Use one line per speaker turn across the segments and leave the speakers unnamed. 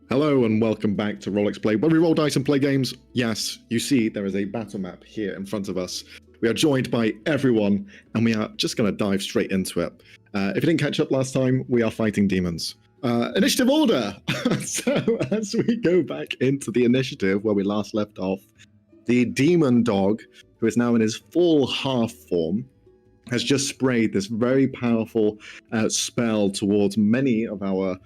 Hello and welcome back to Rolex Play, where we roll dice and play games. Yes, you see there is a battle map here in front of us. We are joined by everyone, and we are just going to dive straight into it. If you didn't catch up last time, we are fighting demons. Initiative order! So as we go back into the initiative where we last left off, the demon dog, who is now in his full half form, has just sprayed this very powerful spell towards many of our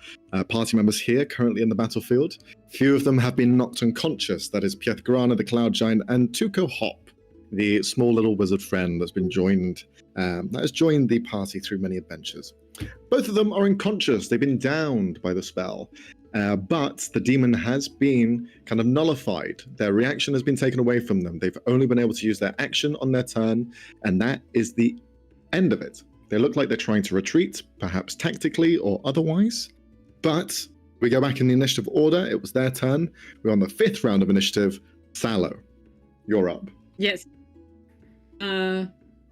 party members here currently in the battlefield. Few of them have been knocked unconscious. That is Pietgrana, the Cloud Giant, and Tuco Hop, the small little wizard friend that has joined the party through many adventures. Both of them are unconscious. They've been downed by the spell. But the demon has been kind of nullified. Their reaction has been taken away from them. They've only been able to use their action on their turn, and that is the end of it. They look like they're trying to retreat, perhaps tactically or otherwise. But we go back in the initiative order. It was their turn. We're on the 5th round of initiative. Sallow, you're up.
Yes.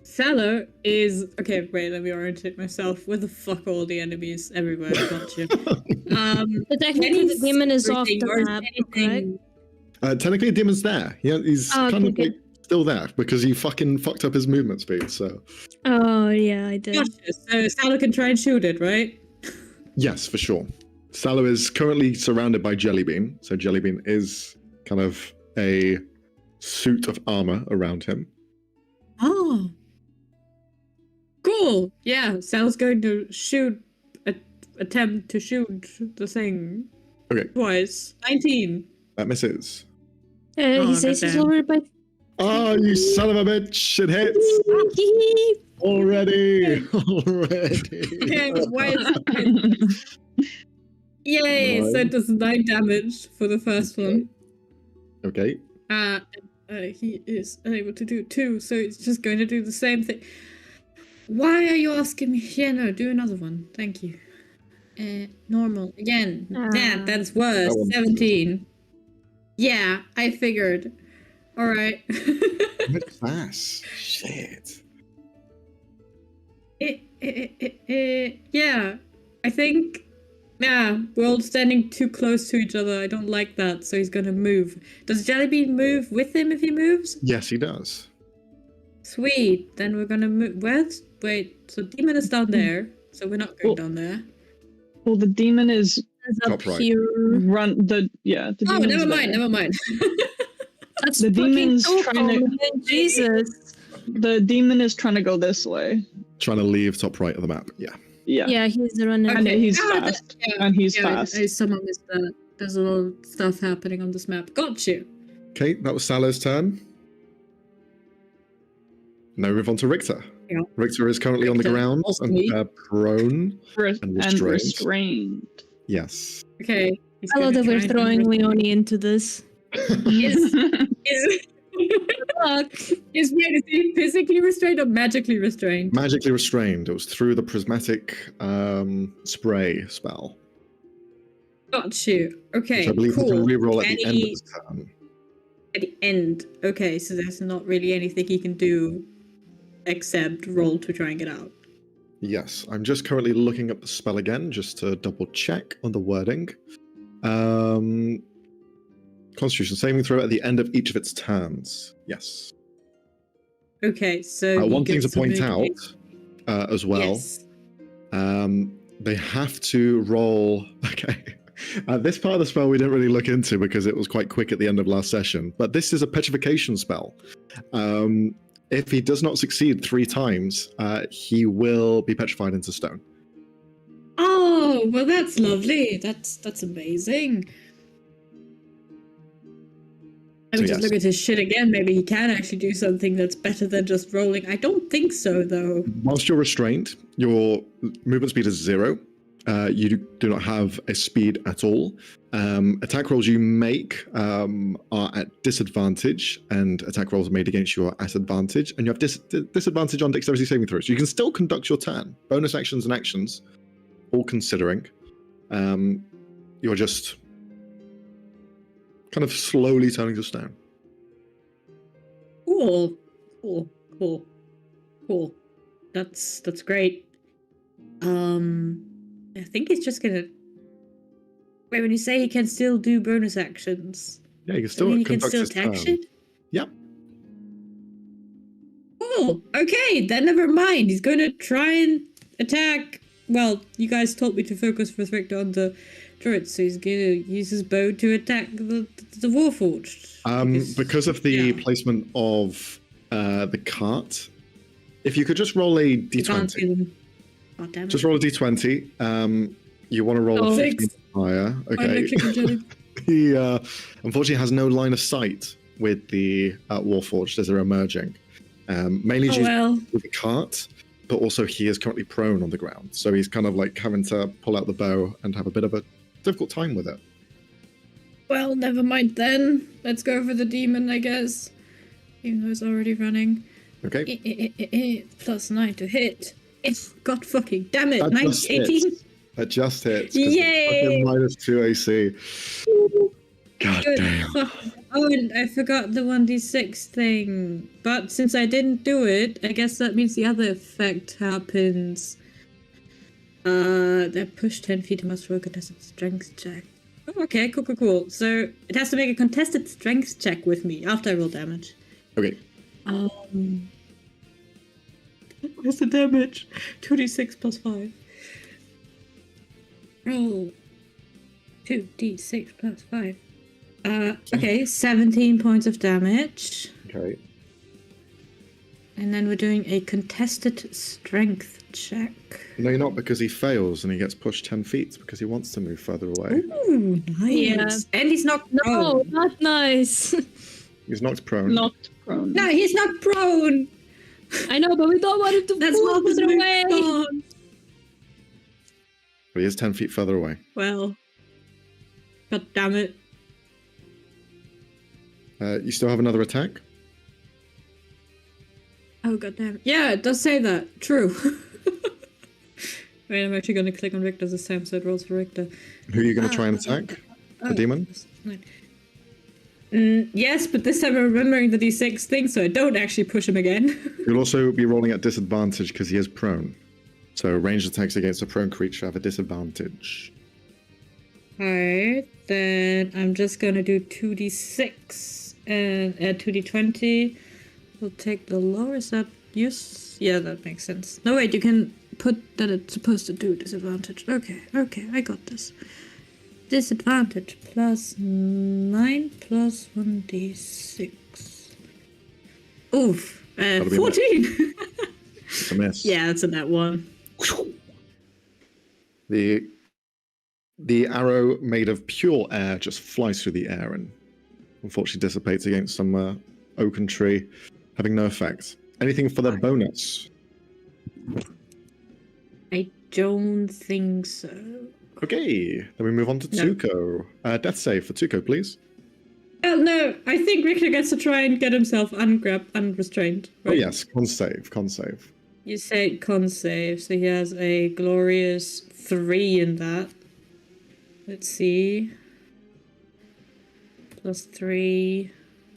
Sallow is... Okay, wait, let me orientate myself. Where the fuck are all the enemies? Everywhere, gotcha.
But technically the demon is off the map, correct?
Technically, the demon's there. Yeah, he's like still there because he fucking fucked up his movement speed, so...
Oh, yeah, I did.
Gotcha. So Sallow can try and shoot it, right?
Yes, for sure. Sallow is currently surrounded by Jellybean, so Jellybean is kind of a suit of armor around him.
Oh. Cool. Yeah, Sal's going to attempt to shoot the thing.
Okay.
Twice. 19.
That misses.
He says he's already by...
Oh, you son of a bitch! It hits! Already!
Okay, why is it? Yay! So it does 9 damage for the first one.
Okay.
He is unable to do 2, so it's just going to do the same thing. Why are you asking me? Yeah, no, do another one. Thank you. Normal. Again. Nah, that's worse. 17. Yeah, I figured. Alright.
Good class. Shit.
Yeah, I think... Yeah, we're all standing too close to each other. I don't like that, so he's gonna move. Does Jellybean move with him if he moves?
Yes, he does.
Sweet. Then we're gonna move... Wait, so Demon is down there, so we're not going down there.
Well, the demon is
top right.
Here.
The
never mind.
That's
the demon's trying
to... Jesus.
The demon is trying to go this way.
Trying to leave top right of the map, yeah.
Yeah, he's running.
And he's fast. And he's fast.
I somehow missed that. There's a lot of stuff happening on this map. Got you.
Okay, that was Sallow's turn. Now we move on to Richter. Yeah. Richter is currently on the ground, prone and restrained. Yes.
Okay.
I love that we're throwing Leonie into this.
Is he physically restrained or magically restrained?
Magically restrained. It was through the prismatic spray spell.
Got you. Okay,
which I believe
cool.
he can reroll at the end of his turn.
At the end. Okay, so there's not really anything he can do except roll to try and get out.
Yes, I'm just currently looking up the spell again just to double check on the wording. Constitution saving throw at the end of each of its turns. Yes.
Okay, so
one thing to point out as well.
Yes.
They have to roll. Okay. This part of the spell we didn't really look into because it was quite quick at the end of last session. But this is a petrification spell. If he does not succeed 3 times, he will be petrified into stone.
Oh, well, that's lovely. That's amazing. I would just look at his shit again. Maybe he can actually do something that's better than just rolling. I don't think so, though.
Whilst you're restrained, your movement speed is 0. You do not have a speed at all. Attack rolls you make are at disadvantage, and attack rolls made against you are at advantage, and you have disadvantage on dexterity saving throws. You can still conduct your turn. Bonus actions and actions, all considering. You're just kind of slowly turning to stone.
Cool. That's great. I think he's just gonna Wait, when you say he can still do bonus actions,
Yeah, he can
I
still
mean he can
conduct
still
his
attack
turn.
shit?
Yep.
Oh, okay, then never mind. He's going to try and attack. Well, you guys told me to focus with Victor on the droid, so he's going to use his bow to attack the Warforged.
Because of the placement of the cart, if you could just roll a
You can't see
d20.
them. Oh, damn it.
Just roll a d20. You want to roll a 15 higher. Okay. He unfortunately has no line of sight with the Warforged as they're emerging. Mainly due to the cart, but also he is currently prone on the ground. So he's kind of like having to pull out the bow and have a bit of a difficult time with it.
Well, never mind then. Let's go for the demon, I guess. Even though it's already running.
Okay.
+9 to hit. It's God fucking damn it.
That
9,
just
18.
hits. That just hits.
Yay!
-2 AC. God
Good.
damn.
Oh, and I forgot the 1d6 thing. But since I didn't do it, I guess that means the other effect happens. They're pushed 10 feet and must roll a contested strength check. Oh, okay, cool. So it has to make a contested strength check with me after I roll damage.
Okay.
What's the damage? 2d6 plus 5. Roll 2d6 plus 5. Okay, 17 points of damage.
Okay.
And then we're doing a contested strength check.
No, you're not, because he fails and he gets pushed 10 feet because he wants to move further away.
Ooh, nice.
Yeah.
And he's not prone.
No, not nice.
He's knocked prone.
Knocked prone.
No, he's not prone.
I know, but we don't want him to
That's
move
half his
further
move
away.
gone.
But he is 10 feet further away.
Well, God damn it.
You still have another attack?
Oh, God damn it. Yeah, it does say that. True. Wait, I'm actually going to click on Richter this time so it rolls for Richter.
Who are you going to try and attack? The demon?
Yes, but this time I'm remembering the d6 thing, so I don't actually push him again.
You'll also be rolling at disadvantage because he is prone. So ranged attacks against a prone creature have a disadvantage.
Alright, then I'm just going to do 2d6 and add 2d20. We'll take the lower. Is that use? Yeah, that makes sense. No, wait, you can put that it's supposed to do disadvantage. Okay, I got this. Disadvantage +9 plus 1d6. Oof, 14!
It's a miss.
Yeah, that's a net one.
The arrow made of pure air just flies through the air and unfortunately dissipates against some oaken tree, having no effect. Anything for the bonus?
I don't think so.
Okay, then we move on to Tuco. Death save for Tuco, please.
Oh no, I think Richter gets to try and get himself unrestrained. Right?
Oh yes, con save.
You say con save, so he has a glorious 3 in that. Let's see. +3.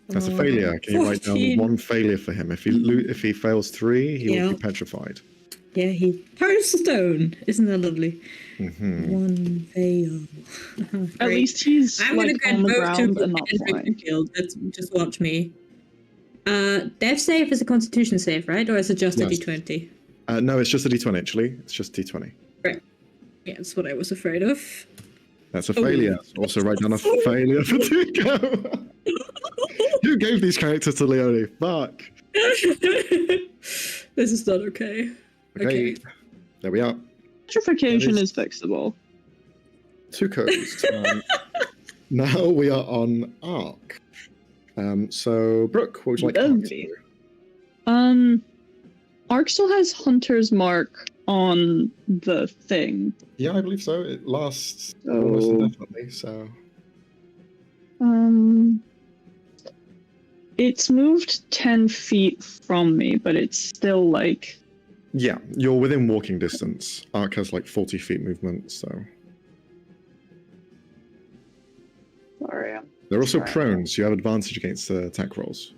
That's a failure. Can you write down 1 failure for him? If he fails 3, he will be petrified.
Yeah, he turns to stone. Isn't that lovely?
Mm-hmm.
1 fail.
At least he's
I'm
like
gonna
on the
go
ground
to
and not flying.
killed. Let's just watch me. Death save is a Constitution save, right? Or is it just a d20?
No, it's just a d20 actually. It's just d20.
Right. Yeah, that's what I was afraid of.
That's a failure. Also write down a failure for Tuco. Who gave these characters to Leone? Fuck.
This is not okay.
Okay. There we are.
Petrification is fixable.
Tuco's turn. Now we are on Ark. So, Brooke, what would you like to do?
Ark still has Hunter's Mark on the thing.
Yeah, I believe so. It lasts almost indefinitely, so...
It's moved 10 feet from me, but it's still like...
Yeah, you're within walking distance. Ark has like 40 feet movement, so...
Sorry.
They're also prone, so you have advantage against attack rolls.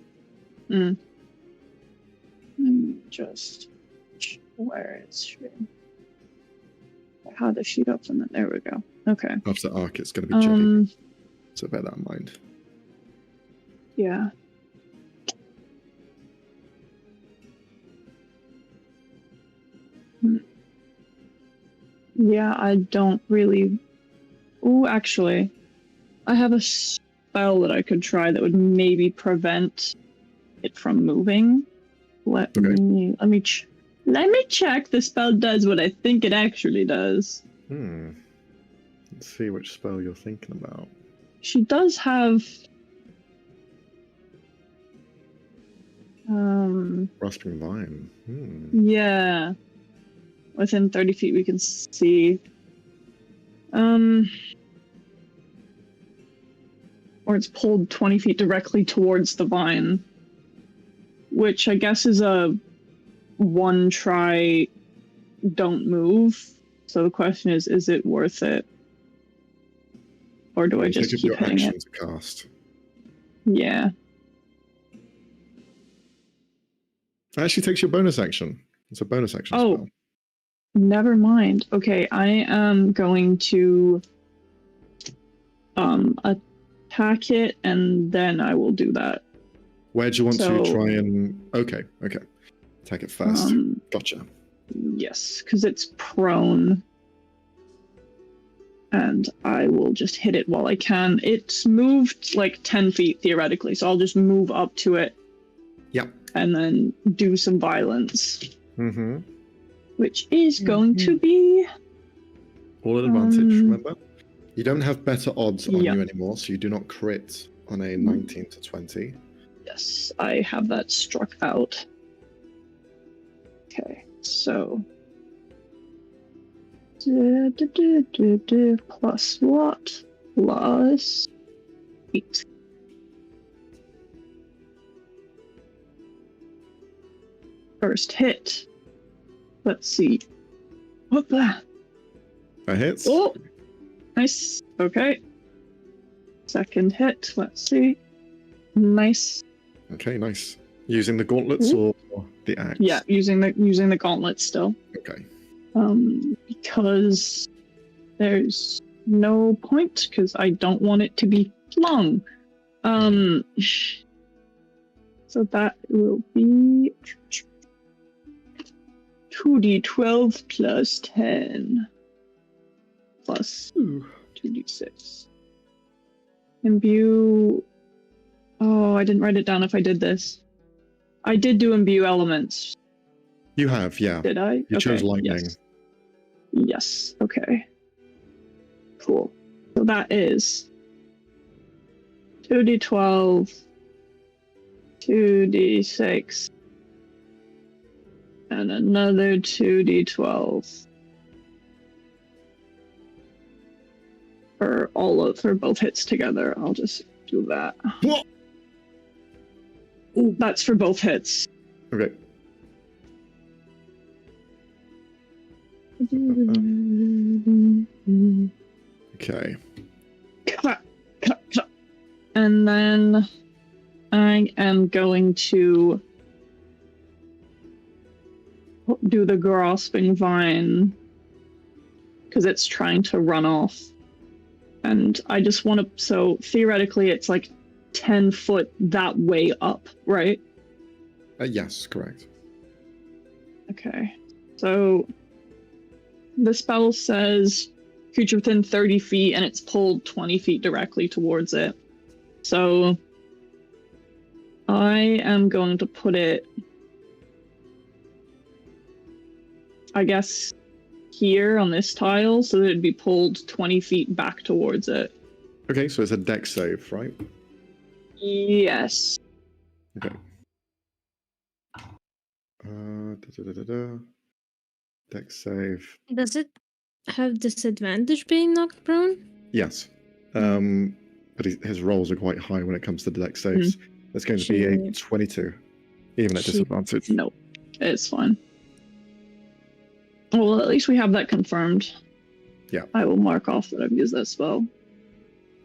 Just... Where is she? I had the sheet up and then there we go. Okay.
After arc, it's going to be jiggy. So bear that in mind.
Yeah. Yeah, I don't really... Oh, actually, I have a spell that I could try that would maybe prevent it from moving. Let me check the spell does what I think it actually does.
Let's see which spell you're thinking about.
She does have...
Grasping Vine.
Yeah. Within 30 feet we can see. Or it's pulled 20 feet directly towards the vine. Which I guess is a one try, don't move. So the question is it worth it? Or do I just keep
your
hitting
action
it?
to cast.
Yeah.
It actually takes your bonus action. It's a bonus action spell.
Never mind. Okay, I am going to attack it and then I will do that.
Where do you want to try and... Okay. Attack it first. Gotcha.
Yes, because it's prone. And I will just hit it while I can. It's moved like 10 feet theoretically, so I'll just move up to it.
Yep.
And then do some violence.
Mm-hmm.
Which is going to be...
All an advantage, remember? You don't have better odds on you anymore, so you do not crit on a 19 to 20.
Yes, I have that struck out. Okay, so... Plus what? Plus 8. First hit. Let's see. What the?
That hits.
Oh! Nice. Okay. Second hit. Let's see. Nice.
Okay, nice. Using the gauntlets or the axe?
Yeah, using the gauntlets still.
Okay.
Because there's no point, because I don't want it to be flung. So that will be 2d12 plus 10 plus 2d6. Imbue. Oh, I didn't write it down if I did this. I did do imbue elements.
You have, yeah.
Did I?
You chose lightning.
Yes. Okay. Cool. So that is 2d12, 2d6, and another 2d12 for both hits together. I'll just do that.
What?
That's for both hits.
Okay. Okay.
And then I am going to do the grasping vine because it's trying to run off. And I just want to, so theoretically it's like 10 foot that way up, right?
Yes, correct.
Okay. So the spell says creature within 30 feet and it's pulled 20 feet directly towards it. So I am going to put it, I guess, here on this tile so that it'd be pulled 20 feet back towards it.
Okay, so it's a dex save, right?
Yes.
Okay. Dex save.
Does it have disadvantage being knocked prone?
Yes. But his rolls are quite high when it comes to the dex saves. That's going to be a 22, even at disadvantage.
Nope, it's fine. Well, at least we have that confirmed.
Yeah.
I will mark off that I've used that spell.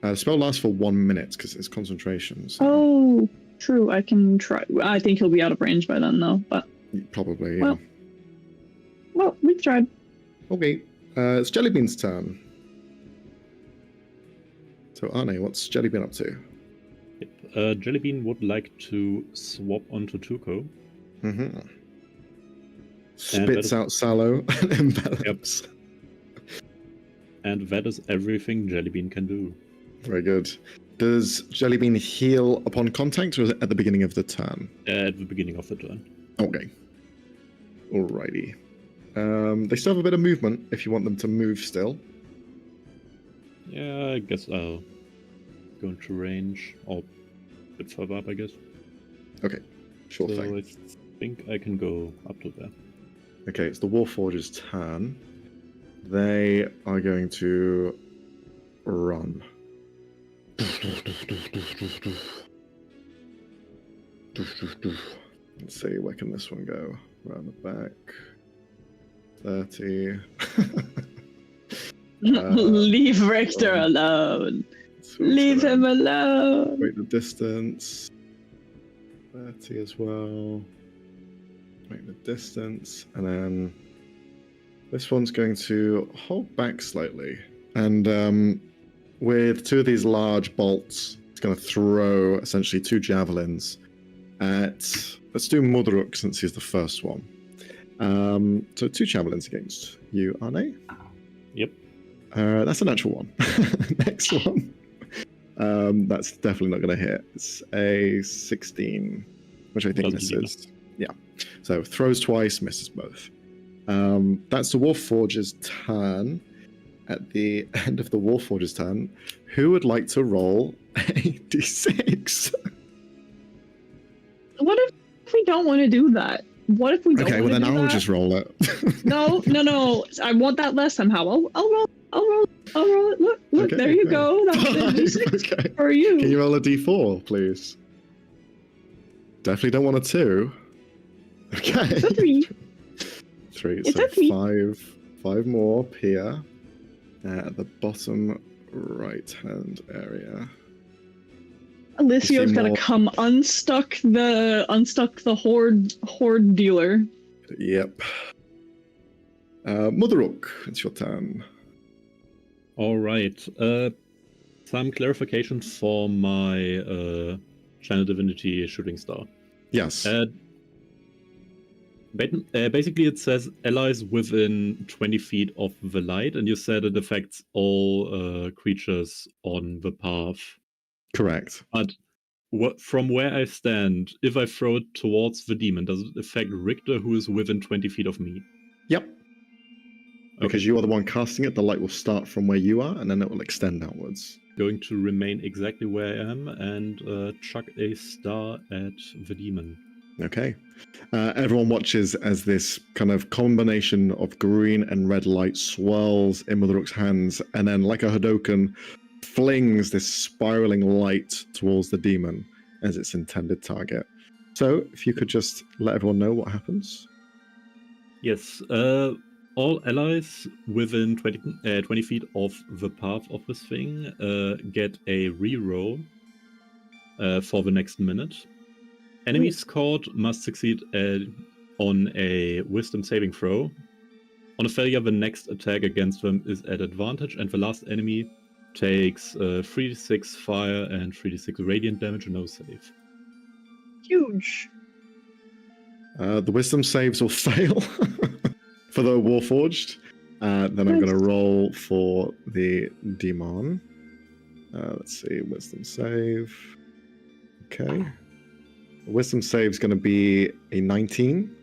The spell lasts for 1 minute because it's concentration. So.
Oh, true. I can try. I think he'll be out of range by then, though. But
probably, yeah.
Well, we've tried.
Okay. It's Jellybean's turn. So Arne, what's Jellybean up to?
Jellybean would like to swap onto Tuco.
Mm-hmm. Spits out Sallow and envelops.
And that is everything Jellybean can do.
Very good. Does Jellybean heal upon contact or at the beginning of the turn?
At the beginning of the turn.
Okay. Alrighty. They still have a bit of movement if you want them to move still.
Yeah, I guess I'll go into range. Or a bit further up, I guess.
Okay, sure
so
thing.
I think I can go up to there.
Okay, it's the Warforge's turn. They are going to run. Let's see, where can this one go? Around the back. 30.
Leave Richter alone. Leave him alone.
Wait the distance. 30 as well. Make the distance. And then this one's going to hold back slightly. And with two of these large bolts, it's going to throw essentially two javelins at... Let's do Mudruk since he's the first one. So two javelins against you, Arne.
Yep.
That's a natural one. Next one. That's definitely not going to hit. It's a 16, which I think misses. Yeah. So throws twice, misses both. That's the Warforger's turn. At the end of the Warforger's turn, who would like to roll a d6?
What if we don't want to do that? What if we don't
Okay, well then I'll just roll it.
No. I want that less somehow. I'll roll it. Look,
Okay,
there you go. That's a d6
okay.
for you.
Can you roll a d4, please? Definitely don't want a 2. Okay.
It's a 3.
3.
It's
So
a 3.
5 more up here at the bottom right-hand area.
Alyssio's gonna come unstuck the horde dealer.
Yep. Motherhook, it's your turn.
All right. Some clarification for my Channel Divinity Shooting Star.
Yes.
Basically, it says allies within 20 feet of the light, and you said it affects all creatures on the path.
Correct.
But from where I stand, if I throw it towards the demon, does it affect Richter, who is within 20 feet of me?
Yep. Because you are the one casting it, the light will start from where you are, and then it will extend outwards.
Going to remain exactly where I am and chuck a star at the demon.
Okay. Everyone watches as this kind of combination of green and red light swirls in Motherhook's hands, and then, like a Hadoken, flings this spiraling light towards the demon as its intended target. So, if you could just let everyone know what happens.
Yes. All allies within 20 feet of the path of this thing get a reroll for the next minute. Enemies scored must succeed on a wisdom saving throw. On a failure, the next attack against them is at advantage, and the last enemy takes 3d6 fire and 3d6 radiant damage, no save.
Huge.
The wisdom saves will fail for the Warforged. Then I'm going to roll for the demon. Let's see, wisdom save. Okay. Wisdom save is going to be a 19.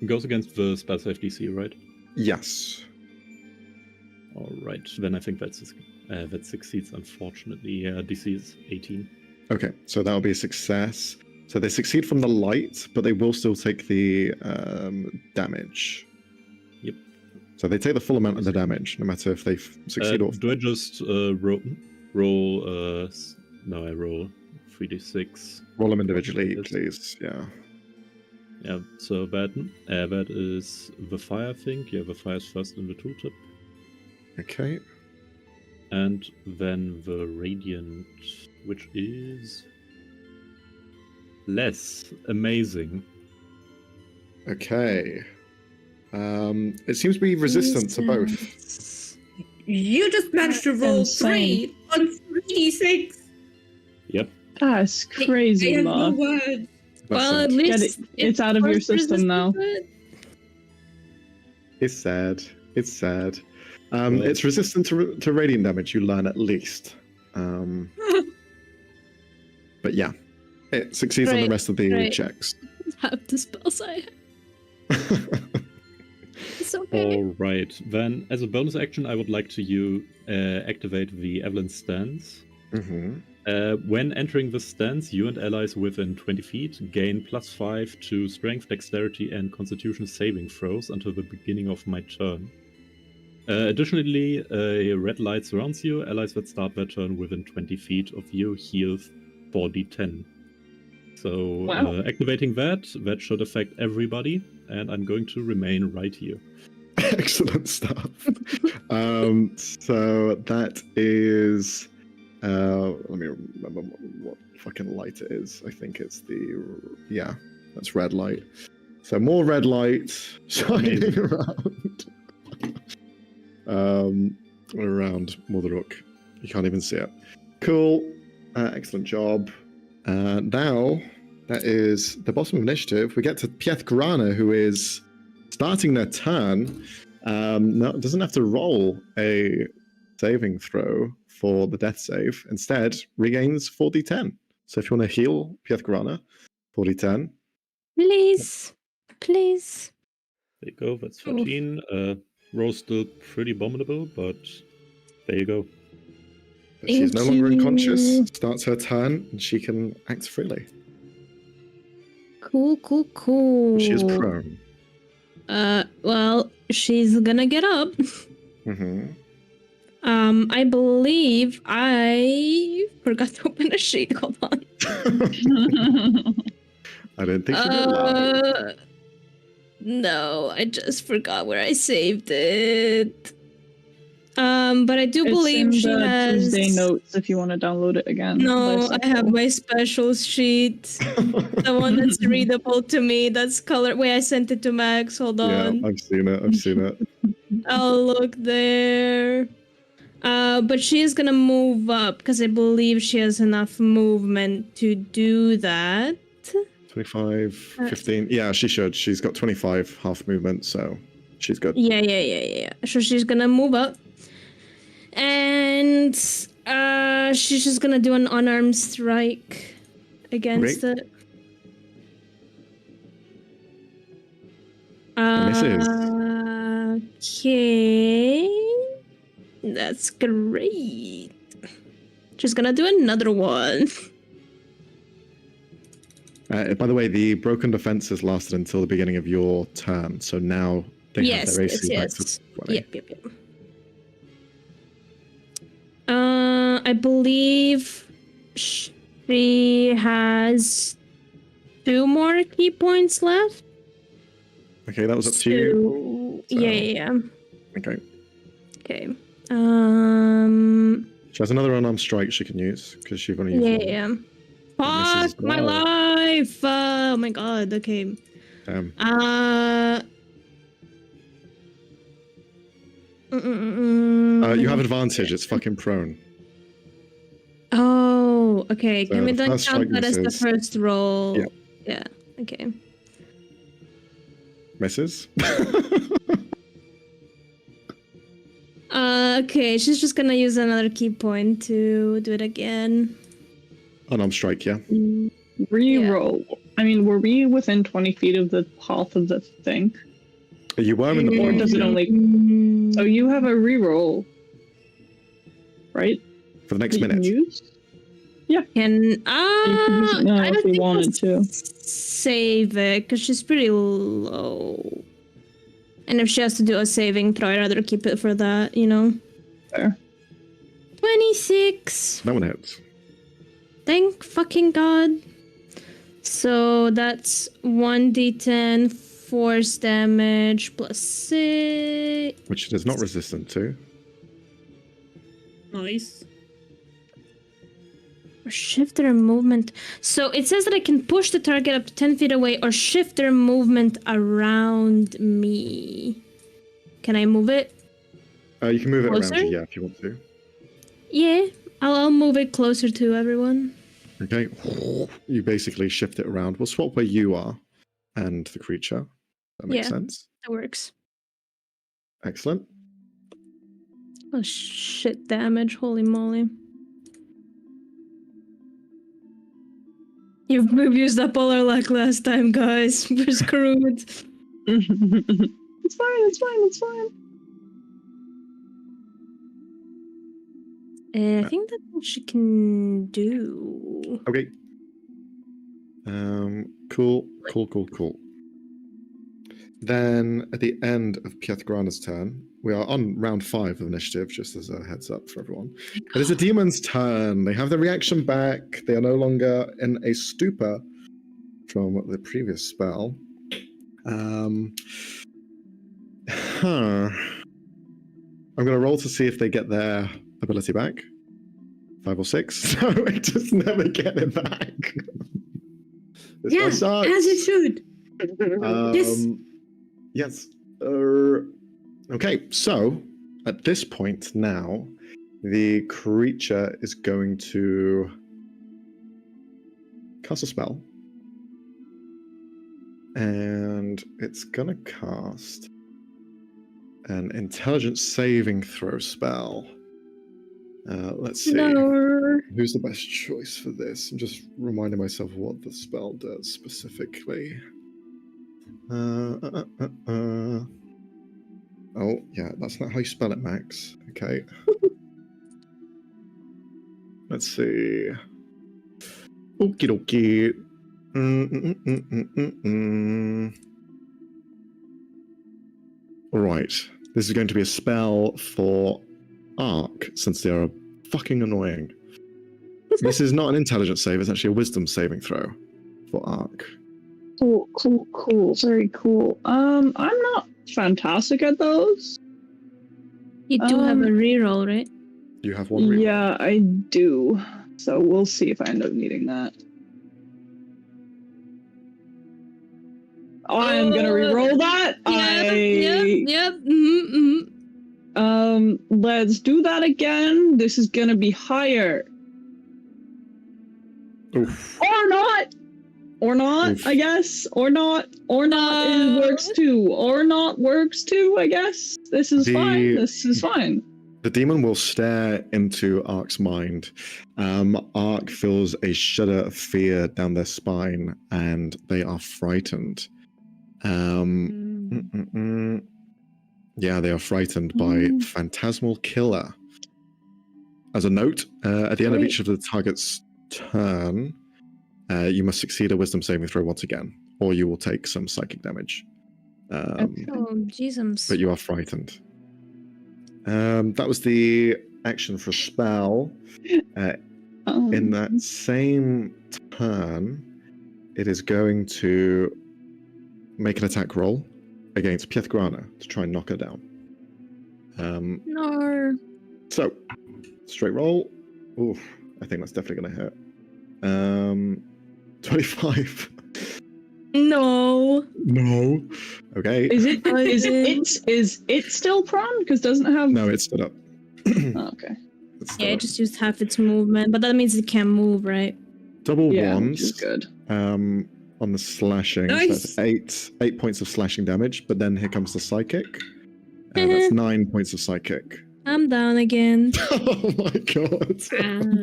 Goes against the spell save DC, right?
Yes.
All right, then I think that succeeds, unfortunately. Yeah, DC is 18.
Okay, so that'll be a success. So they succeed from the light, but they will still take the damage.
Yep.
So they take the full amount of the damage, no matter if they succeed or...
Do I just roll... No, I roll 3d6.
Roll them individually, please. Yeah.
Yeah, so that is the fire thing. Yeah, the fire is first in the tooltip.
Okay.
And then the radiant, which is less amazing.
Okay. It seems to be resistant to both.
You just managed to roll
insane.
3 on 3d6.
Yep.
That's
I
crazy,
have no
love.
words.
Well, at
Listen,
least
It's out of your
was
system now.
resistant
it's sad. It's sad.
Well-
It's resistant to radiant damage. You learn at least. But yeah, it succeeds on the
Right,
rest of the
right.
checks.
to it. Have the spells I have. It's okay.
All right. Then, as a bonus action, I would like to activate the Evelyn stance.
Mm-hmm.
When entering the stance, you and allies within 20 feet gain +5 to strength, dexterity, and constitution saving throws until the beginning of my turn. Additionally, a red light surrounds you. Allies that start their turn within 20 feet of you heal 4d10. So,
Wow.
activating that should affect everybody, and I'm going to remain right here.
Excellent stuff. So that is. Let me remember what fucking light it is. I think it's that's red light. So more red light shining around Motherhook. You can't even see it. Cool. Excellent job. Now that is the bottom of initiative. We get to Pieth Grana, who is starting their turn. No, doesn't have to roll a saving throw for the death save. Instead, regains 4d10. So if you want to heal Pieth Grana, 4d10.
Please. Please.
There you go, that's 14. Roll's still pretty abominable, but there you go.
But she is no
Thank
longer
you.
unconscious. Starts her turn, and she can act freely.
Cool.
She is prone.
Well, she's gonna get up.
Mm-hmm.
I believe I forgot to open a sheet. Hold on.
I don't think she did lie.
No, I just forgot where I saved it. But I do believe
it's
she
in the
has.
Tuesday notes if you want to download it again.
No,
That's
I have
helpful.
my special sheet, the one that's readable to me. That's color. Wait, I sent it to Max. Hold
Yeah,
on.
I've seen it.
I'll look there. But she is gonna move up because I believe she has enough movement to do that.
25, 15. Yeah, she should. She's got 25 half movement, so she's good.
Yeah. So she's gonna move up. And she's just gonna do an unarmed strike against
Great.
it.
Misses.
Okay. That's great. She's gonna do another one.
By the way, the broken defenses lasted until the beginning of your turn, so now they have their AC back to 20.
Yep. I believe she has 2 more key points left.
Okay, that was up to you. So-
Yeah.
Okay.
Okay.
She has another unarmed strike she can use because she's only used one.
Yeah.
misses
Fuck
as
my
well.
life! Oh my god. Okay.
Damn. You have advantage. It's fucking prone.
Oh, okay.
So
Can we
the
then
first
count
strike
that as the
misses.
first roll?
Yeah.
Yeah. Okay.
Misses.
Okay. She's just gonna use another key point to do it again.
Unarmed strike, yeah.
Reroll. I mean, were we within 20 feet of the path of the thing?
You were in the
Or
path,
does it
yeah,
only...
Mm,
Oh, you have a reroll, right?
for the next
that you can
minute.
use?
Can
You could use it now
I
if
don't
you
think
wanted
we'll
to.
save it because she's pretty low. And if she has to do a saving throw, I'd rather keep it for that, you know.
Fair.
26.
That one hits.
Thank fucking god. So that's 1d10 force damage plus 6.
Which it is not resistant to.
Nice.
Or shift their movement. So it says that I can push the target up to 10 feet away or shift their movement around me. Can I move it?
You can move it
Closer?
around you, yeah, if you want to.
Yeah, I'll move it closer to everyone.
Okay. You basically shift it around. We'll swap where you are and the creature. That makes
Yeah.
sense.
That works.
Excellent.
Oh, shit damage. Holy moly. We've used up all our luck last time, guys. We're screwed.
It's fine, it's fine, it's fine.
I think that's what she can do.
Okay. Cool. Then at the end of Pietrgrana's turn, we are on round 5 of initiative, just as a heads up for everyone. It is the demon's turn. They have their reaction back. They are no longer in a stupor from the previous spell. I'm going to roll to see if they get their ability back. 5 or 6. No, I just never get it back. This
Yeah,
guy sucks.
as it should. Yes.
Yes. Okay, so at this point now, the creature is going to cast a spell. And it's going to cast an intelligence saving throw spell. Let's see.
No.
Who's the best choice for this? I'm just reminding myself what the spell does specifically. Oh, yeah, that's not how you spell it, Max. Okay. Let's see. Okie dokie. All right. This is going to be a spell for Ark, since they are fucking annoying. This is not an intelligence save, it's actually a wisdom saving throw for Ark.
Cool. Very cool. I'm not fantastic at those.
You do have a reroll, right?
You have one reroll.
Yeah, I do. So we'll see if I end up needing that. I'm gonna reroll that.
Yep.
Let's do that again. This is gonna be higher.
Oof.
Or not,
Oof.
I guess. Or not. It works too. Or not works too, I guess. This is fine.
The demon will stare into Ark's mind. Ark feels a shudder of fear down their spine, and they are frightened. Yeah, they are frightened by Phantasmal Killer. As a note, at the end of each of the target's turn, you must succeed a wisdom saving throw once again, or you will take some psychic damage.
Oh, Jesus.
But you are frightened. That was the action for spell. In that same turn, it is going to make an attack roll against Pietrgrana to try and knock her down.
No.
So, straight roll. Oof, I think that's definitely going to hit. 25.
No.
No. Okay.
Is it still prone? Because doesn't it have?
No, it stood up.
Oh, okay.
Yeah, it just used half its movement, but that means it can't move, right?
Double
Yeah,
ones.
which is good.
On the slashing.
Nice.
So that's 8 points of slashing damage, but then here comes the psychic. That's 9 points of psychic.
I'm down again.
Oh my god.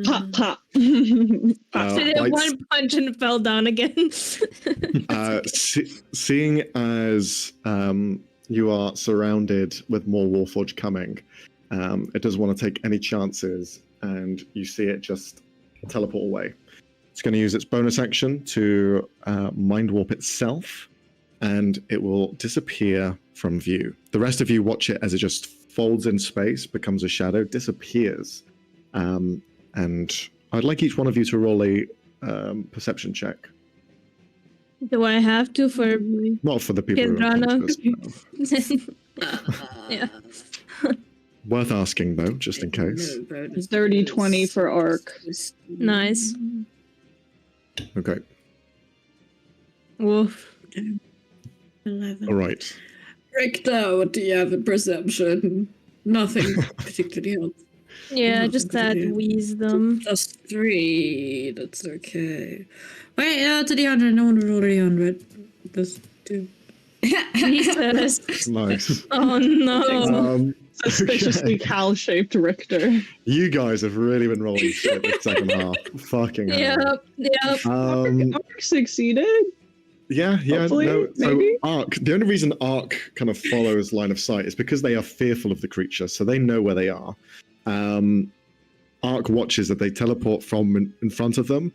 Pop, pop.
So did
Bites-
one punch and fell down again.
Seeing as you are surrounded with more Warforged coming, it doesn't want to take any chances, and you see it just teleport away. It's going to use its bonus action to mind warp itself, and it will disappear from view. The rest of you watch it as it just folds in space, becomes a shadow, disappears. And I'd like each one of you to roll a perception check.
Do I have to for
Not for the people who are
Pietrgrana?
conscious, no.
Yeah.
Worth asking though, just in case.
No bonus.
30-20 for Arc.
Nice.
Okay.
Woof.
11.
All right.
Richter, what do you have in perception? Nothing particularly helpful.
Yeah,
Nothing
just that
particularly.
wisdom.
Plus 3. That's okay. Wait, to the 100. No one rolled already 100. Plus 2.
Jesus.
Nice.
Oh no.
Suspiciously
Okay.
cow-shaped Richter.
You guys have really been rolling shit this second half. Fucking hell.
Yep.
Arc succeeded?
Yeah,
Hopefully,
no. So
maybe?
Arc, the only reason Arc kind of follows line of sight is because they are fearful of the creature, so they know where they are. Arc watches that they teleport from in front of them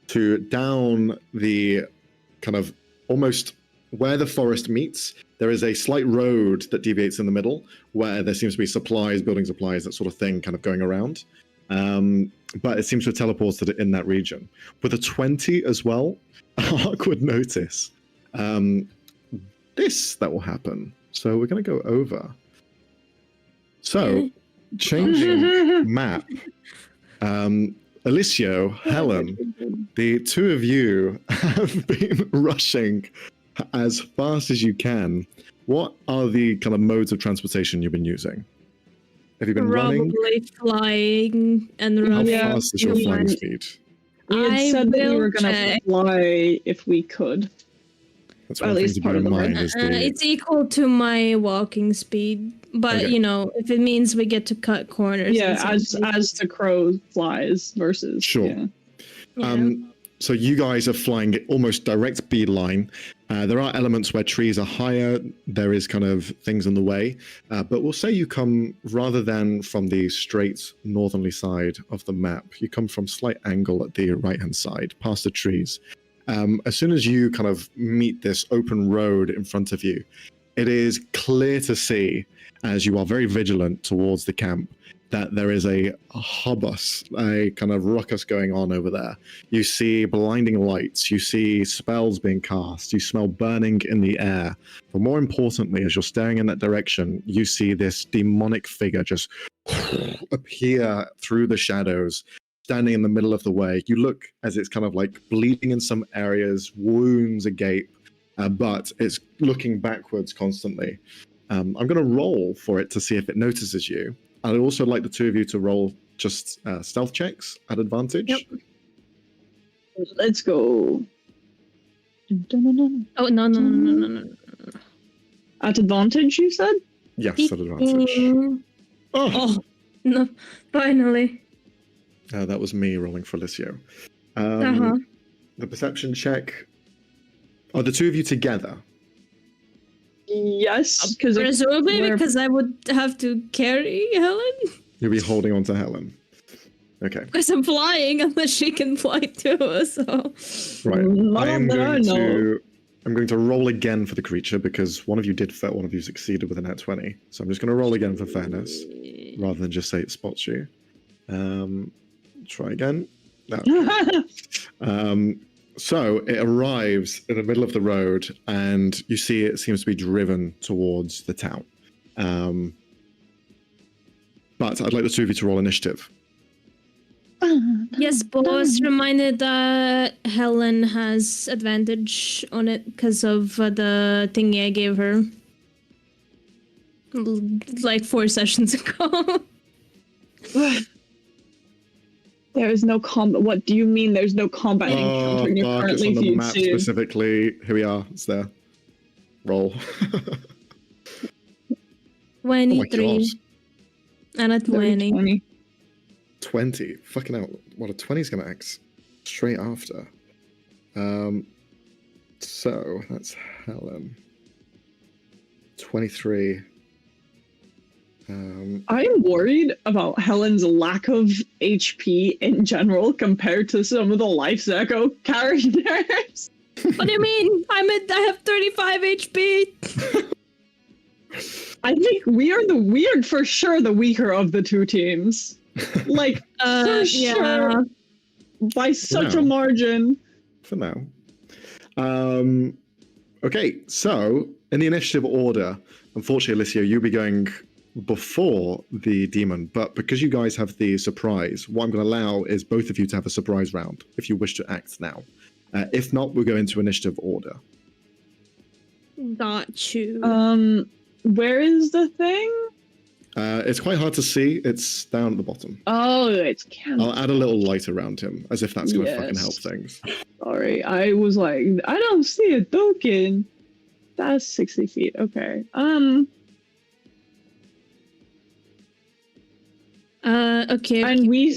to down the kind of almost where the forest meets. There is a slight road that deviates in the middle where there seems to be supplies, building supplies, that sort of thing kind of going around. But it seems to have teleported it in that region. With a 20 as well, Arc would notice this that will happen. So we're going to go over. So, changing map. Alicio, Helen, the two of you have been rushing as fast as you can. What are the kind of modes of transportation you've been using? Have you been running?
Probably flying and
How
running.
Yeah.
fast is your flying speed?
We had
I
said that we
will
were going to
check.
fly if we could.
That's
At
one thing
least
to bear
part
in
of the
mind
run.
is the
It's equal to my walking speed, but
Okay.
you know, if it means we get to cut corners.
Yeah,
and
as
something.
the crow flies versus...
Sure.
Yeah.
Yeah.
So you guys are flying almost direct beeline. There are elements where trees are higher. There is kind of things in the way. But we'll say you come, rather than from the straight northerly side of the map, you come from slight angle at the right-hand side, past the trees. As soon as you kind of meet this open road in front of you, it is clear to see, as you are very vigilant towards the camp, that there is a hubbub, a kind of ruckus going on over there. You see blinding lights, you see spells being cast, you smell burning in the air. But more importantly, as you're staring in that direction, you see this demonic figure just appear through the shadows, standing in the middle of the way. You look as it's kind of like bleeding in some areas, wounds agape, but it's looking backwards constantly. I'm going to roll for it to see if it notices you. I'd also like the two of you to roll just stealth checks at advantage.
Yep.
Let's go.
Oh no.
At advantage, you said?
Yes, at advantage. Oh,
Oh no! Finally.
that was me rolling for Alicio.
Uh-huh.
The perception check. Are the two of you together?
Yes, because
Presumably
we're-
because I would have to carry Helen
You'll be holding on to Helen. Okay,
because I'm flying unless she can fly too. So
right.
Not
I am
that I
going
know.
to. I'm going to roll again for the creature because one of you did fail, one of you succeeded with a nat 20. So I'm just going to roll again for fairness, rather than just say it spots you. Try again. No. So it arrives in the middle of the road, and you see it seems to be driven towards the town. But I'd like the two of you to roll initiative.
yes, but I was reminded that Helen has advantage on it because of the thingy I gave her like 4 sessions ago.
There is no combat. What do you mean there's no combat
Oh,
encounter you're
fuck, it's
currently
on the
viewed
map
to?
specifically. Here we are. It's there. Roll.
23 and a 20.
20.
20. Fucking hell. What a 20 is going to act straight after. So that's Helen. 23.
I'm worried about Helen's lack of HP in general compared to some of the Life's Echo characters.
What do you mean? I have 35 HP.
I think we are for sure the weaker of the two teams. Like, for sure. By such a
No.
margin.
For now. Okay, so in the initiative order, unfortunately, Alicia, you'll be going before the demon, but because you guys have the surprise, what I'm going to allow is both of you to have a surprise round if you wish to act now. If not, we'll go into initiative order.
Got you.
Where is the thing?
It's quite hard to see. It's down at the bottom.
Oh, it's
I'll add a little light around him, as if that's going to fucking
Yes.
help things.
Sorry, I was like, I don't see a token. That's 60 feet. Okay.
Okay.
And we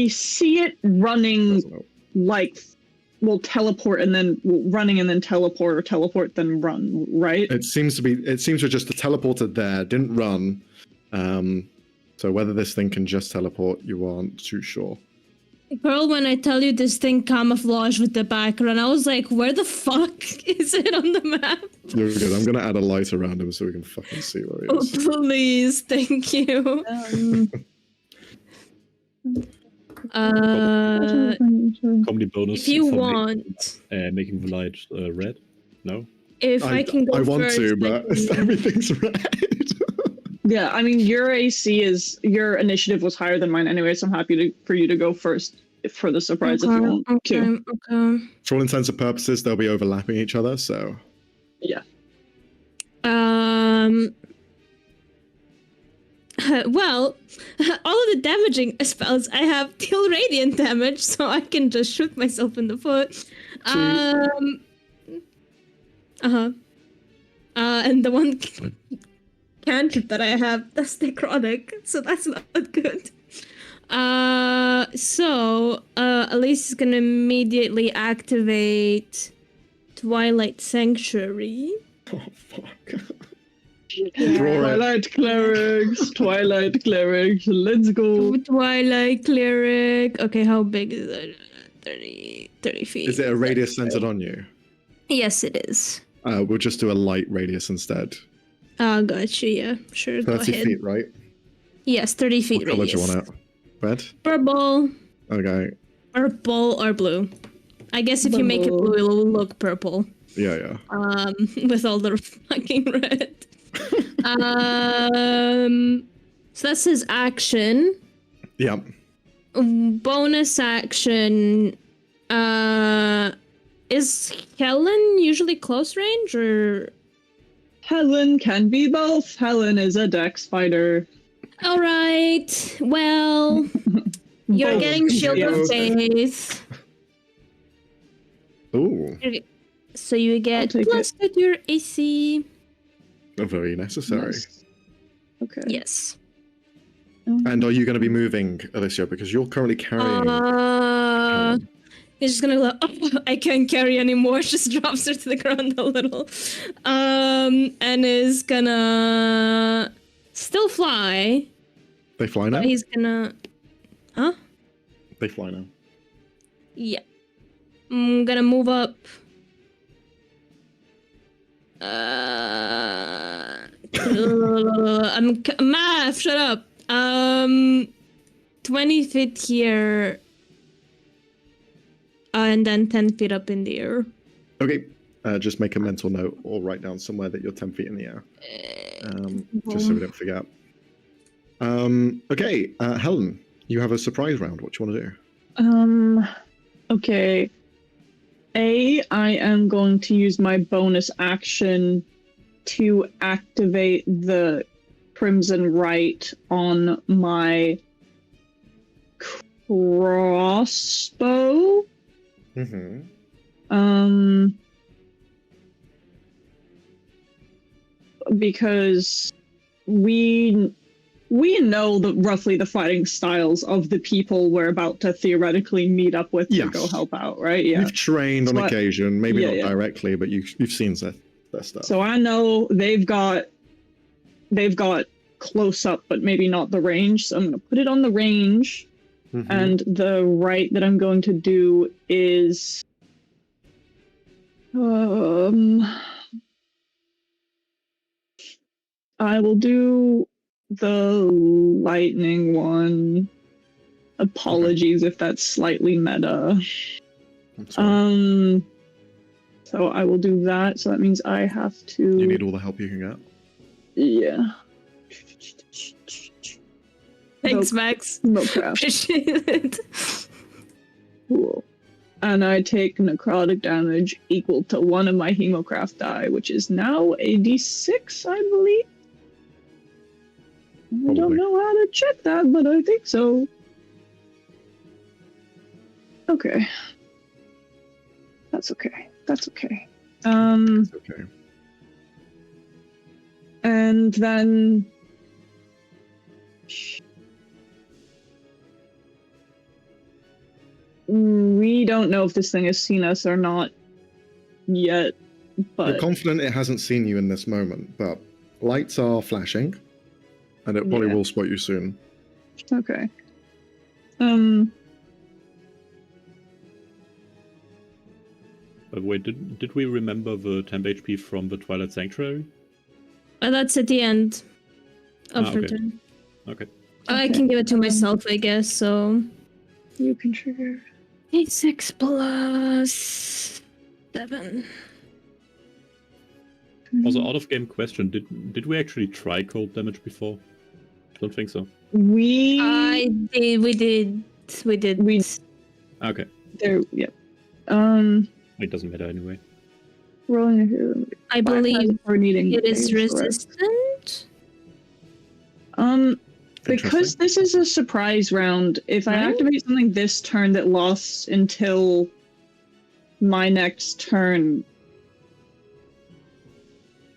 see it running
Doesn't help.
like we'll teleport and then running and then teleport or teleport then run, right?
It seems to just teleported there, didn't run. So whether this thing can just teleport, you aren't too sure.
Girl, when I tell you this thing camouflage with the background, I was like, where the fuck is it on the map?
You're good. I'm gonna add a light around him so we can fucking see where he
Oh,
is.
please, thank you.
Comedy bonus.
If you
for
want,
making the light red. No.
if I can go
I want
first,
to,
I
but
can-
everything's red.
Yeah, I mean your your initiative was higher than mine anyway, so I'm happy for you to go first for the surprise if you want to.
Okay.
For all intents and purposes, they'll be overlapping each other. So
Yeah.
Well, all of the damaging spells I have deal radiant damage, so I can just shoot myself in the foot. And the one cantrip that I have, that's necrotic, so that's not good. So Elise is gonna immediately activate Twilight Sanctuary.
oh fuck.
Yeah.
Draw it.
Twilight clerics, let's go.
Twilight Cleric. Okay, how big is it? 30 feet.
Is it a radius centered on you?
Yes, it is.
We'll just do a light radius instead.
Oh, gotcha. Yeah, sure. Go
30
ahead.
feet, right?
Yes, 30 feet
What color do you
radius.
want it? Red?
Purple.
Okay.
Purple or blue. I guess if you make it
Purple.
blue, it'll look purple.
Yeah.
With all the fucking red. So that's his action.
Yeah.
Bonus action. Is Helen usually close range or?
Helen can be both. Helen is a dex fighter.
All right. Well, you're
Both.
getting shield of
Yes.
faith,
Ooh.
so you get
take
plus to your AC.
Very necessary.
Nice. Okay.
Yes.
And are you going to be moving, Alicia? Because you're currently carrying. Helen.
He's just gonna go, oh, I can't carry anymore. Just drops her to the ground a little. And is gonna still fly.
They fly now?
But he's gonna. Huh?
They fly now.
Yeah. I'm gonna move up. Math, shut up. 20 feet here. And then 10 feet up in the air.
Okay. Just make a mental note or write down somewhere that you're 10 feet in the air. Just so we don't forget. Okay. Helen, you have a surprise round. What do you want to do?
Okay. I am going to use my bonus action to activate the Crimson Right on my crossbow.
Mm-hmm.
Because we know roughly the fighting styles of the people we're about to theoretically meet up with to
Yes.
go help out, right? Yeah.
You've trained on
So
occasion, maybe not
yeah.
directly, but you've seen their stuff.
So I know they've got close up, but maybe not the range. So I'm gonna put it on the range,
Mhm.
and the right that I'm going to do is I will do the lightning one. Apologies if that's slightly meta.
I'm sorry.
So I will do that. So that means I have to.
You need all the help you can get.
Yeah.
Thanks, Max.
Necrocraft.
Appreciate it.
Cool. And I take necrotic damage equal to one of my Hemocraft die, which is now a d6, I believe. I don't
Probably.
know how to check that, but I think so. Okay. That's okay. That's okay.
Okay.
And then we don't know if this thing has seen us or not yet, but
You're confident it hasn't seen you in this moment, but lights are flashing, and it probably
Yeah.
will spot you soon.
okay.
But wait, did we remember the temp HP from the Twilight Sanctuary?
That's at the end of her
okay.
turn.
Okay.
I
Okay.
can give it to myself, I guess, so...
You can trigger.
8, plus 7.
Also, out of game question, did we actually try cold damage before? Don't think so.
We
We did.
Okay.
there. Yep.
It doesn't matter anyway.
Rolling a hero.
I believe
for needing
it is
saves, correct?
resistant.
Because
Interesting.
this is a surprise round, if I
Right.
activate something this turn that lasts until my next turn,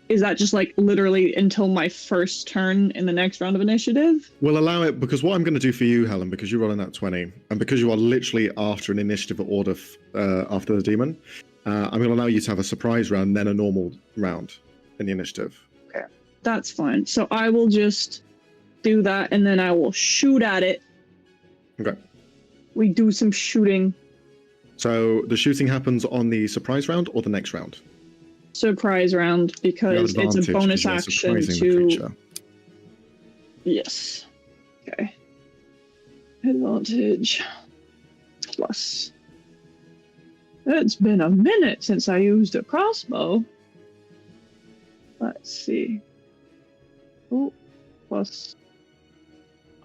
is that just like literally until my first turn in the next round of initiative?
We'll allow it because what I'm going to do for you, Helen, because you're rolling that 20, and because you are literally after an initiative order after the demon, I'm going to allow you to have a surprise round, then a normal round in the initiative.
That's fine. So I will just do that and then I will shoot at it.
Okay.
We do some shooting.
So the shooting happens on the surprise round or the next round?
Surprise round
You have
because it's
advantage
a bonus
'cause you're
action
surprising the
to.
creature.
Yes. Okay. Advantage. Plus. It's been a minute since I used a crossbow. Let's see. Oh, plus.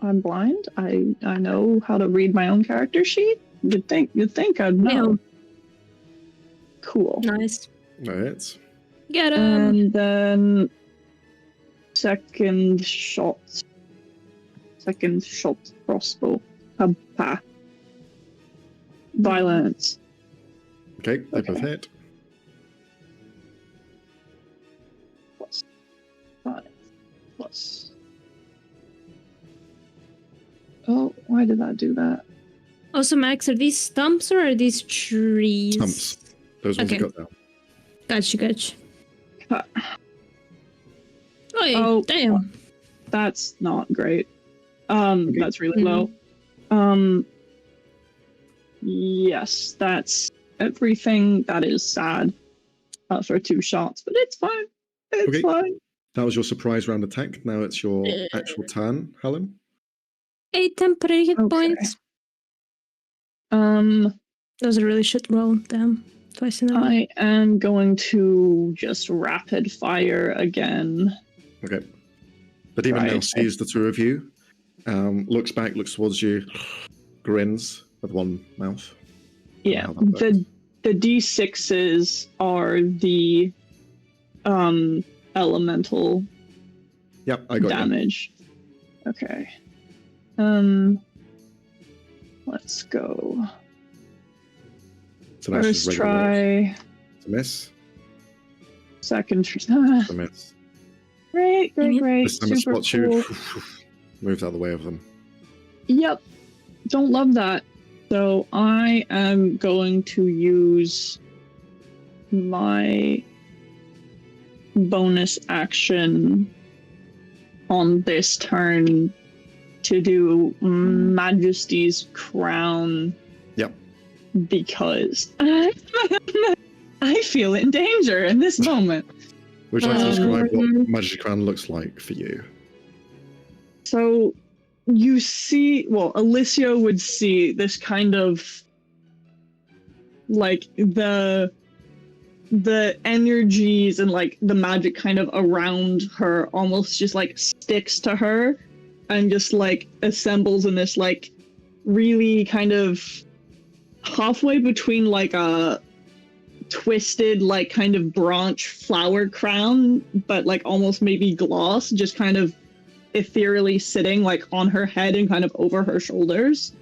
I'm blind. I know how to read my own character sheet. You'd think I'd know.
Yeah.
Cool.
Nice.
No hits.
Get him.
And then second shot crossbow. Pa. Violence.
Okay, they both
Okay.
hit.
Plus 5. Plus. Oh, why did that do that?
Also, Max, are these stumps or are these trees?
Stumps. Those ones
Okay.
you got there.
Gotcha.
Ha.
Oh, damn.
That's not great.
Okay.
That's really low. Yes, that's everything. That is sad. For 2 shots, but it's fine. It's
Okay.
fine.
That was your surprise round attack. Now it's your actual turn, Helen.
8 temporary hit
Okay.
points.
Um,
That was a really shit roll. Damn. Twice in a row.
I am going to just rapid fire again.
Okay. The demon now
Right.
sees the two of you, looks back, looks towards you, grins with one mouth.
Yeah,
How that works.
the D6s are the elemental
Yep, I got you.
damage. Okay. Let's go.
So that's just
First
regular rolls.
try,
It's a miss.
second
It's a miss.
Great.
This time it
Super
spots
cool.
you. Moves out of the way of them.
Yep. Don't love that. So I am going to use my bonus action on this turn to do Majesty's Crown.
Yep.
Because I feel in danger in this moment.
Would you like to describe what
Um,
Magic Crown looks like for you?
So you see, well, Alicia would see this kind of like the the energies and like the magic kind of around her almost just like sticks to her and just like assembles in this like really kind of halfway between like a twisted like kind of branch flower crown, but like almost maybe gloss, just kind of ethereally sitting like on her head and kind of over her shoulders.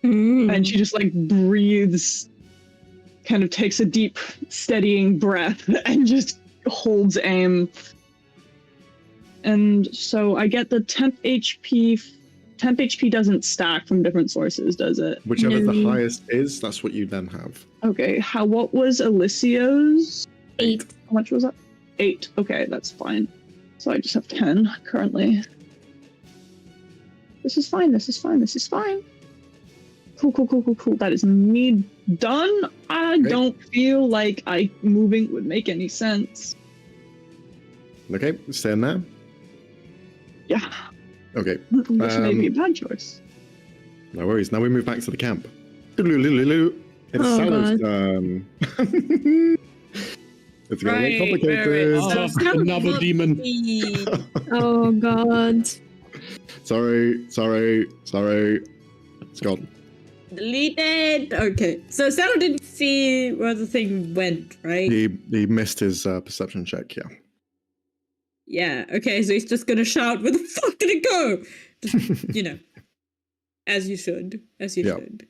And she just like breathes, kind of takes a deep steadying breath and just holds aim. And so I get the temp HP. Temp HP doesn't stack from different sources, does it?
Whichever
No.
the highest is, that's what you then have.
Okay, what was Alyssio's?
8.
How much was that? 8. Okay, that's fine. So I just have 10 currently. This is fine. Cool. That is me done. I
Okay.
don't feel like moving would make any sense.
Okay, stay in there.
Yeah,
Okay,
this may be a bad choice.
no worries. Now we move back to the camp. It's
Oh,
Sallo's
God.
turn. It's gonna
Right,
get complicated.
right. So
Oh,
Sal
another
wants
demon.
the-
Oh god.
Sorry. It's gone.
Deleted. Okay, so Sal didn't see where the thing went, right?
He missed his perception check, yeah.
Yeah. Okay, so he's just gonna shout, "Where the fuck did it go?" Just, you know, as you should.
Yeah.
Should.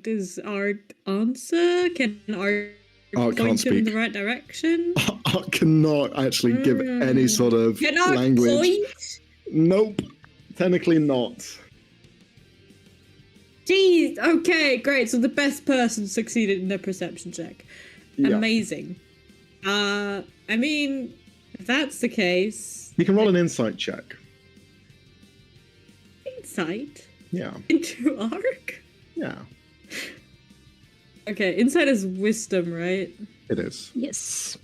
Does Art answer? Can Art
Art can't
point him in
speak.
the right direction?
I cannot actually give any sort of
Can Art
language.
point?
Nope. Technically not.
Jeez. Okay, great. So the best person succeeded in their perception check.
Yeah.
Amazing. I mean, if that's the case,
You can roll an insight check.
insight
Yeah.
into Arc.
Yeah.
Okay, insight is wisdom, right?
It is.
Yes.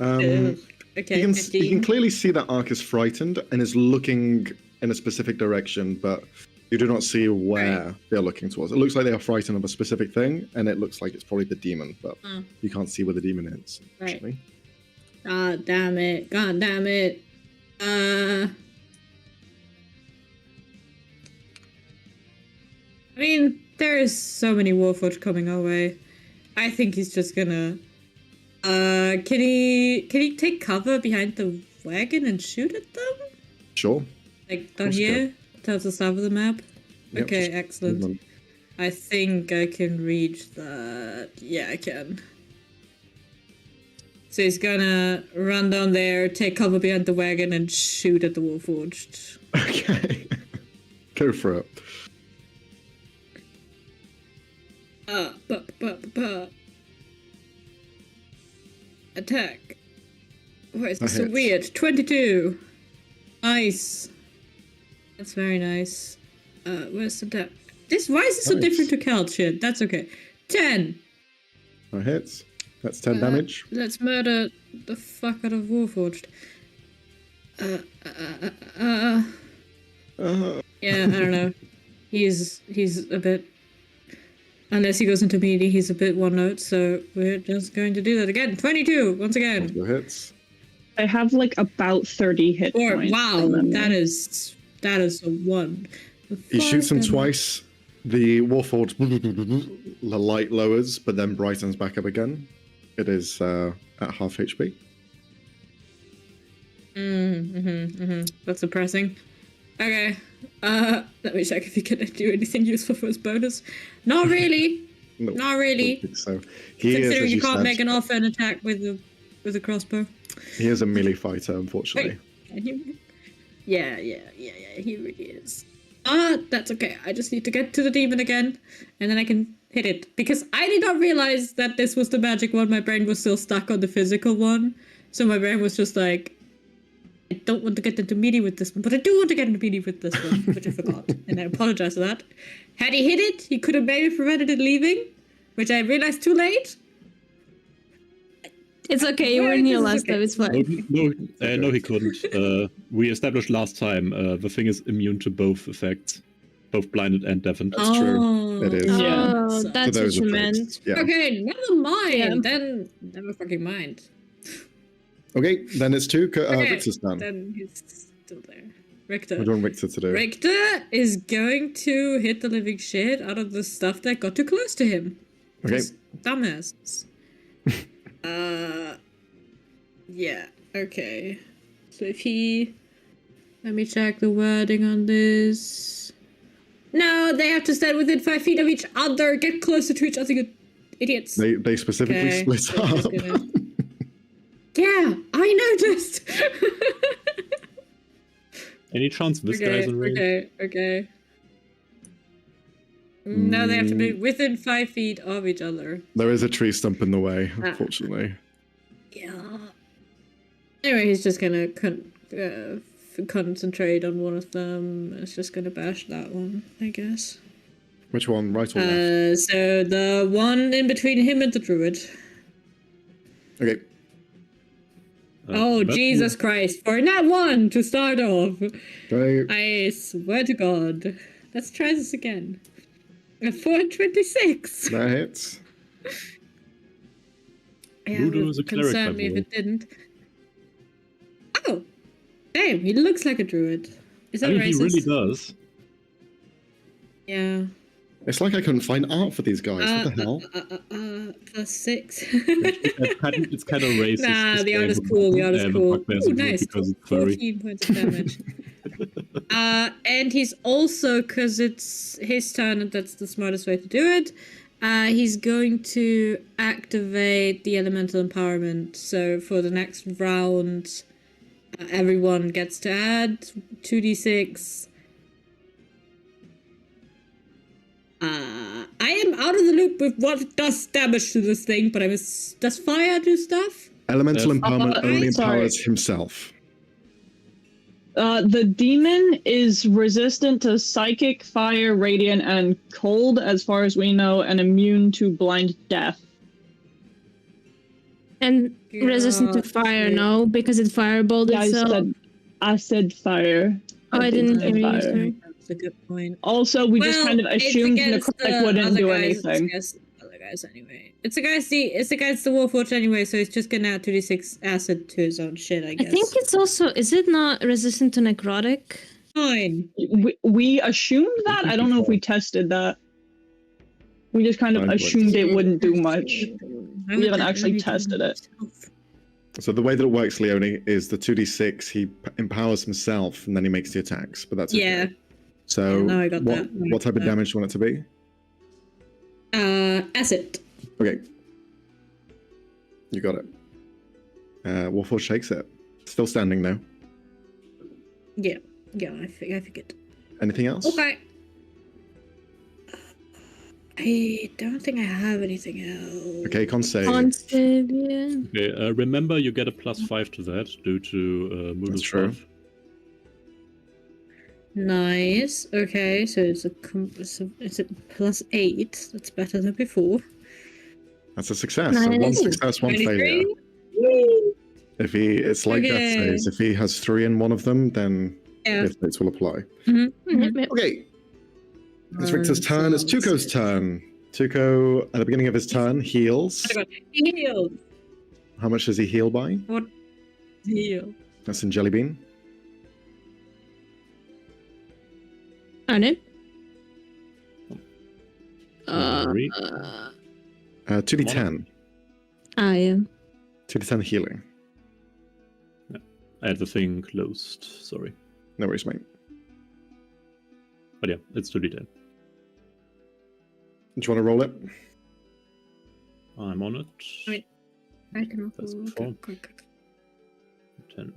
Okay,
You can
15.
clearly see that Ark is frightened and is looking in a specific direction, but you do not see where
Right.
they're looking towards. It looks like they are frightened of a specific thing, and it looks like it's probably the demon, but
Oh.
you can't see where the demon is.
Right.
Actually.
God damn it. God damn it. I mean, there is so many Warforged coming our way. I think he's just gonna. Can he take cover behind the wagon and shoot at them?
Sure.
Like down
course he
here? Towards the south of the map?
Yep,
Okay,
just
excellent.
move on.
I think I can reach that. Yeah, I can. So he's gonna run down there, take cover behind the wagon, and shoot at the Warforged.
Okay. Go for it.
Attack. Why is
That
this so
hits.
weird? 22. Nice. That's very nice. Where's the deck? Why is this so
Nice.
different to Cal shit? That's okay. 10.
That hits. That's 10 damage.
Let's murder the fuck out of Warforged. Yeah, I don't know. He's a bit. Unless he goes into melee, he's a bit one note, so we're just going to do that again. 22, once again.
Your hits.
I have like about 30 hit
Or
points.
wow,
from memory.
that is a 1.
He shoots him
Fuck,
twice. The Warforged, the light lowers, but then brightens back up again. It is at half HP.
That's depressing. Okay. Let me check if he can do anything useful for his bonus. Not really.
No,
Not really.
I don't think so he is,
Considering
as
you can't
said,
make an offhand attack with a crossbow.
he is a melee fighter, unfortunately.
Can you? Yeah, he really is. That's okay. I just need to get to the demon again, and then I can hit it. Because I did not realize that this was the magic one. My brain was still stuck on the physical one. So my brain was just like, I don't want to get into melee with this one, but I do want to get into melee with this one, which I forgot. And I apologize for that. Had he hit it, he could have maybe prevented it leaving, which I realized too late.
It's okay, you
Yeah,
were in here
this is
last
okay.
time, it's fine.
No, he couldn't. We established last time the thing is immune to both effects. both blinded and deafened.
That's true. It is.
Yeah.
Oh,
So-
that's
those
what you
are fixed.
meant.
Yeah.
Okay, never mind.
Yeah.
Then never fucking mind.
Okay, then it's
Okay,
Victor's turn.
then he's still there. Richter.
What do you want Victor to do?
Richter is going to hit the living shit out of the stuff that got too close to him.
Okay.
Those dumbasses. Yeah, okay. So if he... Let me check the wording on this. No, they have to stand within 5 feet of each other. Get closer to each other, you idiots.
They specifically
Okay,
split
so I'm just
up.
gonna- Yeah, I noticed.
Any chance this guy's in range?
Okay. No, they have to be within 5 feet of each other.
There is a tree stump in the way, unfortunately.
Yeah. Anyway, he's just gonna concentrate on one of them. It's just gonna bash that one, I guess.
Which one, right or left?
So the one in between him and the druid.
Okay.
Oh,
that
Jesus Christ. For that one to start off.
Go.
I swear to God. Let's try this again. A 426.
That hits.
Yeah,
Voodoo
would
is a cleric,
concern
by
me if
the
it didn't. Oh, damn! He looks like a druid. Is that
I mean,
racist?
he really does.
Yeah.
It's like I couldn't find art for these guys. What the hell?
+6.
It's kind of racist.
Nah,
to
the
say
art is
the-
cool. The art is
the
cool.
bugbear's
Ooh,
a druid
nice.
because it's furry.
14 points of damage. And he's also, because it's his turn and that's the smartest way to do it, he's going to activate the elemental empowerment. So for the next round, everyone gets to add 2d6. I am out of the loop with what does damage to this thing, but does fire do stuff?
Elemental
Yes.
empowerment only
Sorry.
empowers himself.
The demon is resistant to psychic, fire, radiant, and cold, as far as we know, and immune to blind death.
And resistant to fire,
Okay.
no, because it fireballed
Yeah,
itself.
I said fire.
Oh, I didn't hear you.
fire.
Sorry.
That's a good point.
Also, we just kind of
it's
assumed
against
necrotic
the
wouldn't
other
do
guys,
anything.
It's against the other guys anyway. It's against the Warforged anyway, so he's just gonna add 2d6 acid to his own shit, I
I
guess.
think it's also, is it not resistant to necrotic?
fine.
We assumed that. I don't know if we tested that. We just kind of
Fine,
assumed it wouldn't do much.
I
We
would
haven't actually
really do
tested it.
myself.
So the way that it works, Leone, is the 2d6, he empowers himself and then he makes the attacks, but that's
Yeah.
okay. So
Yeah, no, I got
what,
that. No, I
what type
got
of
that.
damage do you want it to be?
Acid.
Okay. You got it. Warforged shakes it. Still standing though.
Yeah, I figured.
Anything else?
Okay. I don't think I have anything else.
Okay, con save.
On save, yeah.
Okay, remember you get a +5 to that due to Moodle's
That's true.
buff.
Nice. Okay, so it's a +8. That's better than before.
That's a success. So one
Nice.
success, one
23?
failure. If it's like death
Okay.
saves. If he has 3 in one of them, then
Yeah.
death saves will apply.
Yep, yep.
Okay, it's Victor's turn. It's Tuco's turn. Tuco, at the beginning of his turn, heals.
Heal.
How much does he heal by?
Heal.
That's in Jellybean.
On it.
Three.
2d10.
I am.
2d10 healing.
I had the thing closed, sorry.
No worries, mate.
But yeah, it's 2d10.
Do you want to roll it?
I'm on it.
Wait. I can
That's
also
four.
quick.
10.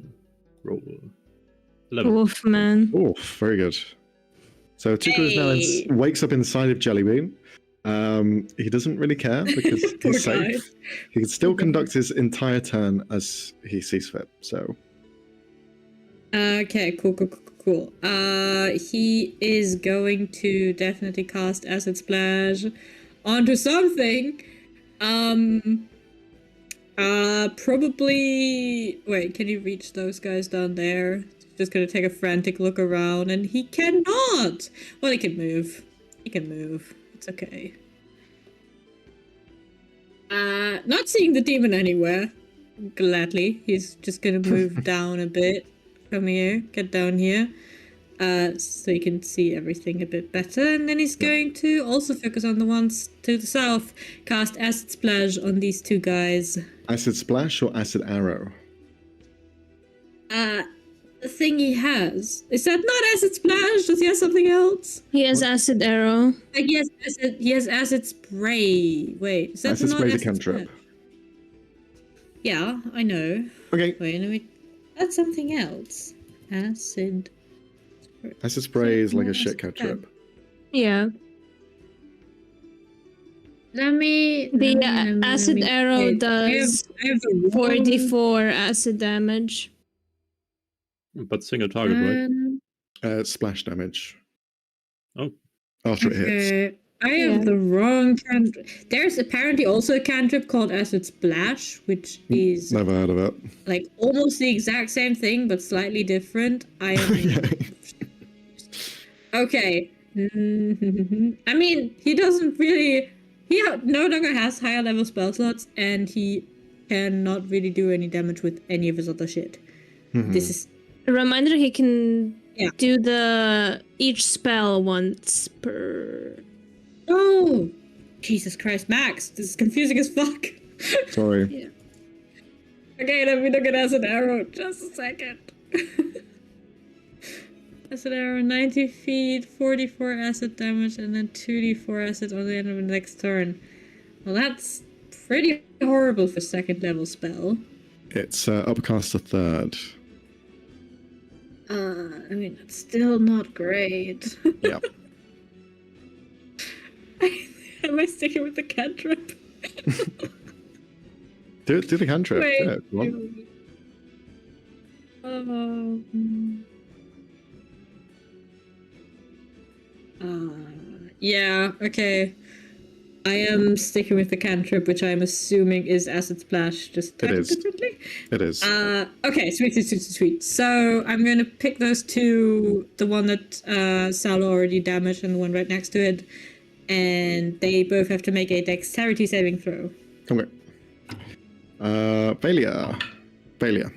Roll. 11.
Wolf man.
Oh, very good. So Tuco is
Hey.
now wakes up inside of Jellybean. He doesn't really care because
Poor
he's
guy.
safe. He can still conduct his entire turn as he sees fit. So
Okay, cool. He is going to definitely cast Acid Splash onto something. Probably. Wait, can you reach those guys down there? just gonna take a frantic look around, and he cannot! Well, he can move. He can move. It's okay. Not seeing the demon anywhere. Gladly. He's just gonna move down a bit from here. Get down here. So you can see everything a bit better. And then he's going to also focus on the ones to the south. Cast Acid Splash on these two guys.
Acid Splash or Acid Arrow?
The thing he has. Is that not Acid Splash? Does he have something else?
He has Acid Arrow.
Like he has Acid Spray. Wait, is that
Acid
not
Spray's a
Acid
cantrip.
Splash? Yeah, I know.
Okay.
Wait, let me... That's something else. Acid...
Acid Spray is like a shit
Acid
cantrip.
Yeah. The Acid Arrow does
I have the wrong-
44 acid damage.
But single target, right?
Splash damage.
Oh.
After it hits.
Okay, I have the wrong cantrip. There's apparently also a cantrip called Acid Splash, which is
Never heard of it.
like almost the exact same thing, but slightly different. I am... Okay. I mean, he doesn't really... He no longer has higher level spell slots, and he cannot really do any damage with any of his other shit. This is...
A reminder, he can
Yeah.
do the each spell once per...
Oh! Jesus Christ, Max! This is confusing as fuck!
Sorry.
Okay, let me look at Acid Arrow. Just a second. Acid Arrow, 90 feet, 44 acid damage, and then 2d4 acid on the end of the next turn. Well, that's pretty horrible for second level spell.
It's upcast to third.
I mean, it's still not great.
Yep.
Am I sticking with the cantrip?
Do the cantrip.
Wait.
Yeah, if you want.
Yeah, okay. I am sticking with the cantrip, which I'm assuming is Acid Splash, just
It is.
differently.
It is.
Okay, sweet. So I'm going to pick those two, the one that Sal already damaged and the one right next to it, and they both have to make a dexterity saving throw.
Okay. Failure.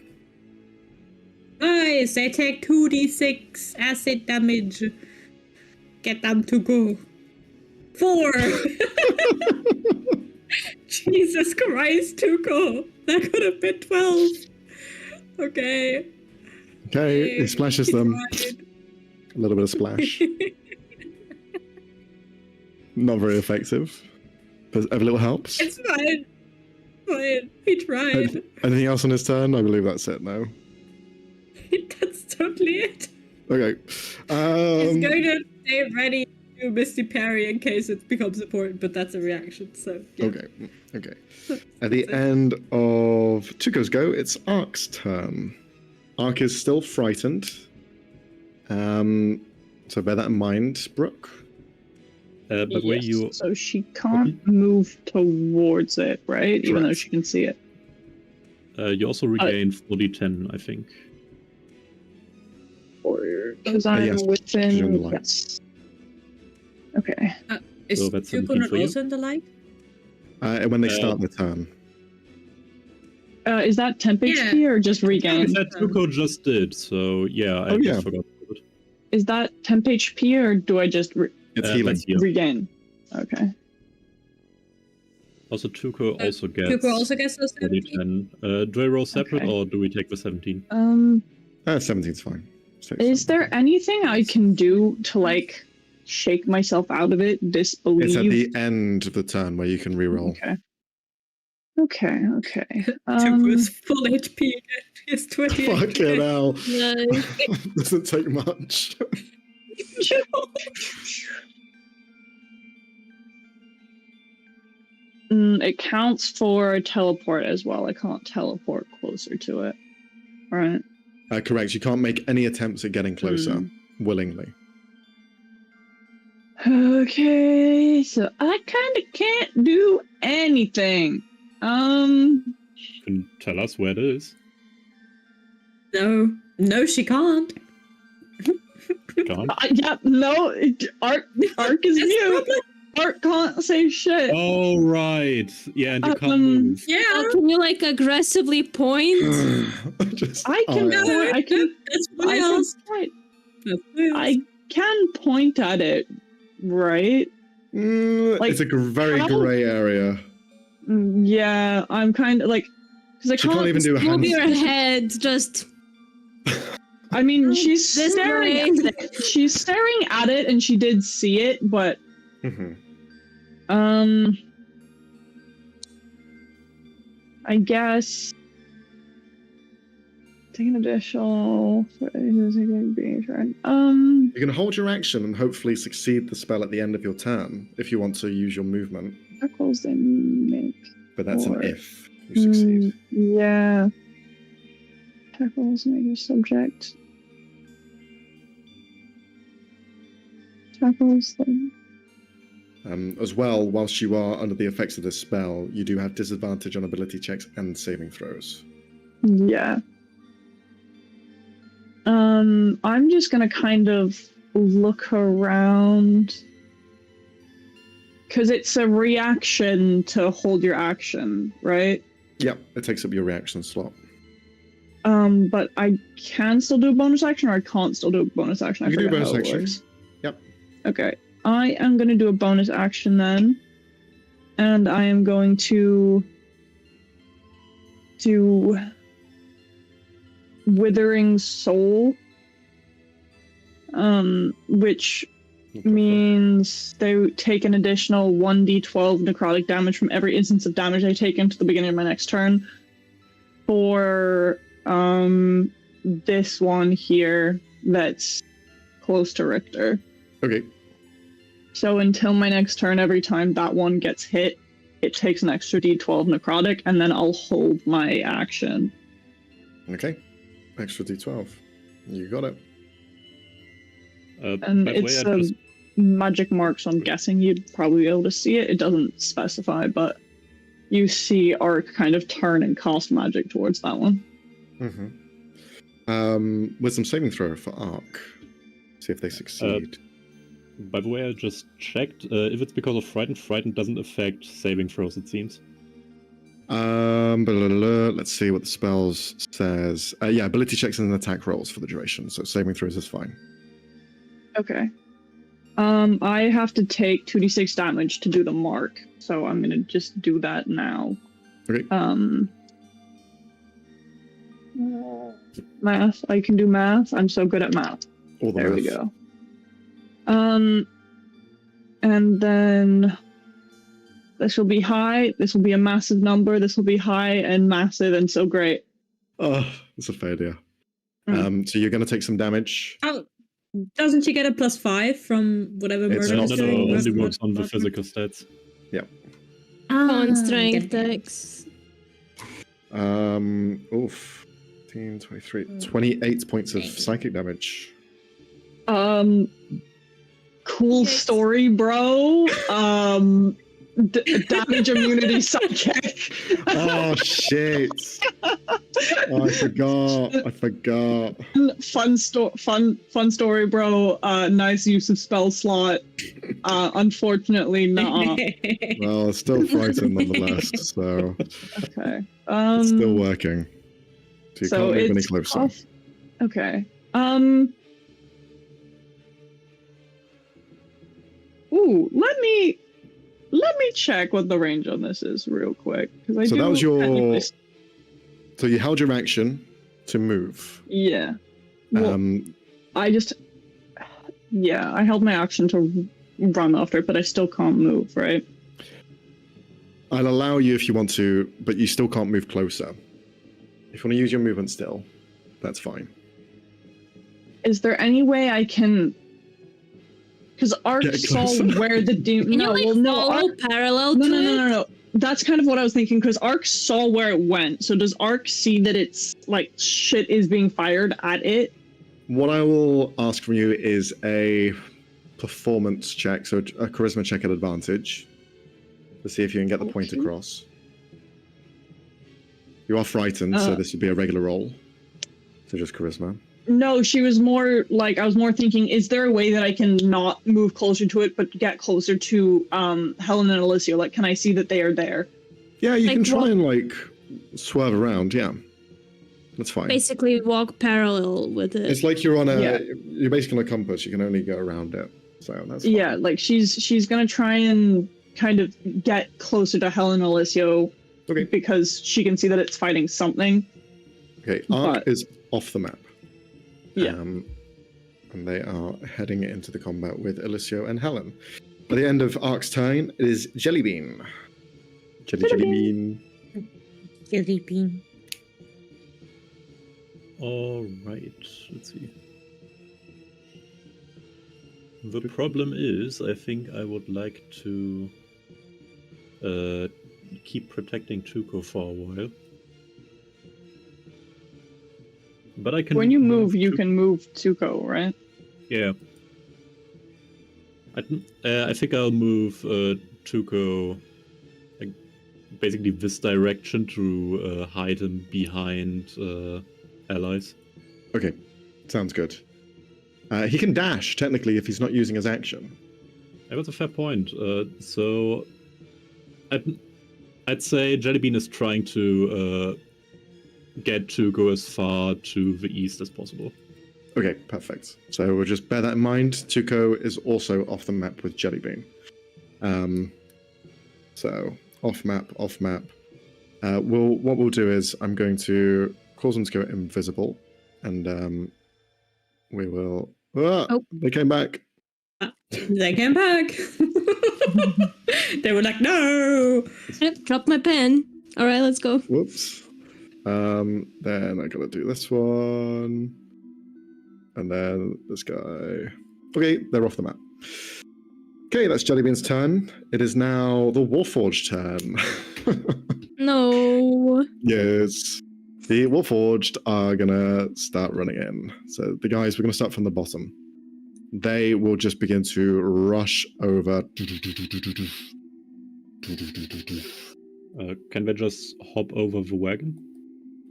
Nice, they take 2d6 acid damage. Get them to go. 4! Jesus Christ, Tuco! That could have been 12. Okay.
Okay, it splashes them.
tried.
A little bit of splash. Not very effective. But every little helps.
It's fine. Fine. He tried.
Anything else on his turn? I believe that's it now.
That's totally it.
Okay.
He's going to stay ready to Misty Parry in case it becomes important, but that's a reaction, so... Yeah.
Okay. At the end of Tuco's go, it's Ark's turn. Ark is still frightened. So bear that in mind, Brooke.
But where
Yes,
you...
So she can't move towards it, right? Even though
Correct.
she can see it.
You also regain 40-10, I think.
Because I'm
yes, she's in the
within...
light.
Yes. Okay.
Is
So that's
Tuco
17
not
for you?
also in the light?
When they start their turn.
Is that temp
Yeah.
HP or just regain?
That Tuco just did, so yeah, I
Oh,
just
yeah.
forgot about it.
Is that temp HP or do I just
It's healing.
that's heal.
regain? Okay.
Also, Tuco also gets
Tuco also gets those 17?
40-10. Do I roll separate,
Okay.
or do we take the 17?
17's fine.
Is there anything I can do to like shake myself out of it, disbelieve?
It's at the end of the turn where you can reroll.
Okay.
Tuco's full HP again. He's 20.
Fucking hell.
Nice.
Doesn't take much.
It counts for teleport as well. I can't teleport closer to it. All right.
Correct. You can't make any attempts at getting closer willingly.
Okay, so I kind of can't do anything.
You can tell us where it is.
No. No, she can't.
Can't?
Yeah, no, Ark is
That's
mute.
probably-
Ark can't say shit.
Oh, right. Yeah, and you can't
Um,
move.
Yeah.
Can you like aggressively point?
Just,
I can
yeah.
point. I can.
That's what
I
I
can
asked.
point.
That's what I
I
asked.
can point at it, right? Like,
it's a very
how-
gray area.
Yeah, I'm kind of like, because I
She can't even do a
Move
hand.
your head, just
I mean, she's
this
staring
way.
at it. She's staring at it, and she did see it, but
Mhm.
I guess taking additional.
You can hold your action and hopefully succeed the spell at the end of your turn if you want to use your movement.
Tackles they make.
But that's
Or-
an if you succeed.
Yeah. Tackles make your subject. Tackles them.
As well, whilst you are under the effects of this spell, you do have disadvantage on ability checks and saving throws.
Yeah. I'm just gonna kind of look around. Because it's a reaction to hold your action, right?
Yep, it takes up your reaction slot.
But I can still do a bonus action, or I can't still do a bonus action. I
You can do a
forget
bonus
how it
action.
works.
Yep.
Okay. I am going to do a bonus action then. And I am going to do Withering Soul. Which means they take an additional 1d12 necrotic damage from every instance of damage I take into the beginning of my next turn. For this one here that's close to Richter.
Okay.
So until my next turn, every time that one gets hit, it takes an extra d12 necrotic, and then I'll hold my action.
Okay. Extra d12. You got it.
And
By the way,
it's
I
a
just-
magic mark, so I'm guessing you'd probably be able to see it. It doesn't specify, but you see Ark kind of turn and cast magic towards that one.
Wisdom saving throw for Ark. See if they succeed.
By the way, I just checked. If it's because of frightened doesn't affect saving throws, it seems.
Let's see what the spells says. Yeah, ability checks and attack rolls for the duration, so saving throws is fine.
Okay. I have to take 2d6 damage to do the mark, so I'm gonna just do that now.
Okay.
Math. I can do math. I'm so good at math.
All the
There we
math.
go. And then this will be high. This will be a massive number. This will be high and massive and so great.
Oh, it's a failure.
Mm.
So you're going to take some damage.
Oh, doesn't she get a +5 from whatever
It's
murder
not-
is
No,
doing?
only
That's
works
not-
on the
not-
physical stats.
on strength
get it.
dex.
Oof. 15, 23, 28 points of psychic damage.
Cool
Yes.
story, bro. Damage immunity psychic.
Oh, shit. Oh, I forgot.
Fun story, bro. Nice use of spell slot. Unfortunately, nah.
Well, it's still frightened nonetheless, so
Okay.
it's still working. So you
so
can't move any
it's
closer.
tough. Okay. Ooh, let me check what the range on this is real quick, because I
So
do
that was your-
technically-
So you held your action to move.
Yeah. Well, I held my action to run after it, but I still can't move, right?
I'll allow you if you want to, but you still can't move closer. If you want to use your movement still, that's fine.
Is there any way I can? Because Ark
Get
saw
closer.
where the demon.
Can
No,
you
well,
like
no,
follow
Ark.
parallel
No,
to
no,
it?
no, no, no. That's kind of what I was thinking. Because Ark saw where it went. So does Ark see that it's like shit is being fired at it?
What I will ask from you is a performance check, so a charisma check at advantage, to see if you can get the point
Okay.
across. You are frightened, so this would be a regular roll So just charisma.
No, she was more like, I was more thinking, is there a way that I can not move closer to it, but get closer to Helen and Alicia? Like, can I see that they are there?
Yeah, you
Like
can try
what?
and like swerve around. Yeah, that's fine.
Basically, walk parallel with it.
It's like you're on a.
Yeah.
You're basically on a compass. You can only go around it. So that's fine.
Yeah, like she's gonna try and kind of get closer to Helen and Alicia
Okay.
because she can see that it's fighting something.
Okay. Ark
But-
is off the map.
Yeah.
And they are heading into the combat with Alicia and Helen. By the end of Ark's turn, it is Jellybean. Jellybean.
Jelly bean.
All right, let's see. The problem is, I think I would like to keep protecting Tuco for a while. But I can.
When you move, you
Tuco-
can move Tuco, right?
Yeah. I think I'll move Tuco, like, basically this direction to hide him behind allies.
Okay. Sounds good. He can dash, technically, if he's not using his action.
That's a fair point. So I'd say Jellybean is trying to get Tuco as far to the east as possible.
Okay, perfect. So we'll just bear that in mind. Tuco is also off the map with Jellybean. So off map. What we'll do is I'm going to cause them to go invisible, and we will. Ah,
Oh.
They came back.
They came back. They were like, no.
Yep, drop my pen. All right, let's go.
Whoops. Then I gotta do this one, and then this guy. Okay, they're off the map. Okay, that's Jellybean's turn. It is now the Warforged turn.
No.
Yes. The Warforged are gonna start running in. So the guys, we're gonna start from the bottom. They will just begin to rush over.
Can they just hop over the wagon?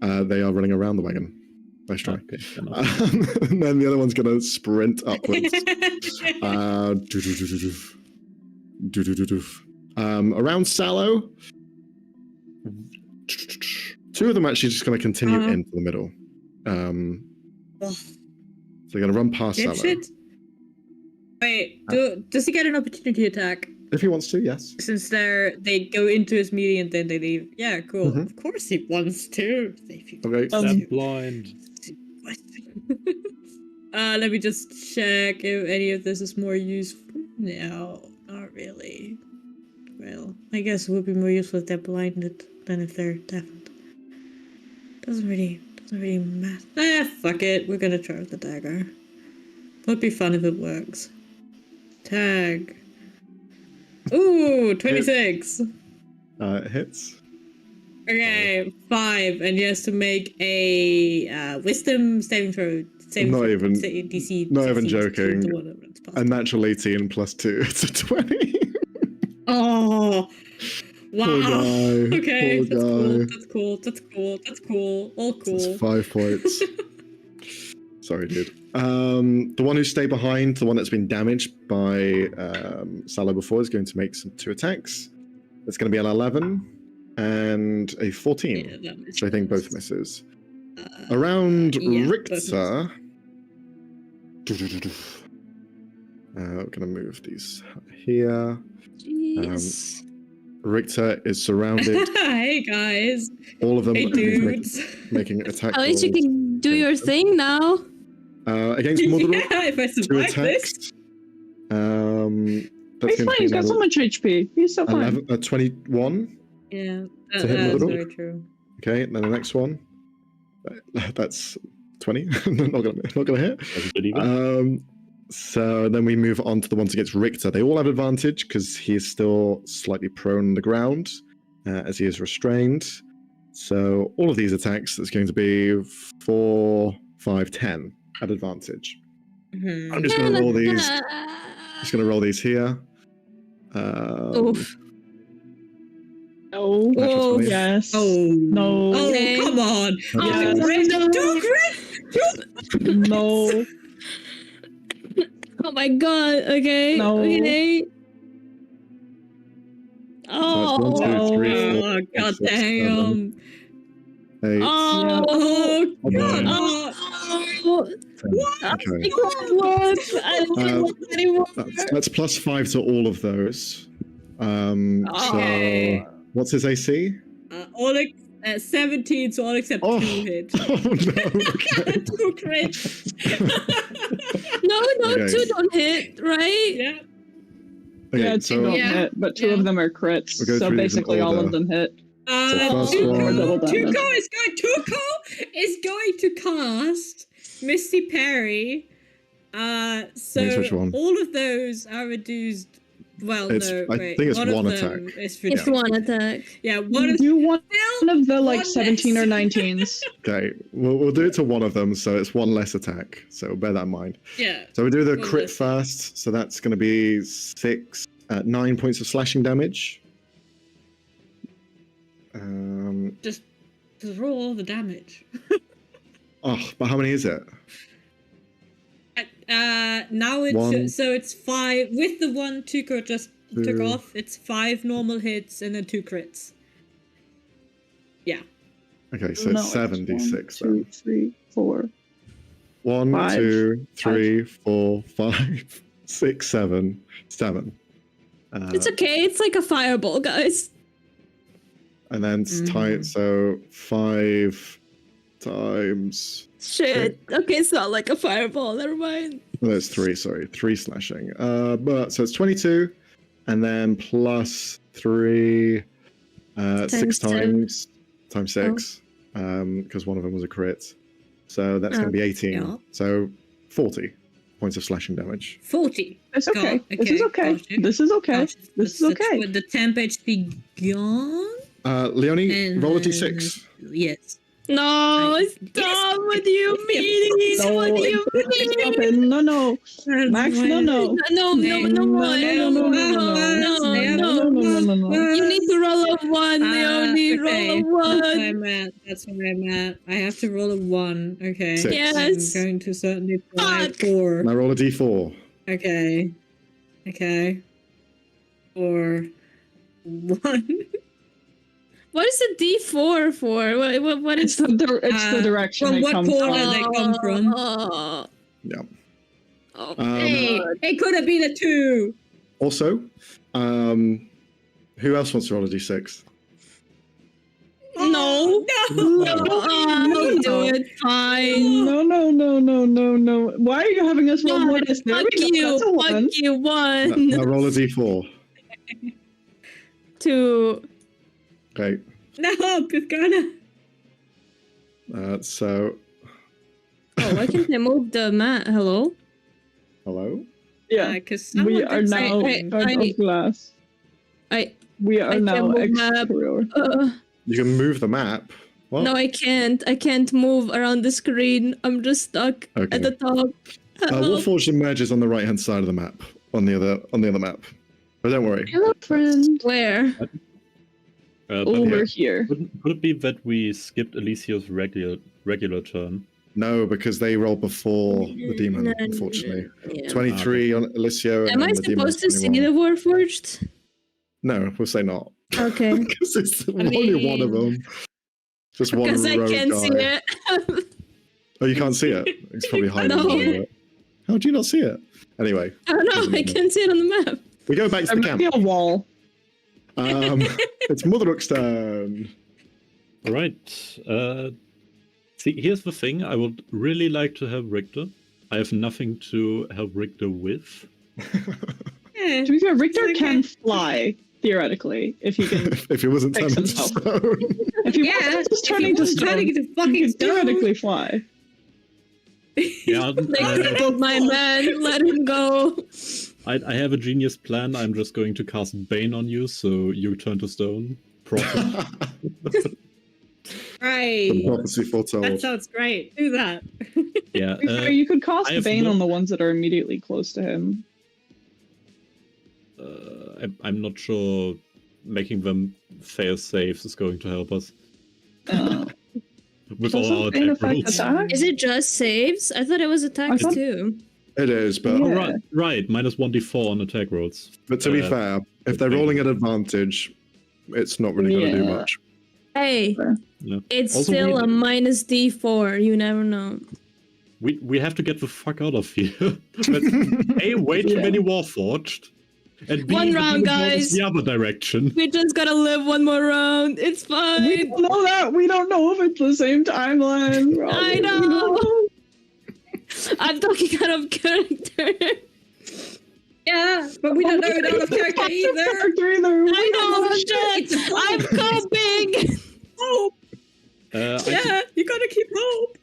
They are running around the wagon. Nice try.
Okay, fair enough.
And then the other one's gonna sprint upwards. Around Sallow. Two of them actually just going to continue
Uh-huh.
into the middle.
Ugh.
So they're going to run past Sallow.
Dipshit. Wait, does he get an opportunity attack?
If he wants to, yes.
Since they go into his melee and then they leave. Yeah, cool.
Mhm.
Of course he wants to.
Okay.
Stand blind.
What? Let me just check if any of this is more useful. No, not really. Well, I guess it would be more useful if they're blinded than if they're deafened. Doesn't really matter. Fuck it. We're gonna try with the dagger. Would be fun if it works. Tag. Ooh, 26.
It hits.
Okay, 5, and he has to make a wisdom saving throw.
Not even-
DC.
not even
16
joking.
to whatever it's
A
possible.
natural 18 plus 2. It's a 20.
Oh, wow.
Poor guy.
Okay,
Poor
that's
guy.
cool. That's cool. All cool.
That's 5 points. Sorry, dude. The one who stayed behind, the one that's been damaged by Sallow before, is going to make 2 attacks. It's going to be an 11 and a 14,
Yeah, that
which I think both misses.
Uh,
Around
yeah, both
Richter. We're going to move these here.
Jeez.
Richter is surrounded.
Hey guys.
All of them
Hey
are making,
dudes.
making attack
At least you
rolls.
can do your thing now.
Against Mordor,
Yeah, if I
2
survive this.
attacks.
He's
That's
fine.
going
He's
to
got
be
so much HP. He's so fine.
21.
Yeah,
To hit
that's
Mordor?
very true.
Okay, and then the next one. That's 20. not gonna hit.
Doesn't it even?
So then we move on to the ones against Richter. They all have advantage because he is still slightly prone on the ground as he is restrained. So all of these attacks, that's going to be 4, 5, 10 at advantage.
Mhm.
I'm just going to roll these. Just going to roll these here.
Oof.
No.
Natural
Oh,
20.
Yes.
Oh
No.
Oh,
Okay.
come on!
That's
Oh,
fine.
Grit!
no.
Do grit! Do
No.
Oh my god. Okay.
No.
Okay.
So
Oh.
that's 1, 2, 3, 4,
Oh,
5,
god
6, 7,
damn.
8,
Oh.
Oh,
Oh,
god.
no.
Oh.
10. Okay.
What? I don't
Uh,
want anymore.
That's +5 to all of those.
Okay.
So what's his AC?
All 17, so all except
Oh.
2 hit.
Oh no! Okay.
2 crits.
No,
Okay.
2 don't hit, right?
Yeah.
Okay,
Yeah, 2
so
don't
Yeah.
hit, but 2
Yeah.
of them are crits.
We'll go
So
through these in
basically all
order.
of them hit.
So first
Tuco
one-
Double damage.
is going to cast Misty Parry. So
Means which one?
all of those are reduced. Well,
It's-
no,
I
wait.
think it's one
of them
attack.
is
It's
reduced.
one attack.
Yeah, one is
Do one
still
of the like
one
17 or
less.
19s.
Okay, we'll do it to one of them, so it's 1 less attack. So bear that in mind.
Yeah.
So we do the
One
crit
less.
first. So that's going to be 9 points of slashing damage.
Just roll all the damage.
Oh, but how many is it?
Now it's
1,
so it's 5 with the one Tuco just took
2.
off. It's 5 normal hits and then 2 crits. Yeah.
Okay, so
No,
it's 7d6
1, 2,
then.
3, 4.
1,
5,
2, 3, 4, 5, 6, 7. 7.
It's okay. It's like a fireball, guys.
And then it's tight, so 5 times.
Shit. Okay, it's not like a fireball. Never mind.
Well, there's 3, sorry. 3 slashing. But so it's 22, and then plus 3, 6
Times 7.
times 6, because one of them was a crit. So that's going to be 18.
Yeah.
So 40 points of slashing damage.
40.
It's okay.
Got-
This is
okay,
okay.
got you.
This is okay.
Gosh,
This is
that's
okay.
With the temp HP gone.
Leonie,
And
roll a
then-
d6.
Yes.
No,
Yes.
stop! What do you mean?
No,
What do you
stop
mean?
it. No, no. Max, no, no.
No, You need to roll a 1, Leonie. Roll a 1.
That's what I meant. I have to roll a 1. Okay.
6.
Yes.
I'm going to certainly try
Fuck.
4.
Now roll a d4.
Okay. 4. 1.
What is a D4 for? What
It's
is
the direction
from
they
what
come
corner
from.
they come from.
Oh,
Yeah.
Hey, it could have been a 2.
Also, who else wants to roll a d6?
no.
No.
I'll do it. Fine.
No. Why are you having us roll more dice? There
Fuck
we go. That's a
you.
1.
Fuck you.
Now
1.
roll a d4.
2.
Okay.
No, Piscana.
So,
Oh, why can't I move the mat? Hello?
hello?
Yeah.
Because
We are now
I-
out of glass.
I
We are
I
now
can move map.
exterior.
You can move the map. What?
No, I can't. I can't move around the screen. I'm just stuck
Okay.
at the top. Help.
Warforged emerges on the right-hand side of the map. On the other map. But don't worry.
Hello, friend.
Where?
But
Over
yeah.
here.
could it be that we skipped Alicia's regular turn?
No, because they rolled before the demon,
No,
unfortunately.
Yeah.
23 on Alicia.
Am
and
I
then the demon's
supposed to see
21.
the Warforged?
No, we'll say not.
Okay.
Because it's only one of them. Just one
Because I
rogue
can't
guy.
see it.
Oh, you can't see it? It's probably hiding
No.
under it. How do you not see it? Anyway,
I don't know. I can't see it on the map.
we go back to
There
the
might be
camp.
a wall.
It's Motherhook's turn.
All right. See, here's the thing. I would really like to help Richter. I have nothing to help Richter with.
Yeah.
To be fair, Richter
Okay.
can fly, theoretically, if he can.
If it wasn't
Fix
turned into
himself.
stone.
If he
Yeah,
wasn't just
if he
turning to
wasn't
stone,
turning into
he
fucking
can
stone.
theoretically fly.
Yeah,
Like, killed my man. Let him go.
I have a genius plan. I'm just going to cast Bane on you, so you turn to stone. Profit.
The
Right.
prophecy foretold.
That sounds great. Do that.
Yeah.
To be fair, you could cast
I have
Bane
no-
on the ones that are immediately close to him.
I'm not sure making them fail safe is going to help us.
Uh,
with all our
Doesn't Bane
attack
affect
rolls.
attacks?
Is it just saves? I thought it was attacks
thought-
too.
It is, but
Oh,
Yeah.
right. Minus 1d4 on attack rolls.
to be fair, if they're rolling at advantage, it's not really going to do
Yeah.
much.
Hey,
Yeah.
it's
Also,
still
we-
a minus D4. You never know.
We have to get the fuck out of here. But A, way too
Yeah.
many Warforged. And B,
One
the
round,
teleport is
guys.
the other direction.
We just gotta live one more round. It's
We
fine.
don't know that. We don't know if it's the same timeline.
I
Probably.
know. I'm talking out of character.
Yeah, but we don't know it out of character either.
Character either.
I know,
It's
shit.
a
I'm coping.
hope.
I
Yeah, you gotta keep hope.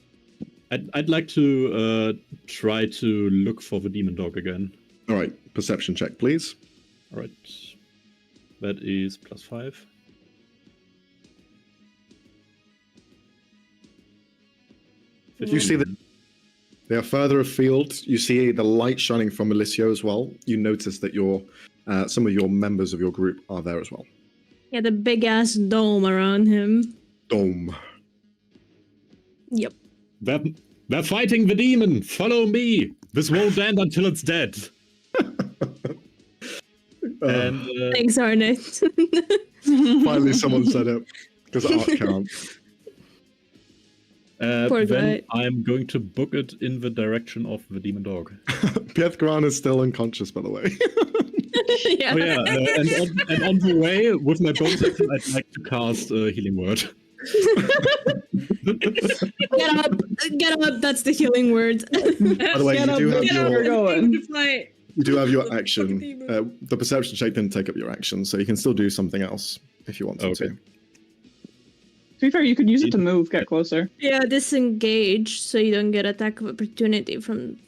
I'd like to try to look for the demon dog again.
All right, perception check, please.
All right. That is +5.
You see that they are further afield. You see the light shining from Alicio as well. You notice that some of your members of your group are there as well.
Yeah, the big ass dome around him.
Dome.
Yep.
They're fighting the demon! Follow me! This won't end until it's dead. And
Thanks, Arnett.
Finally, someone said it because art can't.
Poor
then
guy.
I'm going to book it in the direction of the demon dog.
Piethgran is still unconscious, by the way.
Yeah.
Oh yeah, and on the way, with my bonus action, I'd like to cast a healing word.
Get up. That's the healing word.
By the way,
Get
you
up,
do have
get up,
your
we're going.
To fight.
you do have your
Fucking
action.
demon.
The perception check didn't take up your action, so you can still do something else if you want
Okay.
to.
To be fair, you could use it to move, get closer.
Yeah, disengage so you don't get attack of opportunity from.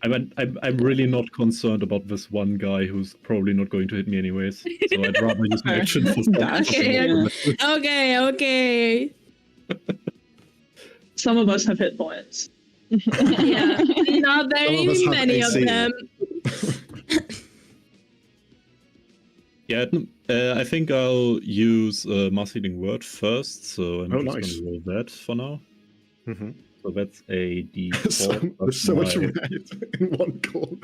I'm really not concerned about this one guy who's probably not going to hit me anyways. So I'd rather use my action for
Dash.
something.
Yeah. Okay.
Some of us have hit points.
Yeah, not very
Some of us have
many of
AC.
them.
Yeah, I think I'll use Mass Healing Word first, so I'm
Oh,
just
nice.
going to roll that for now.
Mhm.
So that's a D4.
There's so much
my,
red in one corner.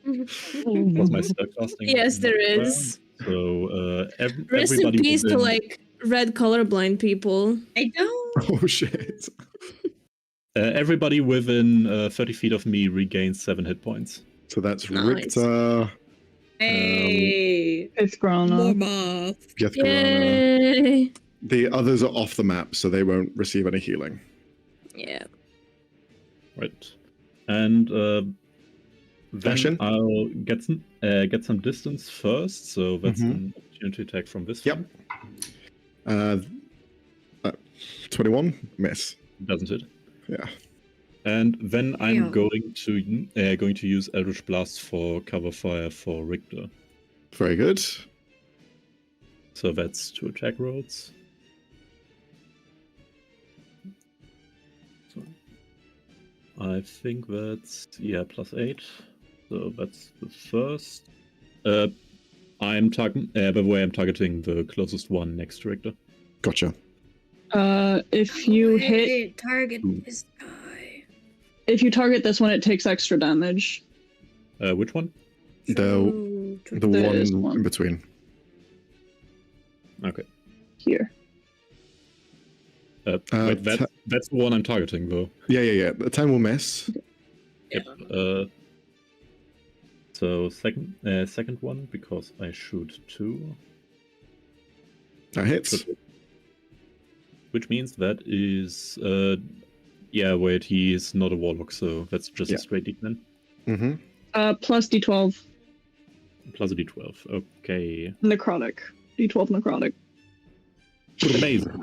plus my spellcasting.
Yes, there is.
So
Rest in
everybody
peace to
within-
like red colorblind people.
I don't.
Oh shit!
everybody within 30 feet of me regains 7 hit points.
So that's
Nice.
Richter,
Hey.
It's grown
More
up.
moth.
Piethgran.
Yay!
The others are off the map, so they won't receive any healing.
Yeah.
Right. And
Fashion?
then I'll get some distance first, so that's
Mhm.
an opportunity attack from this
Yep.
one.
21 miss.
Doesn't it?
Yeah.
And then I'm
Yeah.
going to use Eldritch Blast for cover fire for Richter.
Very good.
So that's 2 attack rolls. So I think that's +8. So that's the first. I'm targeting. By the way, I'm targeting the closest one next to Richter.
Gotcha.
If you hit,
Target this guy.
if you target this one, it takes extra damage.
Which one?
The
True.
There is
one
one.
in between.
Okay.
Here.
Wait, that's the one I'm targeting, though.
Yeah. The 10 will miss.
Yep. So second one, because I shoot 2,
That hits.
which means that is wait, he is not a warlock, so that's just
Yeah.
a straight D10
Mm-hmm.
Plus D12
plus a D12. Okay,
necrotic. D12 necrotic.
amazing.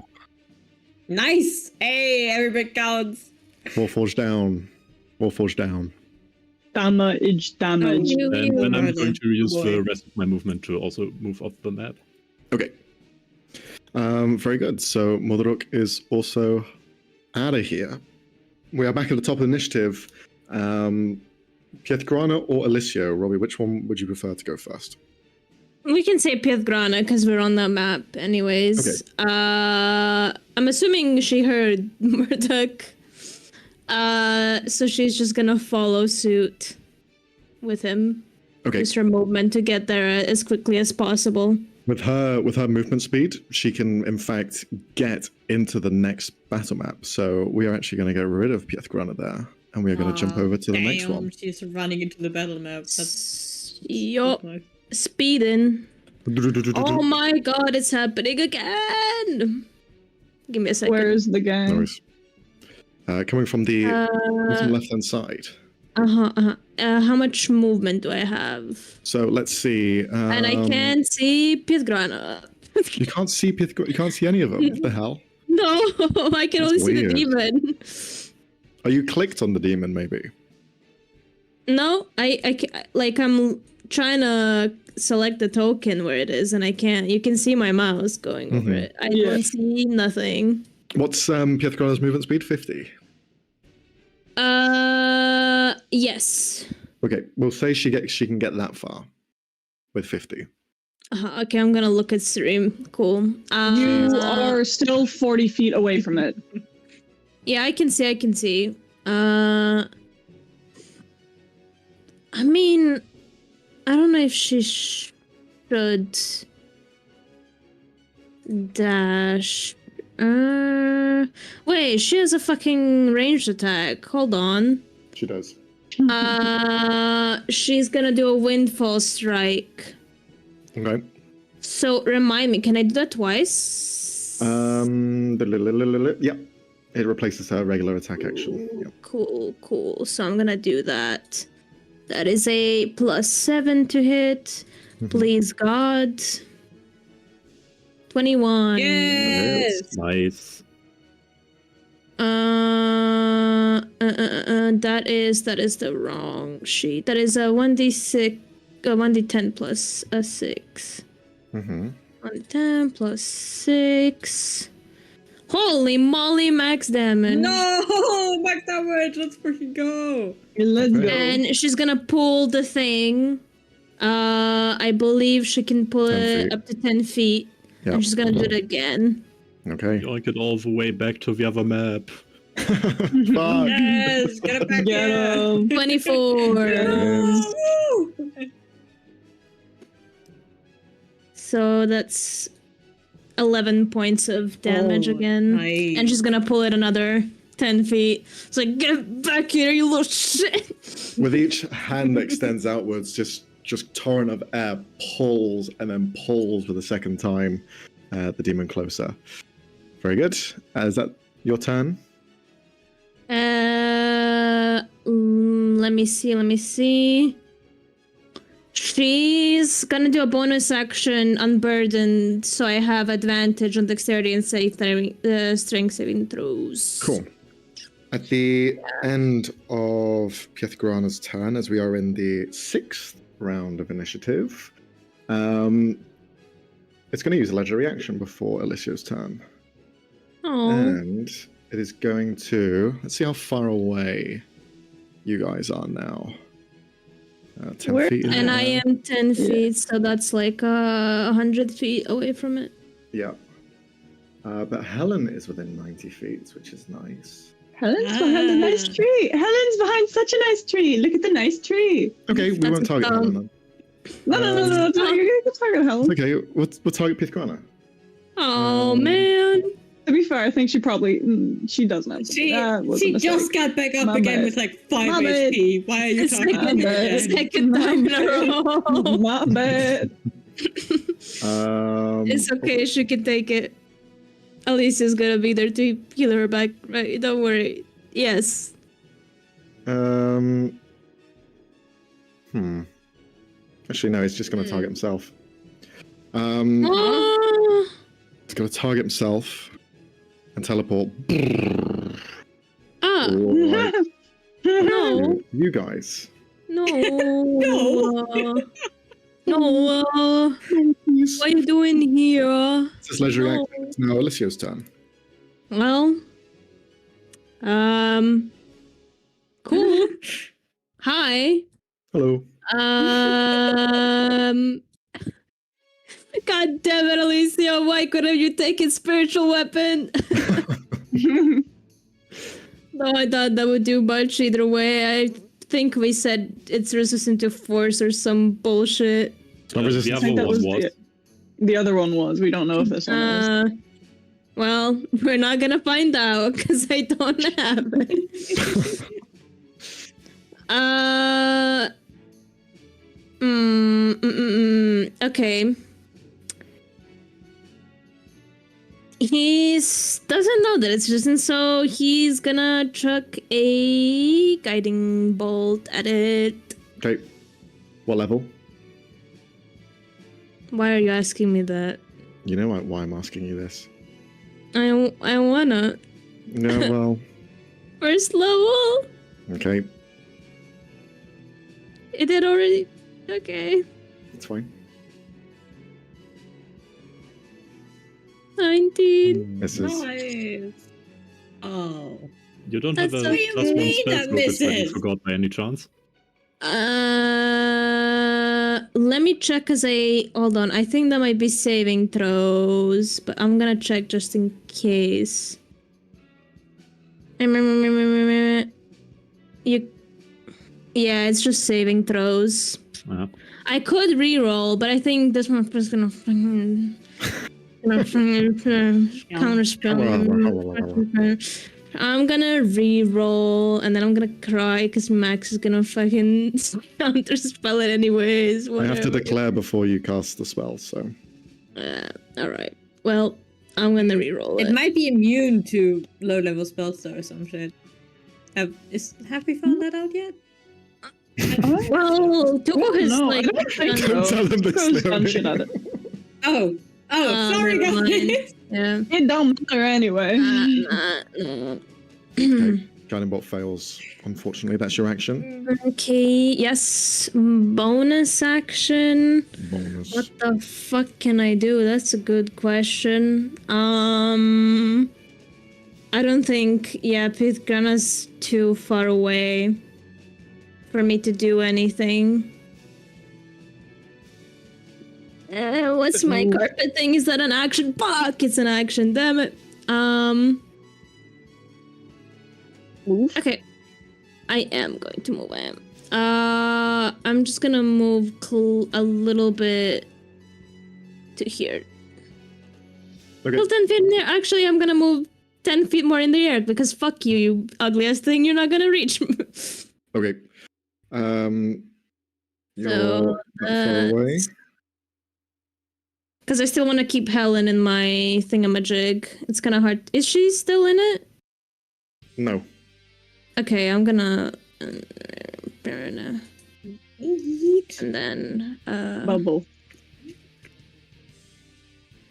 Nice. Hey, every bit counts.
Warforged down. Warforged down.
Damage. Damage.
Oh,
And then I'm
Boy.
going to use
Boy.
the rest of my movement to also move off the map.
Okay. Very good. So Modorok is also out of here. We are back at the top of the initiative. Piethgrana or Alicio? Robbie, which one would you prefer to go first?
We can say Pithgrana because we're on the map anyways. I'm assuming she heard Murdoch. So she's just gonna follow suit with him.
Okay.
Use her movement to get there as quickly as possible.
With her movement speed, she can in fact get into the next battle map. So we are actually going to get rid of Pithgrana there, and we are going to jump over to the next one.
She's running into the battle map. That's
Yup. Speeding. Oh my god, it's happening again! Give me a second.
Where's the
No
gang?
worries. Coming from the bottom left-hand side.
How much movement do I have?
So let's see.
And I can't see Pithgrana.
You can't see you can't see any of them. What the hell?
No, I can
That's
only see the
weird.
demon.
Are you clicked on the demon, maybe?
No, I'm trying to select the token where it is, and I can't. You can see my mouse going over it. I don't see nothing.
What's Pithgrana's movement speed? 50.
Yes.
Okay, we'll say she can get that far with 50.
Okay, I'm gonna look at stream. Cool.
You are still 40 feet away from it.
Yeah, I can see. I mean, I don't know if she should dash. Wait, she has a fucking ranged attack. Hold on.
She does.
She's gonna do a windfall strike.
Okay.
So remind me, can I do that twice?
Yeah. It replaces her regular attack action. Yeah.
Cool. So I'm gonna do that. That is a +7 to hit. Please God. 21.
Yes.
Nice.
That is the wrong sheet. That is a 1d6, 1d10 plus a 6. 1d10 plus 6. Holy moly, max damage.
No, max damage. Let's freaking go.
Let's go.
And she's gonna pull the thing. I believe she can pull
10
it
feet.
up to 10 feet.
Yeah.
And she's gonna do it again.
Okay.
Yoink it all the way back to the other map.
Fuck.
Yes, get it back
Get
here.
'em.
24.
Yes.
Woo!
So that's 11 points of damage
Oh,
again.
nice.
And she's gonna pull it another 10 feet. It's like, get back here, you little shit!
With each hand that extends outwards, just torrent of air pulls and then pulls for the second time the demon closer. Very good. Is that your turn?
Let me see. She's gonna do a bonus action unburdened, so I have advantage on dexterity and strength saving throws.
Cool. At the end of Pithgrana's turn, as we are in the 6th round of initiative, it's going to use a legendary action before Alicia's turn.
Oh,
And it is going to... Let's see how far away you guys are now. 10
Where-
feet. in
and
the
I
air.
am 10 feet, so that's like 100 feet away from it.
Yeah. But Helen is within 90 feet, which is nice.
Helen's behind a nice tree. Helen's behind such a nice tree. Look at the nice tree.
Okay, we
That's
won't target Helen then.
No. You can target Helen.
Okay, we'll target Pithgrana.
Oh, man.
To be fair, I think she probably she doesn't have.
She
That was a
just
mistake.
got back up
My
again
bad.
with like 5
My bad.
HP. Why are you talking about that?
Second time in a row.
My bad.
It's okay, she can take it. Alicia's gonna be there to heal her back, right? Don't worry. Yes.
Actually, no, he's just going to target himself.
Oh,
He's going to target himself and teleport.
ah,
Right
no,
to you guys.
no.
No.
No, what are you doing here?
This is legendary
No.
action. It's now Alicia's turn.
Well, cool. Hi.
Hello.
God damn it, Alicia! Why couldn't you take his spiritual weapon? No, I thought that would do much either way. I think we said it's resistant to force or some bullshit.
It's not
The
resistant.
other
think that
one
was the other one was. We don't know if this one is.
Well, we're not gonna find out because I don't have it. Okay. He doesn't know that it's resistant, so he's gonna chuck a guiding bolt at it.
Okay. What level?
Why are you asking me that?
You know why I'm asking you this.
I wanna.
No, well,
First level?
okay,
It did already. Okay.
it's fine.
19.
This is
Nice. Oh.
You don't
That's
have
so
a
you
plus one
mean
spell
that
slot that you
misses.
forgot by any chance?
Let me check because hold on. I think that might be saving throws, but I'm gonna check just in case. Yeah, it's just saving throws.
Uh-huh.
I could reroll, but I think this one's just gonna counterspell. I'm gonna re-roll and then I'm gonna cry because Max is gonna fucking counterspell it anyways.
I have to
whatever.
declare before you cast the spell, so
Alright. Well, I'm gonna re-roll it.
It might be immune to low-level spells though or some shit. Have we found that out yet?
Well, Tuko has
No, I
like
don't think
done-
so.
Tell them this,
Tuco's done
Leonie.
shit at it.
Oh, sorry
never
guys.
mind. Yeah.
It don't matter anyway.
No.
okay. Guiding bolt fails. Unfortunately, that's your action.
Okay, yes. Bonus action.
Bonus.
What the fuck can I do? That's a good question. I don't think, Pithgrana's too far away for me to do anything. What's my carpet thing? Is that an action? Fuck, it's an action, damn it.
Move.
Okay. I am going to move him. I'm just gonna move a little bit to here.
Okay.
Well, 10 feet in the air. Actually, I'm gonna move 10 feet more in the air because fuck you, you ugliest thing. You're not gonna reach me.
Okay. You're
So,
that far away.
Because I still want to keep Helen in my thingamajig. It's kind of hard. Is she still in it?
No.
Okay, I'm gonna. And then.
Bubble.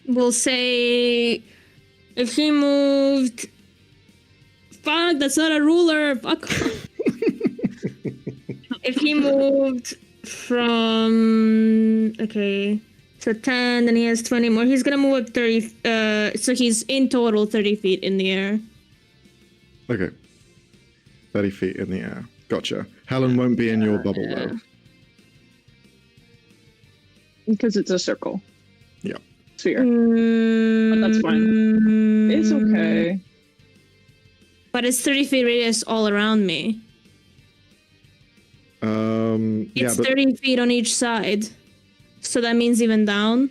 We'll say. If he moved. Fuck, that's not a ruler. Fuck. If he moved from. Okay. So 10, then he has 20 more. He's gonna move up 30. So he's in total 30 feet in the air.
Okay. 30 feet in the air. Gotcha. Helen won't be in your bubble though.
Because it's a circle.
Yeah.
Sphere. But that's fine. It's okay.
But it's 30 feet radius all around me.
Yeah,
It's
but
30 feet on each side. So that means even down.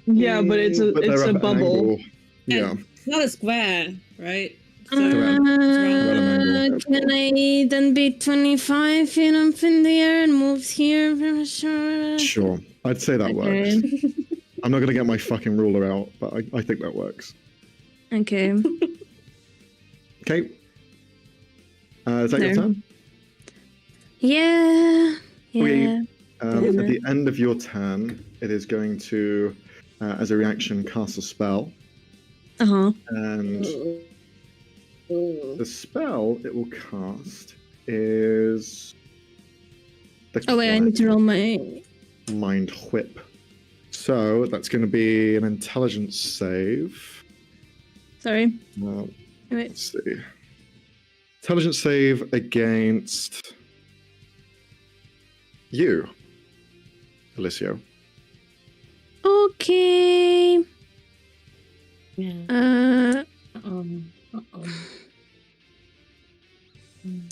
Yeah, but it's a
but they're
it's
at
a
an
bubble.
angle. Yeah.
It's not a square, right? So
Can I then be 25 feet up in the air and move here?
Sure. I'd say that works. I'm not going to get my fucking ruler out, but I think that works.
Okay.
Okay. Is that your
There.
turn?
Yeah.
Okay.
Yeah.
At the end of your turn, it is going to, as a reaction, cast a spell.
Uh-huh.
And the spell it will cast is the
Oh wait, I need to roll my...
Mind Whip. So that's going to be an intelligence save.
Sorry.
Well,
Wait.
let's see. Intelligence save against you, Alicio.
Okay.
Yeah.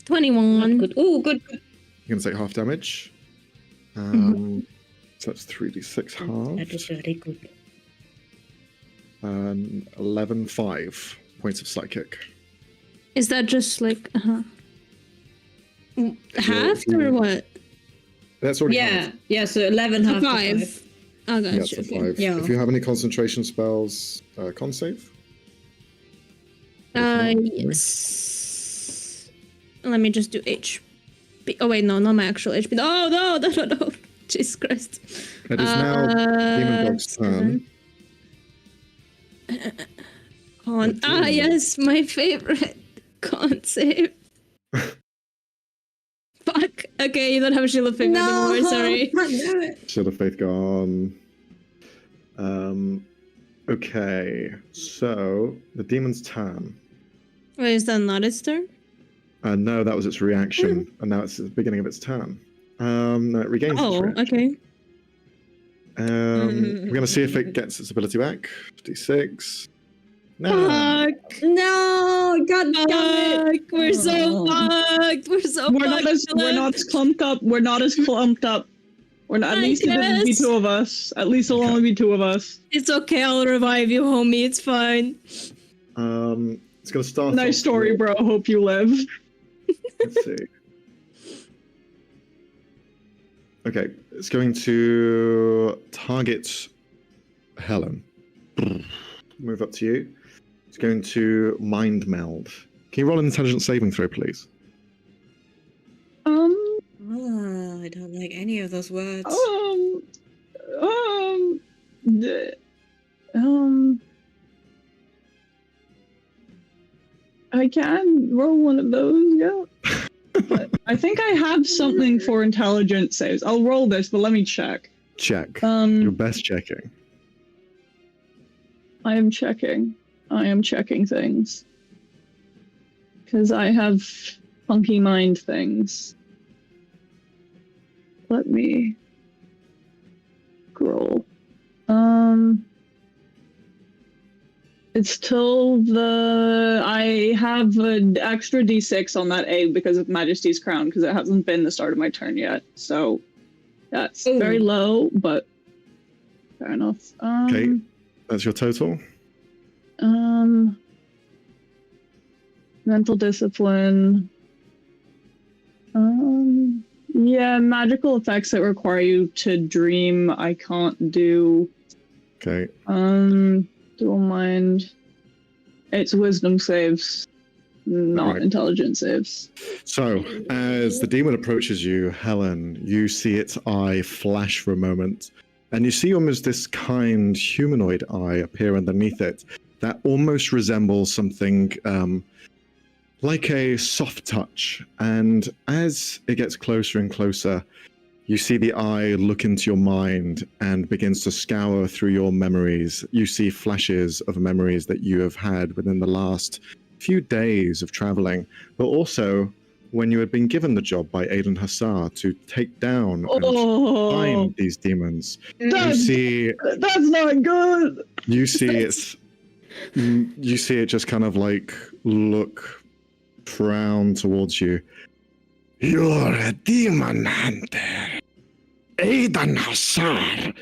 21.
Good. Oh, good.
You're going to take half damage. So that's 3d6
That is
halved.
very good.
11, 5 points of psychic.
Is that just like half
you-
or what?
That's already
Yeah.
halved.
Yeah. So 11 half to
5.
5.
I
Yeah,
got
it's
you.
a
Okay.
5.
Yeah.
If you have any concentration spells, con save.
Yes. Let me just do HP. Oh wait, no, not my actual HP. No. Jesus Christ.
It is now Demon Dog's turn.
Con.
Oh, dear.
Yes, my favorite. Con save. Fuck. Okay, you don't have Shield of Faith anymore. Sorry.
Damn it.
Shield of Faith gone. Okay, so the demon's turn.
Wait, is that not its turn?
No, that was its reaction, and now it's the beginning of its turn. No, it regains its
Oh,
reaction.
okay.
We're going to see if it gets its ability back. D6. No.
Fuck.
No. God damn it.
We're so fucked. We're so
We're
fucked.
not as clumped up. We're not as clumped up. We're not. At
I
least it wouldn't be
guess.
2 of us. At least it'll
Okay.
only be 2 of us.
It's okay. I'll revive you, homie. It's fine.
It's going to start.
Nice
off
story,
with-
bro. Hope you live.
Let's see. Okay, it's going to target Helen. Move up to you. It's going to mind meld. Can you roll an intelligence saving throw, please?
Oh, I don't like any of those words.
I can roll one of those, yeah. But I think I have something for intelligence saves. I'll roll this, but let me check.
Check. Your
Um,
best checking.
I am checking. I am checking things. Because I have funky mind things. Let me scroll. It's till I have an extra d6 on that egg because of Majesty's Crown, because it hasn't been the start of my turn yet. So that's
Ooh.
very low, but fair enough.
Okay. That's your total.
Mental discipline. Yeah, magical effects that require you to dream, I can't do.
Okay.
Dual mind. It's wisdom saves, not
Alright.
intelligence saves.
So, as the demon approaches you, Helen, you see its eye flash for a moment, and you see almost this kind humanoid eye appear underneath it that almost resembles something like a soft touch. And as it gets closer and closer, you see the eye look into your mind and begins to scour through your memories. You see flashes of memories that you have had within the last few days of traveling, but also when you had been given the job by Aiden Hassar to take down and find these demons. You
That's,
see,
that's not good!
you see it just kind of like look, frown towards you. You're a demon hunter, Aiden Hassar.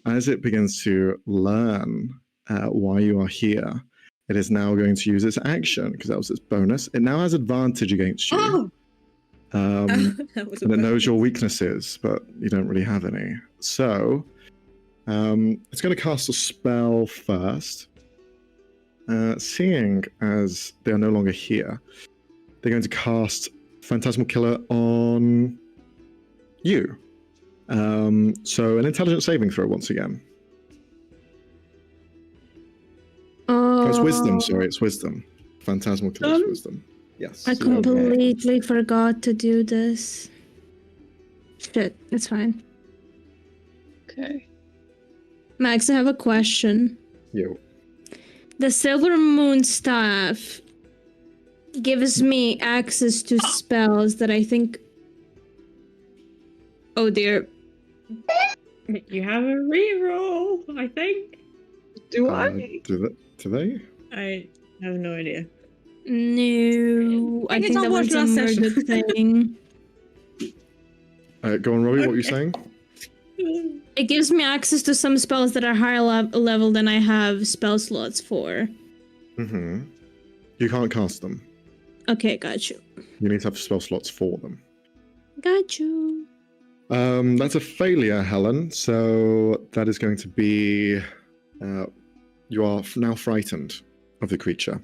As it begins to learn why you are here, it is now going to use its action, because that was its bonus. It now has advantage against you.
Oh!
That was and it knows your weaknesses, but you don't really have any. So, it's going to cast a spell first. Seeing as they are no longer here, they're going to cast Phantasmal Killer on you. So an intelligence saving throw once again. Oh, it's wisdom, sorry, it's wisdom. Phantasmal Killer is wisdom. Yes.
I completely forgot to do this. Shit, it's fine.
Okay.
Max, I have a question.
Yo.
The Silver Moon Staff gives me access to spells that I think... Oh dear.
You have a reroll, I think.
Do I?
Do they?
I have no idea.
No, I
It's
think
not
that was
watched
a
last
murdered
session.
thing.
Go on, Robbie. What were you saying?
It gives me access to some spells that are higher level than I have spell slots for.
Mm-hmm. You can't cast them.
Okay, got you.
You need to have spell slots for them.
Got you.
That's a failure, Helen. So that is going to be. You are now frightened of the creature.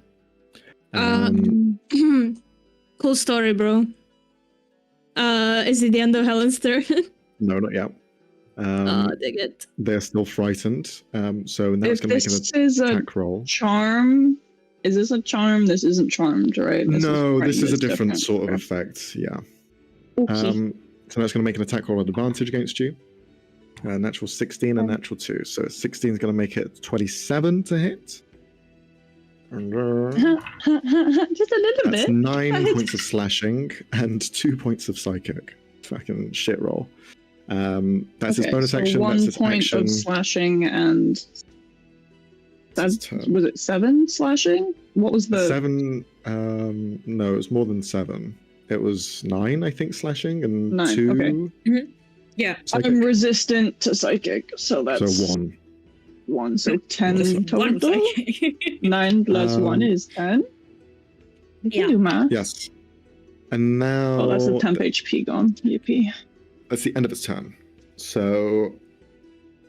Cool story, bro. Is it the end of Helen's turn?
No, not yet.
Oh, dig it.
They're still frightened. So now it's
If
going to make
this
an
is a
attack roll.
charm, is this a charm? This isn't charmed, right?
No, this is a
frightened,
different sort of
Okay.
effect. Yeah.
Okay.
So now it's going to make an attack roll at advantage against you. Natural 16 and natural 2. So 16 is going to make it 27 to hit. And,
Just a little
that's
bit.
9 points of slashing and 2 points of psychic. Fucking shit roll. That's his bonus
so
action.
1
That's his
point
action.
of slashing and
That's
that's
his turn.
was it 7 slashing? What was the
7. No, it was more than 7. It was 9, I think, slashing and
9,
2
okay.
Yeah.
psychic.
I'm resistant to psychic, so that's
So 1.
1, so 10
One
total.
psychic.
9 plus 1 is 10. You can
Yeah.
do math.
Yes. And now
Oh, that's a temp HP gone. Yippee.
that's the end of its turn. So,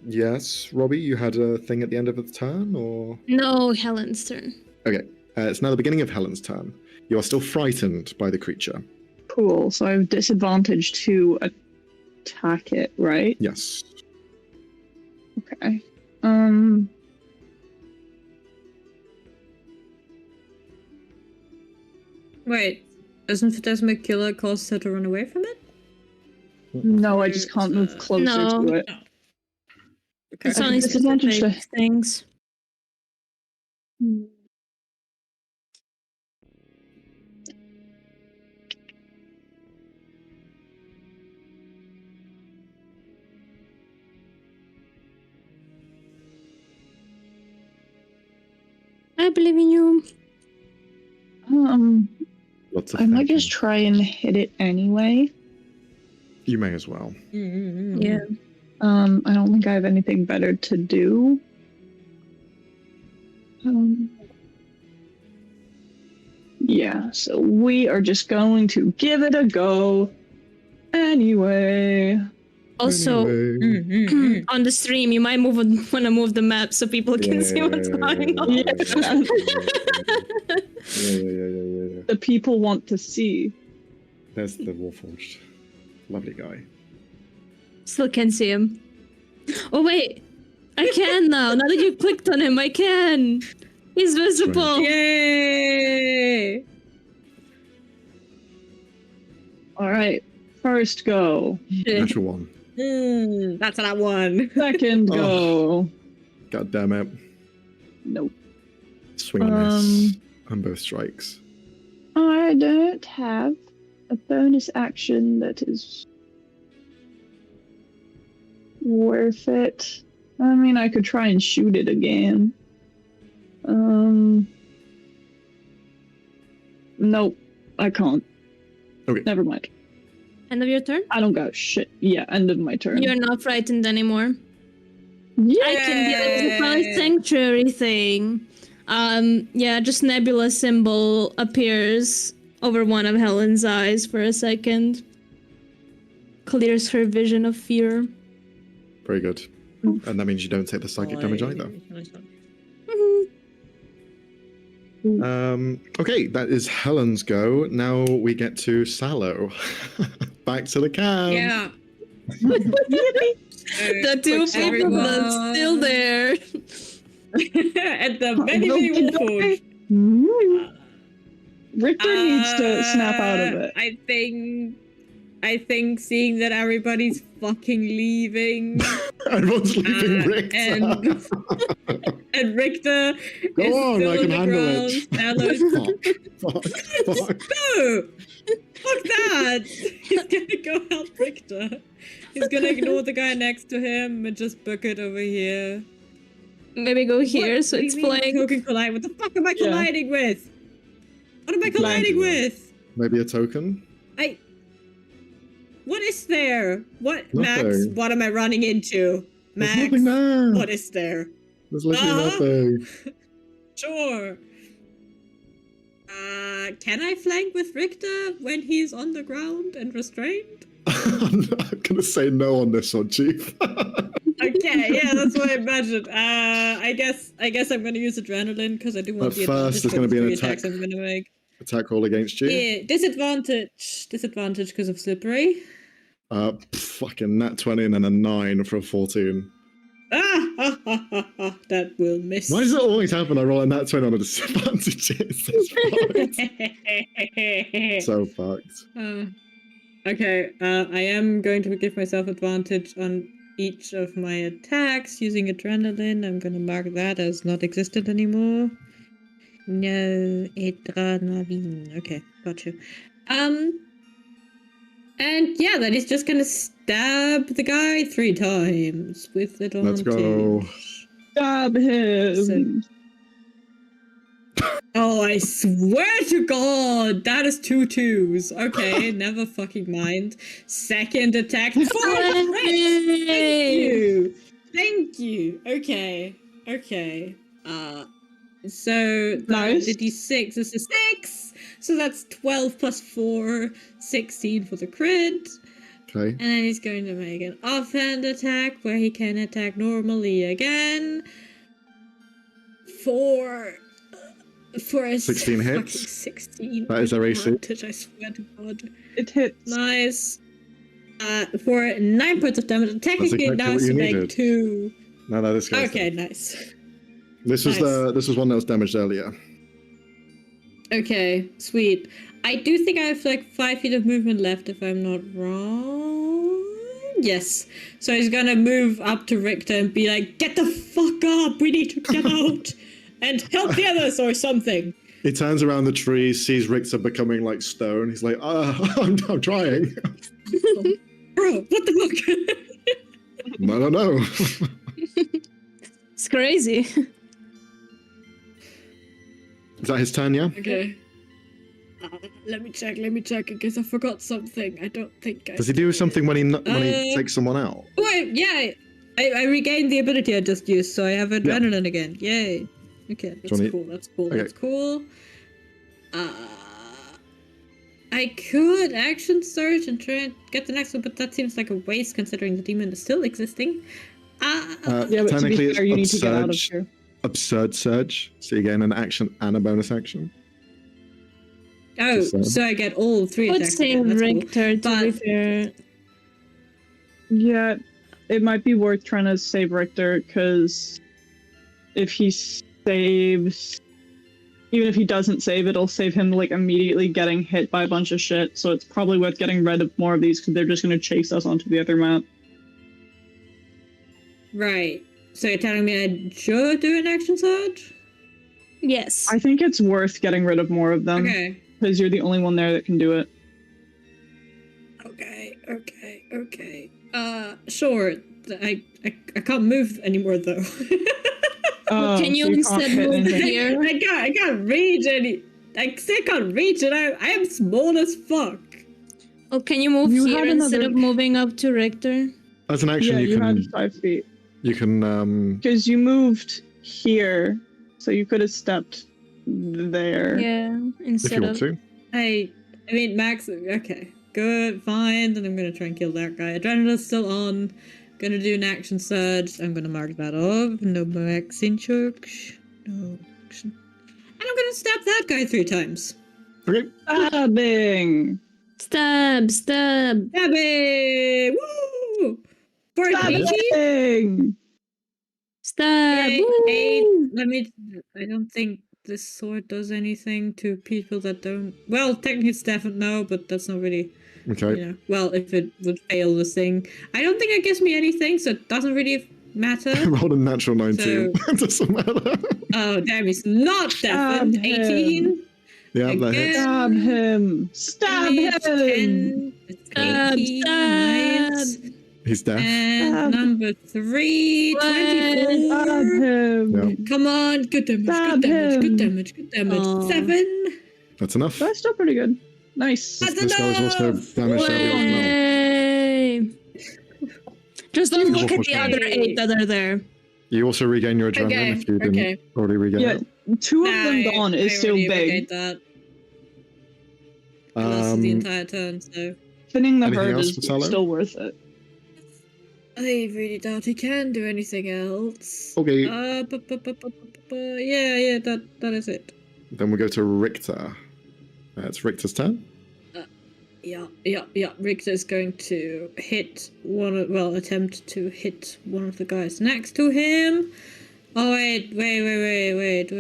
yes, Robbie, you had a thing at the end of its turn, or
No, Helen's turn.
it's now the beginning of Helen's turn. You are still frightened by the creature.
Cool. So I have disadvantage to attack it, right?
Yes.
Okay.
Wait, doesn't Phantasma Killer cause her to run away from it?
No, I just can't move closer
No.
to it.
Okay.
It's only
Disadvantage
specific things. I believe in you.
Lots of
I might
thinking.
just try and hit it anyway.
You may as well.
Yeah.
I don't think I have anything better to do. Yeah, so we are just going to give it a go anyway.
Also,
Anyway.
on the stream, you might want to move the map so people can see what's going on.
Yeah.
The people want to see.
There's the Warforged. Lovely guy.
Still can't see him. Oh wait, I can now. Now that you clicked on him, I can. He's visible.
Yay!
All right, first go.
Natural 1.
That's that one.
Second go.
God damn it.
Nope.
Swing and miss on both strikes.
I don't have a bonus action that is worth it. I mean, I could try and shoot it again. Nope, I can't.
Okay.
Never mind.
End of your turn.
I don't got shit. Yeah, end of my turn.
You're not frightened anymore.
Yeah.
I can do the Palace Sanctuary thing. Yeah, just nebula symbol appears over one of Helen's eyes for a second. Clears her vision of fear.
Very good. And that means you don't take the psychic damage either. Okay, that is Helen's go. Now we get to Sallow. Back to the cam.
Yeah.
The two people that's still there.
At the very Warforged.
Richter needs to snap out of it.
I think seeing that everybody's fucking leaving.
Everyone's leaving Richter.
And Richter
Go
is
on,
still
I
on
can
the
handle
ground.
it.
Sallow is
Fuck.
no! Fuck that! He's gonna go help Richter. He's gonna ignore the guy next to him and just book it over here.
Maybe go here
What?
so
What do
it's
you mean
flank.
token collide? What the fuck am I
Yeah.
colliding with? What am I colliding with?
Maybe a token?
What is there? What, Max?
Nothing.
What am I running into?
There's
Max,
nothing there.
what is there?
There's literally
Uh-huh.
nothing.
Sure. Can I flank with Richter when he's on the ground and restrained?
I'm not gonna say no on this one, Chief.
Okay, yeah, that's what I imagined. I guess I'm gonna use adrenaline because I do want
At
the
first,
advantage
there's
for
gonna
the
be an
3
attack.
attacks I'm gonna make.
Attack roll against you.
Yeah, disadvantage because of slippery.
Fucking nat 20 and then a 9 for a 14.
That will miss.
Why does it always happen? I roll a nat 20 on a disadvantage. It's so fucked.
Okay, I am going to give myself advantage on each of my attacks using adrenaline. I'm gonna mark that as not existent anymore. No adrenaline. Okay, got you. And yeah, then he's just gonna stab the guy 3 times with advantage.
Let's go.
Stab him.
Oh, I swear to God, that is 2 2s. Okay, never fucking mind. Second attack. Thank you. Thank you. Okay. So
Nice.
the d6 is a 6. So that's 12 plus 4, 16 for the crit.
Okay.
And then he's going to make an offhand attack where he can attack normally again. For a
16 hits.
fucking 16.
That is our AC.
Advantage, I swear to God.
It hits.
Nice. For 9 points of damage. Technically,
exactly
now
what
it's
you
to make
needed.
2.
No, this goes.
Okay, nice.
This was
Nice.
this was one that was damaged earlier.
Okay, sweet. I do think I have like 5 feet of movement left if I'm not wrong. Yes. So he's gonna move up to Richter and be like, get the fuck up! We need to get out! And help the others or something!
He turns around the tree, sees Richter becoming like stone. He's like, I'm trying.
Bro, what the fuck?
I don't know.
It's crazy.
Is that his turn, yeah?
Okay. Let me check in case I forgot something. I don't think I
Does he do something when he
Uh,
takes someone out?
Wait, yeah. I regained the ability I just used, so I have adrenaline again. Yay. Okay, that's
Johnny-
cool, that's cool,
Okay.
that's cool. I could action surge and try and get the next one, but that seems like a waste considering the demon is still existing.
Yeah, but to
Technically,
be
it's
fair, you need to get out of
absurd.
here.
Absurd surge. So you gain an action and a bonus action.
Oh,
Just saying.
so I get all 3
Would
attacks.
save
again, that's cool.
Richter to be
But-
fair.
Yeah, it might be worth trying to save Richter, because if he saves, even if he doesn't save, it'll save him like immediately getting hit by a bunch of shit. So it's probably worth getting rid of more of these, because they're just going to chase us onto the other map.
Right. So you're telling me I should do an action surge?
Yes.
I think it's worth getting rid of more of them,
Okay.
because you're the only one there that can do it.
Okay. Sure. I can't move anymore though.
Can you
so
instead
can't hit
move
anything.
here?
I can't reach any. I still can't reach it. I am small as fuck.
Oh, can you move
You
here
had
instead
another-
of moving up to Richter?
As an action,
Yeah,
you
you
can
had 5 feet. Because you moved here, so you could have stepped there.
Yeah,
if you
instead
want
of.
to.
I mean, Max. Okay, good, fine. Then I'm gonna try and kill that guy. Adrenaline's still on. Gonna do an action surge. I'm gonna mark that off. No more action surge. No action. And I'm gonna stab that guy 3 times.
Okay.
Stabbing!
Stab!
Stabby! Woo! For an 18?
Stabbing!
Stab!
Yay,
Woo!
8. I don't think this sword does anything to people that don't. Well, technically it's definitely no, but that's not really.
Okay.
You know, well, if it would fail the thing. I don't think it gives me anything, so it doesn't really matter.
Rolled a natural 19.
So-
Doesn't matter.
Oh, damn, it's not deafened.
Stab him.
18.
Yeah, that hits.
Stab him! Stab
It's
him!
10, it's 18, nice.
He's deaf.
And
Stab.
number 3,
Stab
24.
him!
Yeah.
Come on, good damage,
Stab
good damage,
him.
good damage, good damage.
Aw.
7.
That's enough.
That's still pretty good. Nice.
That's
This guy was also
enough.
damaged earlier as well.
Way. Just don't look at the
Okay.
other 8 that are there.
You also regain your adrenaline
Okay,
if you didn't
okay.
already regain
Yeah,
it.
2 of them gone is still
already
big.
regained that. I lasted the entire turn, so
Thinning the
Anything
herd
else
is
for Salo?
still worth it.
I really doubt he can do anything else.
Okay,
Yeah, that is it.
then we go to Richter. It's Richter's turn.
Yeah. Richter's going to hit attempt to hit one of the guys next to him. Oh, wait. Do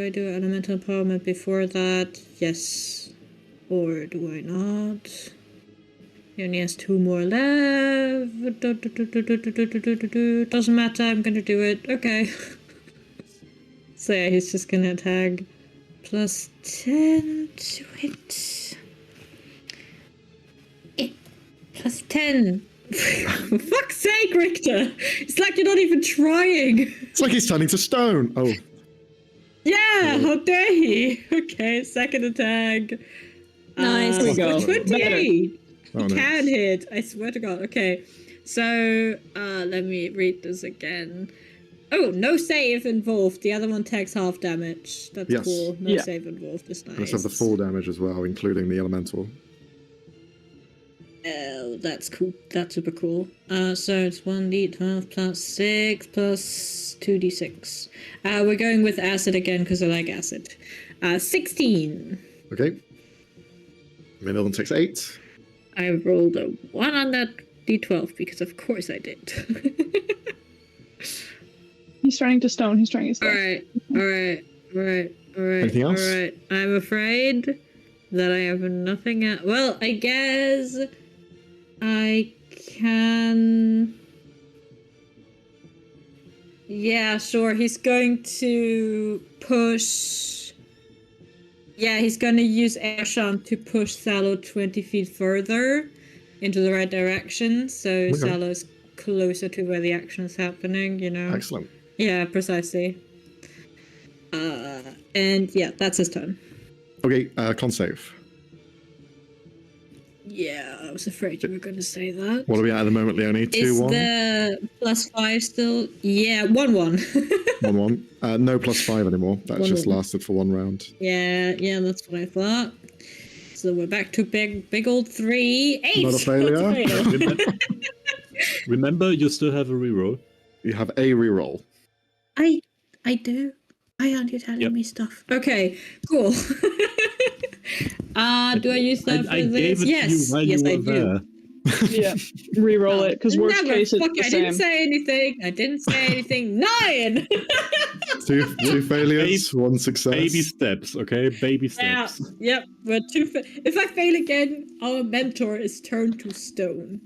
I do elemental empowerment before that? Yes. Or do I not? He only has 2 more left. Doesn't matter, I'm gonna do it. Okay. So yeah, he's just gonna attack. Plus 10 to hit. Plus 10. For fuck's sake, Richter! It's like you're not even trying!
It's like he's turning to stone. Oh,
Yeah, how dare he? Okay, second attack.
Nice.
There we go.
28.
oh no.
Can hit. I swear to God. Okay, so let me read this again. Oh, no save involved. The other one takes half damage. That's
Yes.
cool. No
Yeah.
save involved is nice.
Let's have the full damage as well, including the elemental.
Oh, that's cool. That's super cool. So it's 1d12 plus 6 plus 2d6. We're going with acid again because I like acid. 16.
Okay. Minilton takes 8.
I rolled a 1 on that d12 because of course I did.
He's turning to stone. He's turning to stone.
Alright.
Anything else?
Alright. I'm afraid that I have nothing else. Well, I guess I can. Yeah, sure. He's going to push. Yeah, he's going to use Airsham to push Salo 20 feet further into the right direction. So
Okay.
Salo's closer to where the action is happening, you know?
Excellent.
Yeah, precisely. And yeah, that's his turn.
Okay, con save.
Yeah, I was afraid you were going to say that.
What are we at the moment, Leonie? 2-1?
Is the +5 still? Yeah, 1-1.
1-1. No +5 anymore. That's
1-1.
just lasted for 1 round.
Yeah, that's what I thought. So we're back to big old 3. 8!
Not a failure.
Fail.
Remember, you still have a reroll.
You have a reroll.
I do. Why aren't you telling
Yep.
me stuff? Okay, cool. Do I use that for
I
this?
gave it
Yes,
to you while
yes,
you
I
were
do.
there.
Yeah. Reroll it, because worst
Never.
case it's
Fuck,
the
I didn't
same.
say anything. 9!
Two failures, 1 success.
Baby steps, okay? Baby
Yeah,
steps.
yep. We're if I fail again, our mentor is turned to stone.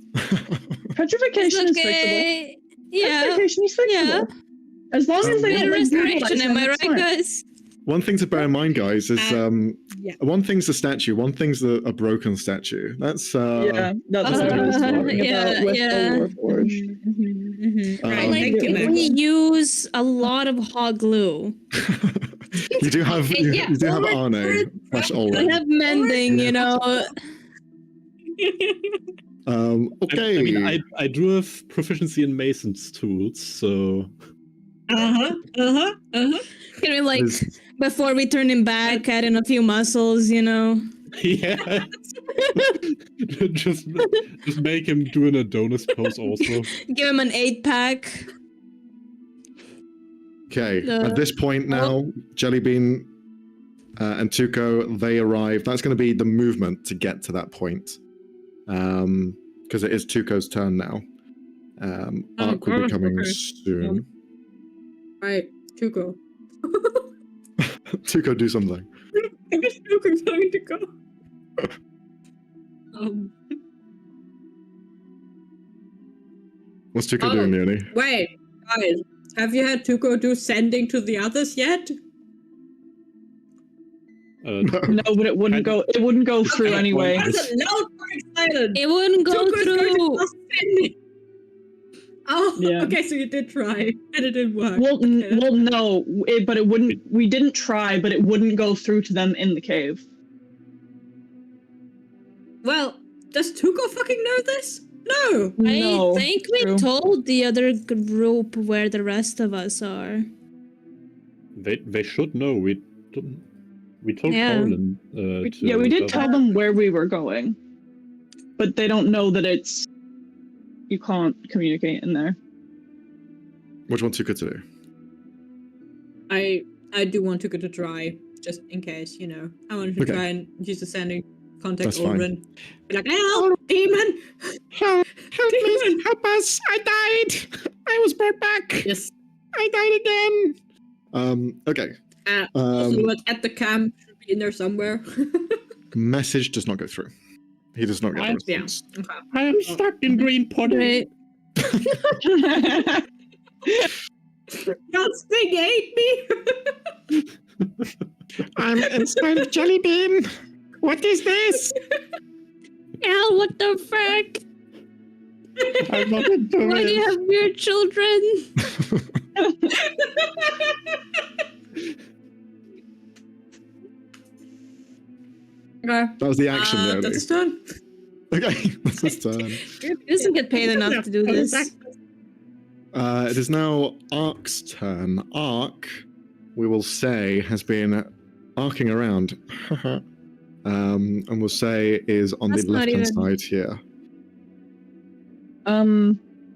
Petrification is fixable.
Okay. Yeah.
Petrification is fixable. As long as they
Get a
don't like
restoration, am I
brutalize them,
right,
it's
guys?
fine.
One thing to bear in mind, guys, is
Yeah.
one thing's the statue, one thing's a broken statue. That's
Yeah, that's what I was talking
yeah,
about with
yeah.
the Warforged.
Right,
Like,
thank you,
if
Max.
we use a lot of hot glue.
you do have
Yeah,
you do have
or-
Arno slash
I
Ulrich.
have mending,
Yeah.
you know.
Okay.
I mean, I do have proficiency in Mason's tools, so
Can we, like,
Is-
before we turn him back, add in a few muscles, you know?
yeah. just make him do an Adonis pose also.
Give him an 8-pack.
Okay,
The-
at this point now, Jellybean and Tuco, they arrive. That's going to be the movement to get to that point. Because it is Tuco's turn now. Ark will be coming
okay.
soon.
Right, Tuco.
Tuco, do something.
I guess Tuco's going to go.
What's Tuco
Oh.
doing, Leonie?
Wait, guys, have you had Tuco do sending to the others yet?
No, but it wouldn't go. It wouldn't go through
Okay,
anyway.
well,
That's a loud fucking silence.
It wouldn't go
Tuco's going to
through.
offend me. Oh,
Yeah.
okay, so you did try, and it didn't work.
Well,
Okay.
well, no, but it wouldn't. We didn't try, but it wouldn't go through to them in the cave.
Well, does Tuco fucking know this? No.
No,
I think we
true.
told the other group where the rest of us are.
They should know. We told
Yeah.
Carlin.
Yeah, we did tell them where we were going, but they don't know that it's. You can't communicate in there.
Which one took it to do?
I do want Tuco to try, just in case, you know. I wanted to
Okay.
try and use the sending contact
That's fine.
Orin. Be like, help, demon!
Help
Demon!
help us! I died! I was brought back!
Yes.
I died again! Okay.
Also, what at the camp should be in there somewhere.
Message does not go through. He does not get a
Yeah.
response.
Okay.
I am stuck in green pudding.
Right.
That thing ate me!
I'm inside of jelly bean! What is this?
Al, what the frick?
I'm not into
Why do you have weird children?
Okay.
That was the action, Leonie.
That's his turn.
Okay, that's his turn.
He doesn't get paid enough to do this.
It is now Ark's turn. Ark, we will say, has been arcing around. And we'll say is on
That's
the
not
left-hand
even-
side here.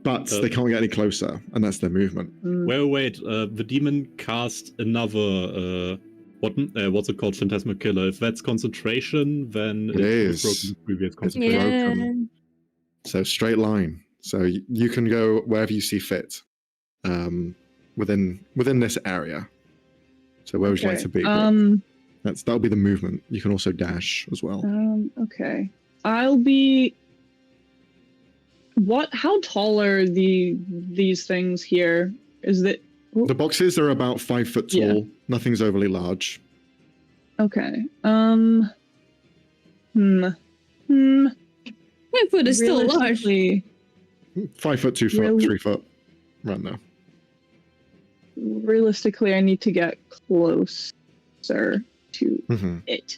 But
Oh.
they can't get any closer, and that's their movement.
Well, wait. The demon cast another. What's it called? Phantasmal Killer. If that's concentration, then
It is.
broken the previous
It's
concentration.
Yeah.
So straight line. So you can go wherever you see fit, within this area. So where would you like to be? That'll be the movement. You can also dash as well.
Okay. I'll be. How tall are these things here? Is that
The boxes are about 5 foot tall.
Yeah.
Nothing's overly large.
okay?
5 foot is still large.
Realistically-
5 foot, 2 foot,
Really?
3 foot. Right now.
Realistically, I need to get closer to
Hmm.
it.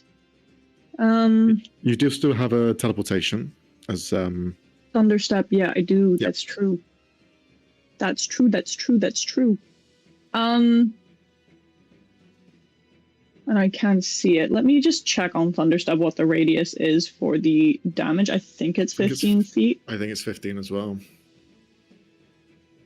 You do still have a teleportation as
Thunderstep. Yeah, I do.
Yeah.
That's true. That's true. And I can see it. Let me just check on Thunderstep what the radius is for the damage. I think it's
I think it's
15 feet.
I think it's 15 as well.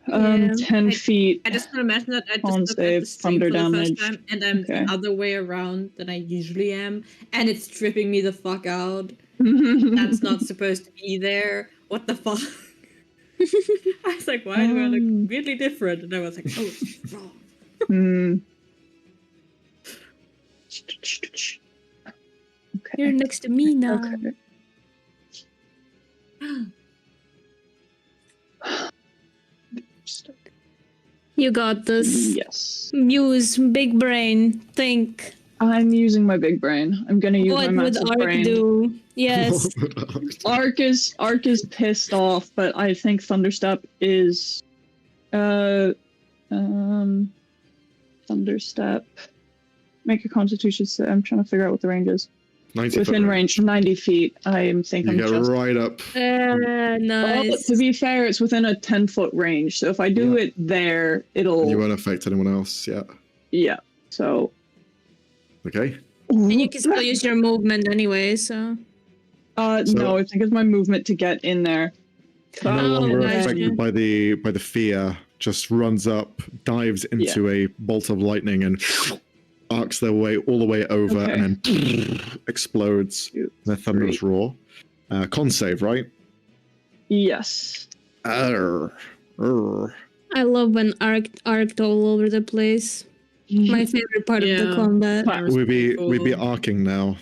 Yeah.
10 feet.
I just want to imagine that I just
On
looked at
save,
the stream
thunder
for the
damage.
first time, and I'm
Okay.
the other way around than I usually am, and it's tripping me the fuck out. That's not supposed to be there. What the fuck? I was like, why do I look weirdly different? And I was like, oh, it's wrong.
Okay.
You're next to me now.
Okay.
You got this.
Yes.
Use big brain. Think.
I'm using my big brain. I'm gonna use
What
my
would
massive
Ark
brain.
do? Yes.
Ark is pissed off, but I think Thunderstep is Thunderstep. Make a constitution save. I'm trying to figure out what the range is.
90
Within
foot
range, 90 feet. I think
You
I'm
get
just.
right up.
Oh,
Nice.
to be fair, it's within a 10-foot range. So if I do it there, it'll.
You won't affect anyone else. Yeah.
Yeah. So.
Okay.
And you can still use your movement anyway, so.
No, I think it's my movement to get in there.
No
Oh,
longer
gotcha.
affected by the fear. Just runs up, dives into a bolt of lightning, and arcs their way all the way over,
Okay.
and then explodes. Their thunderous roar. Con save, right?
Yes.
Arr. Arr.
I love when arced all over the place. My favorite part of the
Yeah.
combat.
We'd be arcing now.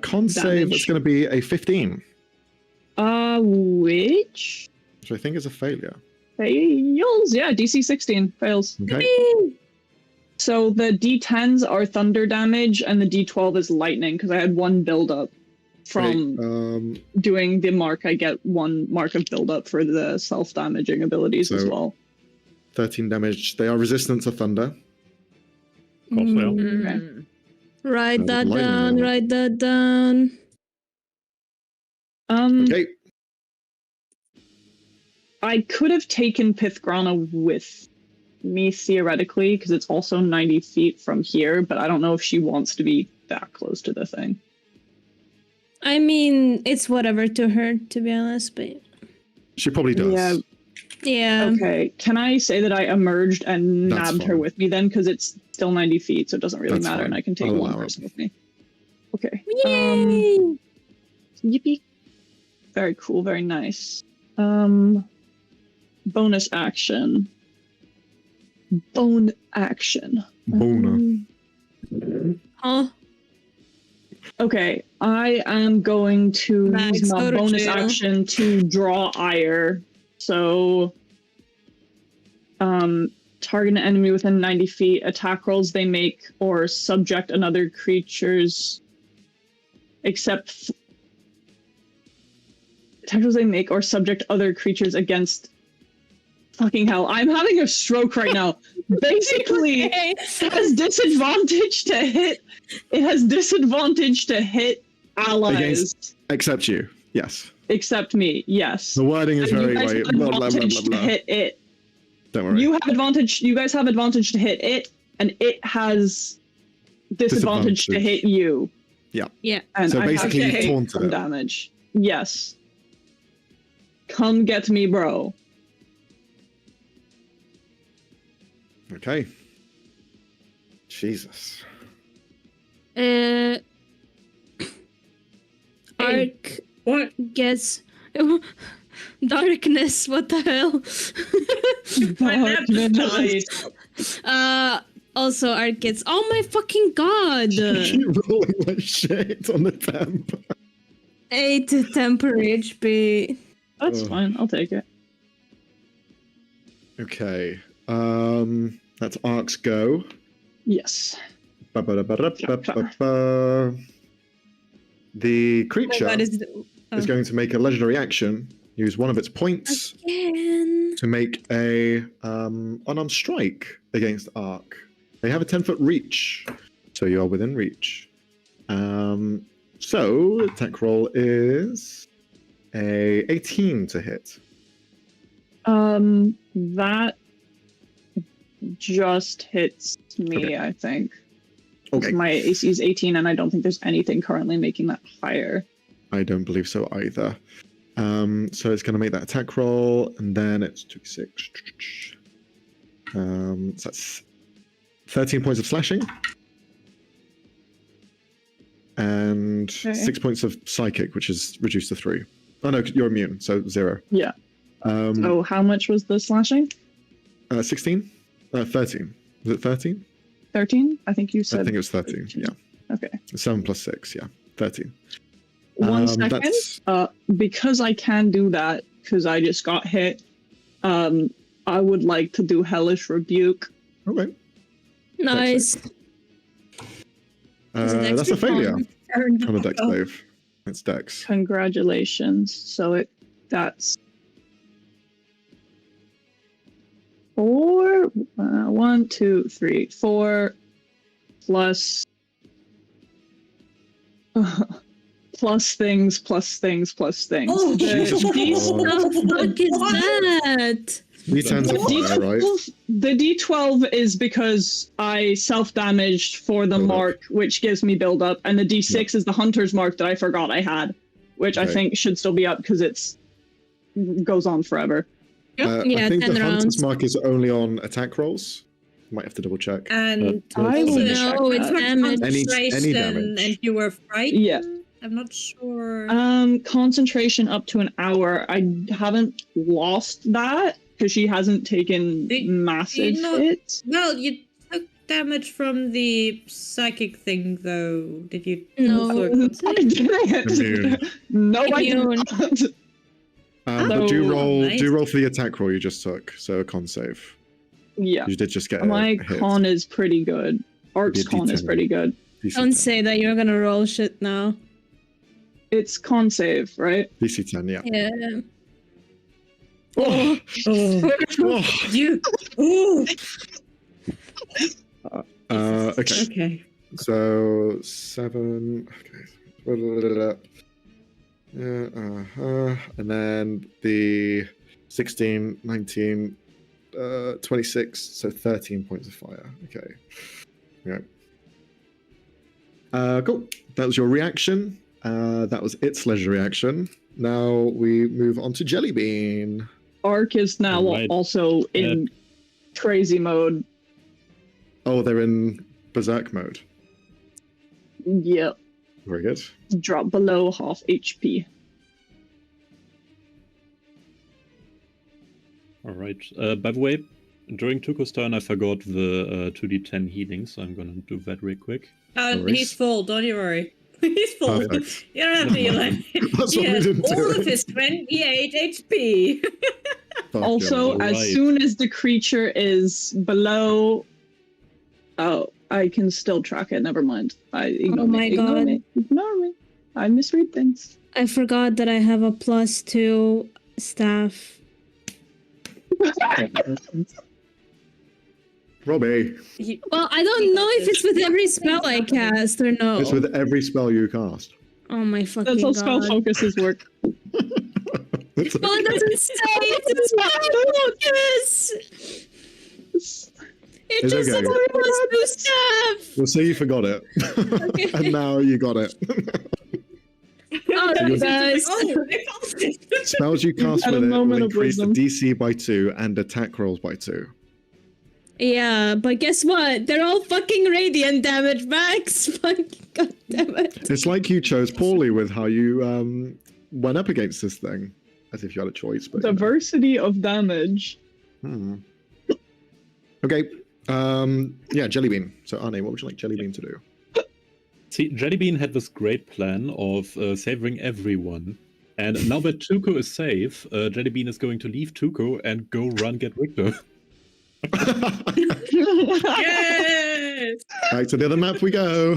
Con save is going to be a 15,
Which
which I think is a failure.
fails? Yeah, DC 16 fails.
Okay.
So the D10s are thunder damage, and the D12 is lightning, because I had one build-up from doing the mark. I get 1 mark of build-up for the self-damaging abilities as
So-
well.
13 damage. They are resistant to thunder.
Of course they are.
Mm.
Write that
lightning
down.
round.
Write that down.
Okay.
I could have taken Pithgrana with me theoretically, because it's also 90 feet from here, but I don't know if she wants to be that close to the thing.
I mean, it's whatever to her, to be honest. But
She probably does.
Yeah.
yeah.
Okay, can I say that I emerged and
That's
nabbed her
fine.
with me then? Because it's still 90 feet, so it doesn't really
That's
matter,
fine.
and I can take
I'll
one
allow it.
person with me. Okay.
Yay!
Yippee. Very cool, very nice. Bonus action. Bone action.
Boner.
Huh?
Okay, I am going to
Max,
use my
go to
bonus
jail.
action to draw ire. So, target an enemy within 90 feet. Attack rolls they make or subject another creature's except attack rolls they make or subject other creatures against. Fucking hell! I'm having a stroke right now. Basically,
Okay.
it has disadvantage to hit. It has disadvantage to hit allies.
Except you. Yes.
Except me, yes.
The wording is
And you
very
guys
like
have
blah blah blah
advantage
blah
to
blah.
hit it.
Don't worry.
You have advantage. You guys have advantage to hit it, and it has disadvantage to hit you.
Yeah.
And
So
I
basically
have
you
to take
taunted
some
it.
damage. Yes. Come get me, bro.
Okay. Jesus.
Arc
What?
gets darkness. What the hell?
My map just died.
Also, Arc gets. Oh my fucking god!
Keep rolling like shit on the temp.
8 temporary HP.
That's
Ugh.
fine. I'll take it.
Okay. That's Ark's go.
Yes.
Ba-ba-da-ba-da-ba-ba-ba. The
Oh my
creature
god,
is going to make a legendary action, use one of its points
Again.
to make a unarmed strike against Ark. They have a 10-foot reach, so you are within reach. So attack roll is a 18 to hit.
That just hits me,
Okay.
I think.
Okay.
My AC is 18, and I don't think there's anything currently making that higher.
I don't believe so either. So it's going to make that attack roll, and then it's 2d6. So that's 13 points of slashing. And
Okay.
6 points of psychic, which is reduced to 3. Oh no, you're immune, so 0.
Yeah. So how much was the slashing?
16? 13. Was it 13?
13? I think you
I
said.
think it was 13, yeah.
Okay.
7 plus 6, yeah. 13.
One second.
That's...
Because I can do that, because I just got hit, I would like to do Hellish Rebuke.
Okay.
Nice.
Is it
That's a
extra
failure
Aaron,
on a dex
oh,
save. It's dex.
Congratulations. So that's 4. 1, 2, 3, 4 plus plus things, plus things, plus things.
Oh,
Jesus
What
Christ.
the fuck is that?
D10's a fire, right?
The D12 is because I self-damaged for the
Build up.
mark, which gives me build up, and the D6 is the hunter's mark that I forgot I had, which I
Okay.
think should still be up because it's goes on forever.
Yeah,
I think
10
the hunter's
rounds.
mark is only on attack rolls. Might have to double check.
And
I
also,
will
check
it's
that.
not
Damage.
Any
concentration
damage.
and you were frightened.
Yeah.
I'm not sure.
Concentration up to an hour. I haven't lost that because she hasn't taken
Did
massive
you not-
hits.
Well, you took damage from the psychic thing, though. Did you?
No.
also-
I didn't.
Immune.
No, I
Immune.
didn't.
But do
Oh,
roll
nice.
do roll for the attack roll you just took, so a con save.
Yeah.
You did just get
My
a hit.
con is pretty good. Art's
Did
con is
D10.
pretty good.
DC
Don't
10.
say that you're gonna roll shit now.
It's con save, right?
DC 10, yeah.
Yeah.
Oh,
Oh,
oh.
you. Ooh.
Okay.
Okay.
So 7. Okay. And then the 16, 19, 26. So 13 points of fire. Okay. Yeah. Cool. That was your reaction. That was its leisure reaction. Now we move on to Jellybean.
Arc is now
Right.
also in crazy mode.
Oh, they're in berserk mode.
Yep.
Very good.
Drop below half HP.
All right. By the way, during Tuko's turn, I forgot the 2d10 healing, so I'm gonna do that real quick.
No worries.
He's full, don't you worry. He's full.
Perfect.
You don't have to heal him.
That's
He
what we
has
didn't
all
do.
of his 28 HP.
Fuck
Also,
yeah.
as
Alright.
soon as the creature is below... Oh, I can still track it. Never mind. Ignore
my
me. Ignore
God.
me. Ignore me. I misread things.
I forgot that I have a +2 staff.
Robbie,
Well, I don't know if it's with every spell I cast or no.
it's with every spell you cast.
Oh my fucking
That's how
god.
spell focuses work.
It's
Well, it doesn't say it's a spell focus. It
It's
just
okay.
says +2 staff.
We'll say you forgot it.
Okay.
And now you got it.
Oh,
He's
guys.
like, oh, I found it.
Spells you cast
At a
with it will
moment of
increase the
wisdom.
DC by 2 and attack rolls by 2.
Yeah, but guess what? They're all fucking radiant damage, Max. Fucking god damn it.
It's like you chose poorly with how you went up against this thing, as if you had a choice. But you know.
Diversity of damage.
Okay. Yeah, Jellybean. So Arne, what would you like Jellybean to do?
See, Jellybean had this great plan of saving everyone. And now that Tuko is safe, Jellybean is going to leave Tuko and go run get Richter.
Yes!
Back to the other map we go.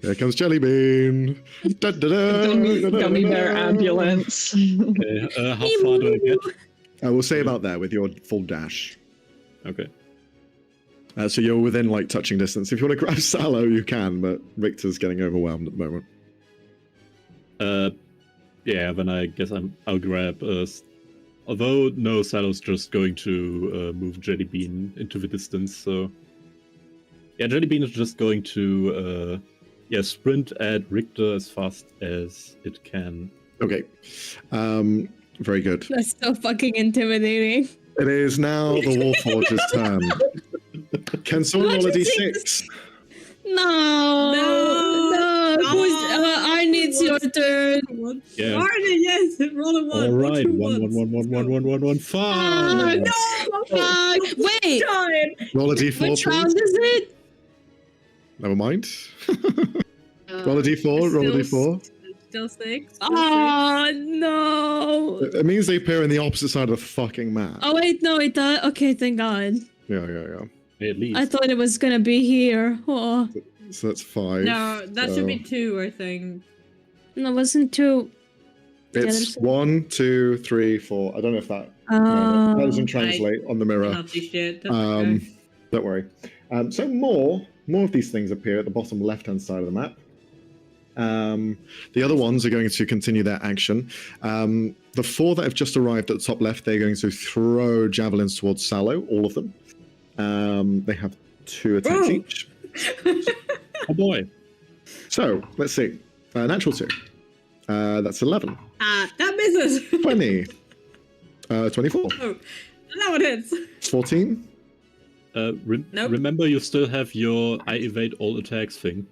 Here comes Jellybean. Da, da, da,
Gummy bear ambulance.
Okay, how far do I get?
We'll say about there with your full dash.
Okay.
So you're within like touching distance. If you want to grab Sallow, you can, but Victor's getting overwhelmed at the moment.
Yeah, then I guess I'll grab. Although no, Sallow's just going to move Jellybean into the distance. So yeah, Jellybean is just going to sprint at Richter as fast as it can.
Okay. Very good.
That's so fucking intimidating.
It is now the Warforge's turn. Can someone roll a d6?
No. Who's, I need your turn.
Yeah.
Arne, yes, roll a 1.
All right,
Two
one,
ones.
one, one, one, one, one, one,
Oh,
five.
No!
Wait,
Time!
Roll a d4,
which round
please.
is it?
Never mind. Roll a d4, roll a d4.
Still 6.
Oh, no.
It means they appear in the opposite side of the fucking map.
Oh, wait, no, it does. Okay, thank God.
Yeah.
At least.
I thought it was gonna be here. Oh,
So that's 5.
No, that
so
should be 2, I think.
no, it wasn't 2.
It's 1, 2, 3, 4. I don't know if that.
Oh.
That doesn't translate on the mirror.
Not this shit. That's okay.
Don't worry. So more of these things appear at the bottom left-hand side of the map. The other ones are going to continue their action. The 4 that have just arrived at the top left, they're going to throw javelins towards Sallow, all of them. They have 2 attacks
Ooh.
each.
Oh boy.
So let's see. Natural 2. That's 11.
That misses!
20. 24.
Oh, that one hits.
14.
Nope.
Remember, you still have your I evade all attacks thing.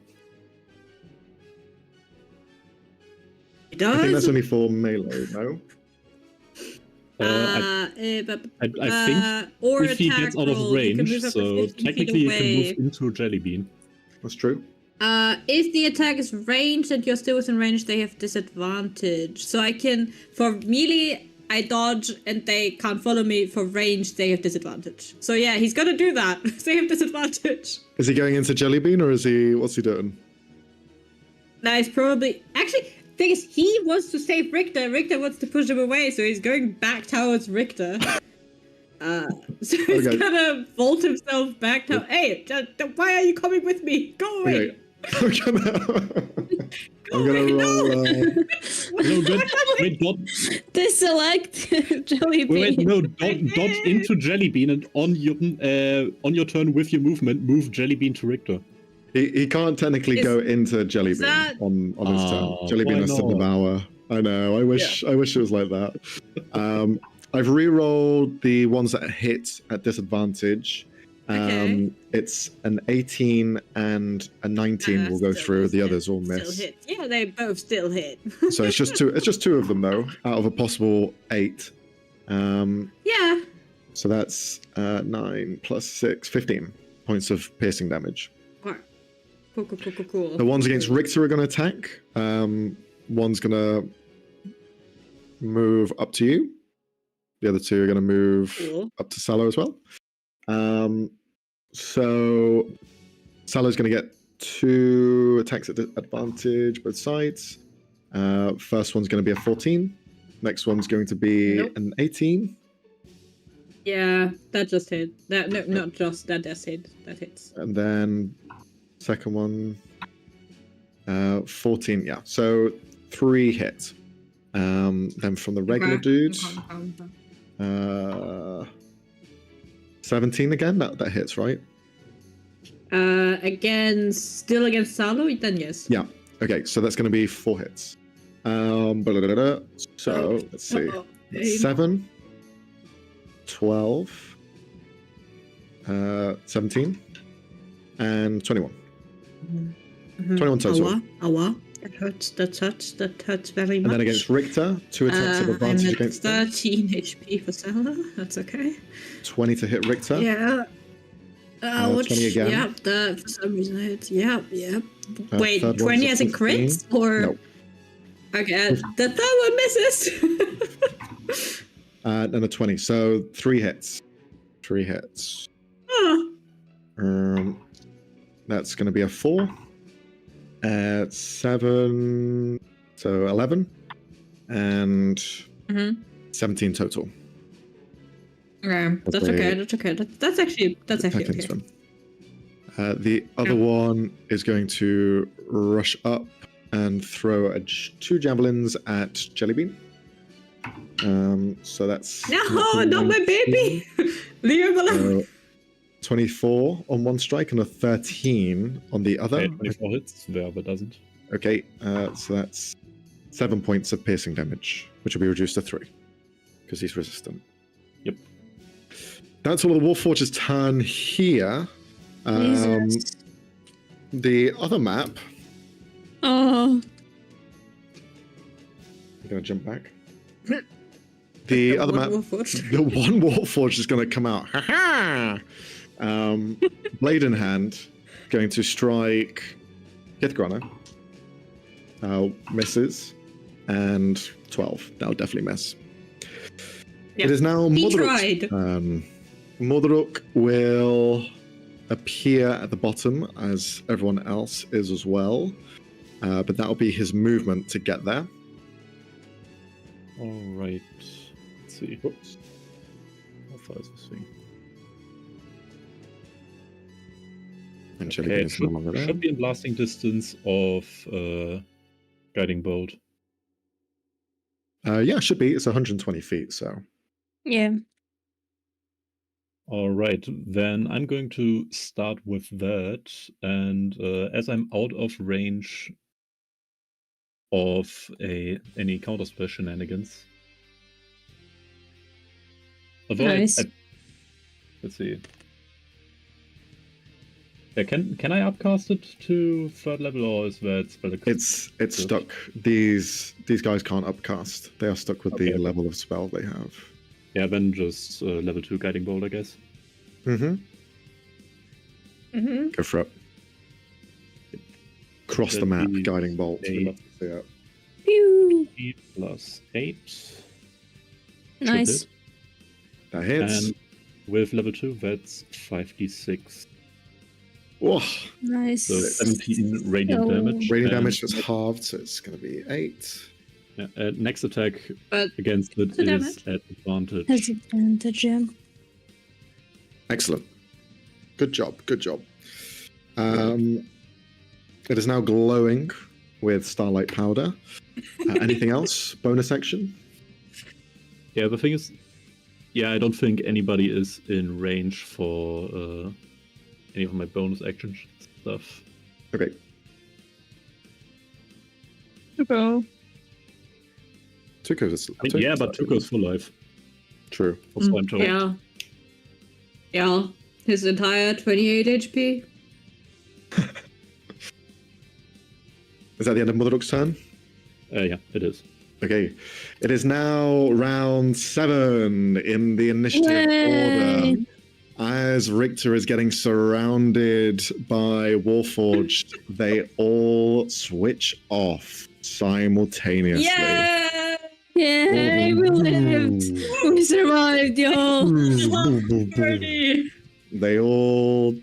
It
I think that's
does?
only for melee, no?
I think
or
if he
attack
gets out of
roll, you can
range,
move up to
so
50 feet
technically you can
away.
move into Jellybean.
That's true.
If the attack is ranged and you're still within range, they have disadvantage. So I can, for melee I dodge and they can't follow me. For range, they have disadvantage. So yeah, he's gonna do that. They have disadvantage.
Is he going into Jellybean or what's he doing?
Now he's probably actually. Thing is, he wants to save Richter. Richter wants to push him away, so he's going back towards Richter. So he's gonna vault himself back to. Hey, why are you coming with me? Go away.
Okay. I'm gonna roll.
No, good. Wait,
Deselect Jellybean.
wait, no, dodge into Jellybean, and on your turn with your movement, move Jellybean to Richter.
He can't technically go into Jellybean on his turn. Jellybean has to devour. I know. I wish it was like that. I've re-rolled the ones that hit at disadvantage. It's an 18 and a 19 will go through. The others all miss.
Still hit. Yeah, they both still hit.
So it's just two. It's just two of them though, out of a possible 8.
Yeah.
So that's 9 plus 6, 15 points of piercing damage.
Cool.
The ones against Richter are going to attack. One's going to move up to you. The other two are going to move up to Salo as well. So Salo's going to get 2 attacks at advantage, both sides. First one's going to be a 14. Next one's going to be an 18.
Yeah, that just hit. That not just that does hit. That hits.
And then second one, 14. Yeah, so 3 hits. Then from the regular dudes, 17 again. That hits, right?
Still against Salo, then yes.
Yeah. Okay, so that's going to be 4 hits. So let's see. 7, 12, 17, and 21. 21 total.
That hurts very much.
And then against Richter, 2 attacks of advantage against
13 HP for Sala. That's okay.
20 to hit Richter.
Yeah.
20 again.
Yep, that for some reason hits. Yep. Wait, 20 as a crit? Or...
No.
Okay, the third one misses.
And a 20, so 3 hits. 3 hits.
Oh.
That's going to be a 4. 7, so 11, and 17 total.
Okay, that's okay. That's actually okay.
The other one is going to rush up and throw 2 javelins at Jellybean. So that's
no, not my baby. Leave him alone.
24 on one strike and a 13 on the other.
Okay, 24 hits, the other doesn't.
Okay, so that's 7 points of piercing damage, which will be reduced to 3 because he's resistant.
Yep.
That's all of the Warforge's turn here. The other map.
Oh.
You're going to jump back. The other map. The one Warforge is going to come out. Ha ha! Blade in hand, going to strike Kithgrana. Misses, and 12. That'll definitely miss. Yeah. It is now Mordoruk's turn. Mordoruk will appear at the bottom as everyone else is as well, but that'll be his movement to get there.
All right. Let's see. Whoops. How far is this thing?
And
okay, it should be in blasting distance of Guiding Bolt.
Yeah, it should be. It's 120 feet, so.
Yeah.
All right, then I'm going to start with that. And as I'm out of range of any counterspell shenanigans.
Nice.
Let's see. Yeah, can I upcast it to 3rd level, or is that spell?
It's stuck. These guys can't upcast. They are stuck with the level of spell they have.
Yeah, then just level 2 Guiding Bolt, I guess.
Go for it. Cross the map, Guiding Bolt.
Pew!
8 plus 8.
Nice.
hit.
That hits.
And with level 2, that's 5d6.
Whoa.
Nice.
So 17 radiant
So-
damage.
Radiant
and
damage is halved, so it's going to be 8.
next attack
But
against it
the
is at advantage.
Has advantage, yeah.
Excellent. Good job. Good job. It is now glowing with starlight powder. Anything else? Bonus action?
Yeah, the thing is, I don't think anybody is in range for any of my bonus action stuff.
Okay.
Tuko.
Tuko's
I mean, yeah, but Tuko's full life.
True.
Also, I'm told.
yeah. Yeah. His entire 28 HP.
Is that the end of Motherlook's turn?
Yeah, it is.
Okay. It is now round 7 in the initiative
Yay.
order. As Richter is getting surrounded by Warforged, they all switch off simultaneously.
Yeah!
Yay, we lived! We survived, y'all!
Party!
They all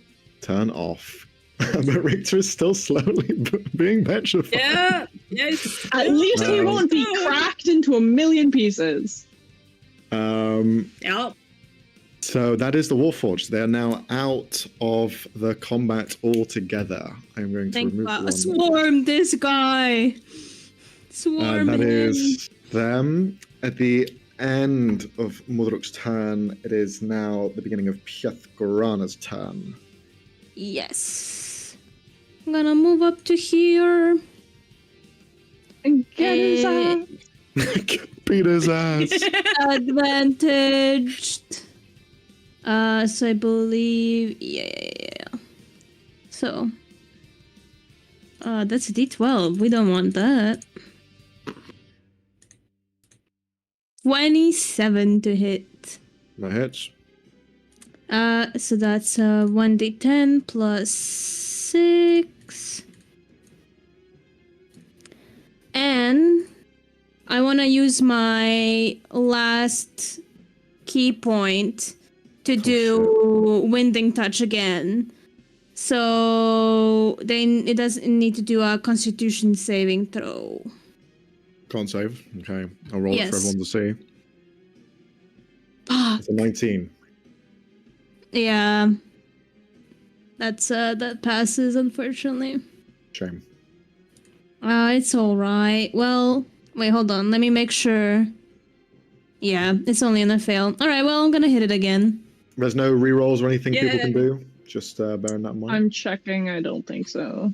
turn off. But Richter is still slowly being petrified.
Yeah! Yes!
At least he won't be cracked into a million pieces.
Yeah.
So that is the Warforged. They are now out of the combat altogether. I'm going to
Thank
remove
God.
one.
Swarm this guy! Swarm
That
him!
is them. At the end of Mudruk's turn, it is now the beginning of Pyathgorana's turn.
Yes. I'm gonna move up to here.
And get his ass.
Beat his ass.
Advantaged. So I believe, yeah. So, that's a D12. We don't want that. 27 to hit.
That hits.
So that's 1d10 plus 6. And I want to use my last key point to do Winding Touch again. So then it doesn't need to do a Constitution saving throw.
Can't save. Okay. I'll roll it for
Yes.
everyone to see.
Ah,
It's a 19.
yeah. That's that passes, unfortunately.
Shame.
It's alright. Well, wait, hold on. Let me make sure. Yeah, it's only in a fail. Alright, well, I'm gonna hit it again.
There's no rerolls or anything people can
Yeah.
do. Just bearing that in mind.
I'm checking. I don't think so.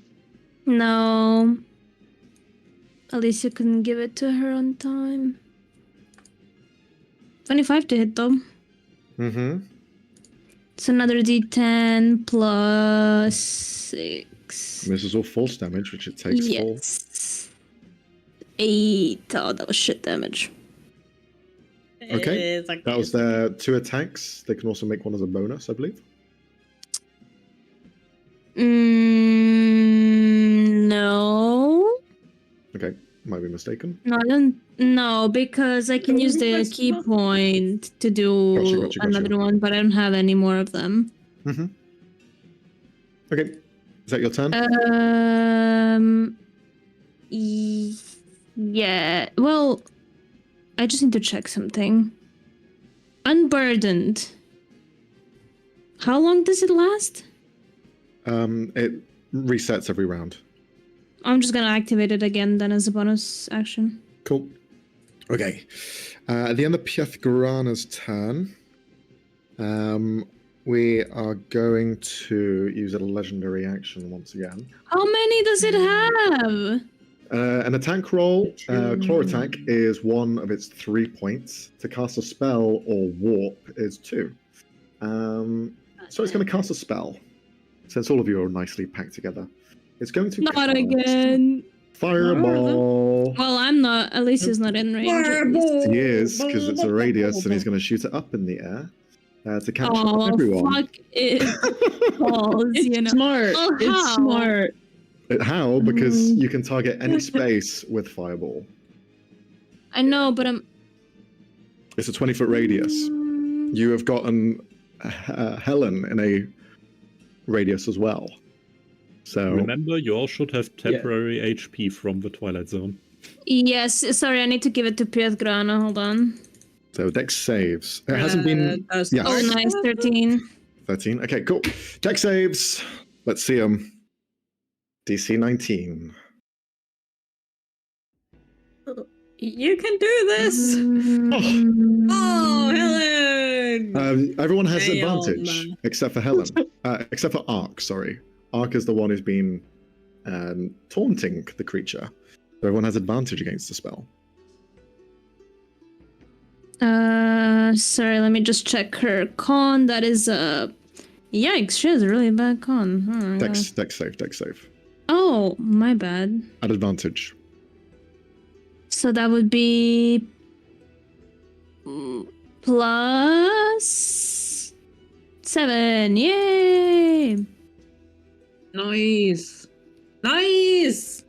No. At least you couldn't give it to her on time. 25 to hit, though.
Mm-hmm.
It's another d10 plus 6.
This is all false damage, which it takes full.
Yes. 8. Oh, that was shit damage.
Okay. That was their 2 attacks. They can also make one as a bonus, I believe.
No.
Okay. Might be mistaken.
No, because I can use the key point to do
Gotcha.
another one, but I don't have any more of them.
Mm-hmm. Okay. Is that your turn?
Yeah. Well, I just need to check something. Unburdened. How long does it last?
It resets every round.
I'm just gonna activate it again then as a bonus action.
Cool. Okay. At the end of Pyathgorana's turn, we are going to use a legendary action once again.
How many does it have?
An attack roll, claw attack, is one of its 3 points. To cast a spell or warp is 2. So it's going to cast a spell, since all of you are nicely packed together. It's going to
Not
cast
again.
Fireball.
Well, I'm not. At least he's not in range. at least.
He is, because it's a radius, and he's going to shoot it up in the air to catch
Oh,
everyone.
fuck it. Balls, you know.
Smart.
Oh,
It's
how?
smart.
How? Because you can target any space with Fireball.
I know, but
It's a 20-foot radius. You have gotten Helen in a radius as well. So
Remember, you all should have temporary HP from the Twilight Zone.
Yes, sorry, I need to give it to Pietgrana. Hold on.
So Dex saves. It hasn't been.
That's
Yes.
Oh, nice, 13.
13. Okay, cool. Dex saves. Let's see them. DC 19.
You can do this. Oh, Helen!
Everyone has
Damn.
advantage except for Helen. Except for Ark, sorry. Ark is the one who's been taunting the creature. So everyone has advantage against the spell.
Sorry, let me just check her con. That is yikes, she has a really bad con. Oh my
Dex
God.
Dex save.
Oh, my bad.
At advantage.
So that would be plus 7. Yay!
Nice. Nice!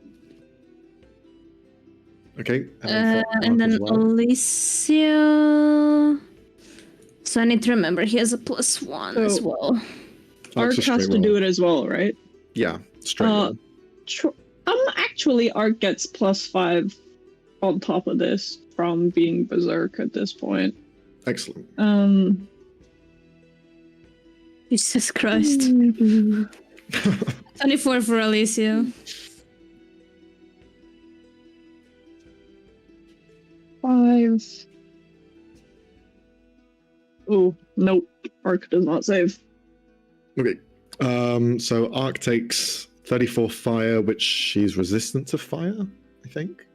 Okay.
And then Alicia. So I need to remember he has a +1 as
So-
well.
Ark has to do it as well, right?
Yeah, straight roll.
Actually, Ark gets +5 on top of this from being Berserk at this point.
Excellent.
Jesus Christ. 24 for Alicia.
5. Oh, nope. Ark does not save.
Okay. So Ark takes 34 fire, which she's resistant to fire, I think.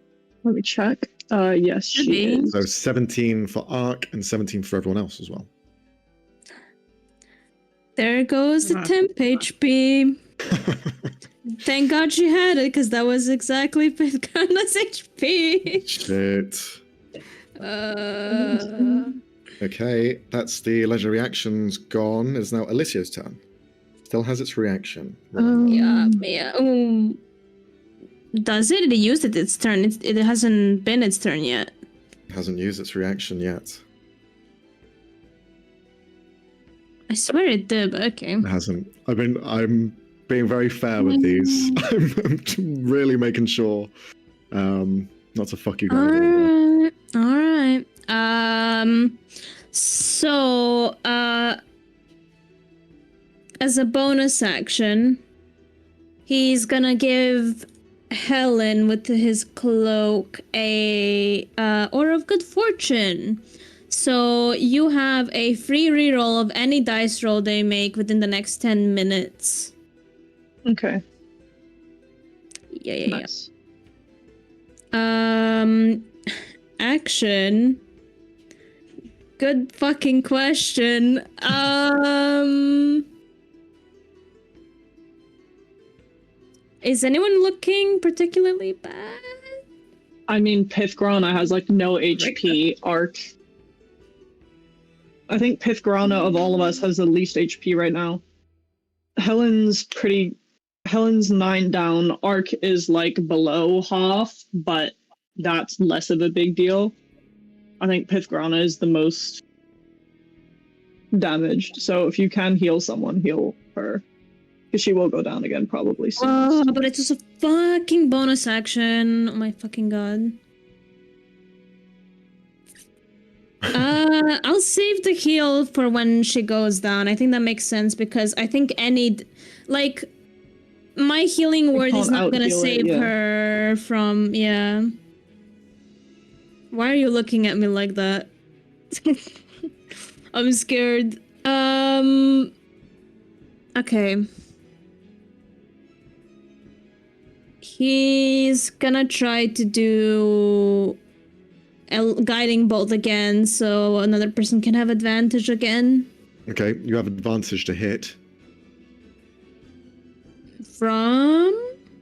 Let me check. Yes,
Should
she
be.
is.
So 17 for Ark and 17 for everyone else as well.
There goes the temp HP. Thank God she had it, because that was exactly Pitgana's HP.
Shit.
Uh,
Okay, that's the leisure reactions gone. It's now Alicia's turn. Still has its reaction.
yeah. Does it? It used it its turn. It hasn't been its turn yet.
Hasn't used its reaction yet.
I swear it did, but okay.
It hasn't. I'm being very fair with these. I'm really making sure not to fuck you guys over.
Alright. So, as a bonus action, he's gonna give Helen with his cloak a Aura of Good Fortune. So you have a free reroll of any dice roll they make within the next 10 minutes.
Okay.
Yeah.
Nice.
Action. Good fucking question. Is anyone looking particularly bad?
I mean, Pithgrana has like no HP. Ark. I think Pithgrana of all of us has the least HP right now. Helen's 9 down. Ark is like below half, but that's less of a big deal. I think Pithgrana is the most damaged. So if you can heal someone, heal her. Because she will go down again probably soon.
Oh, but it's just a fucking bonus action. Oh my fucking god. I'll save the heal for when she goes down. I think that makes sense because I think my healing word is not gonna save her from, Why are you looking at me like that? I'm scared. Okay. He's gonna try to do a guiding bolt again, so another person can have advantage again.
Okay, you have advantage to hit.
From?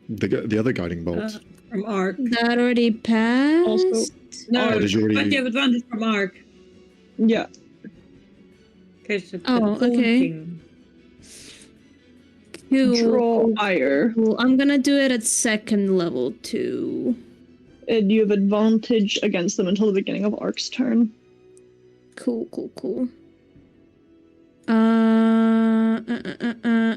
The other guiding bolt.
From Ark.
That already passed?
Also,
No,
did you already-
but you have advantage from Ark.
yeah.
Okay.
Draw ire.
Cool. I'm gonna do it at second level too.
And you have advantage against them until the beginning of Ark's turn.
Cool.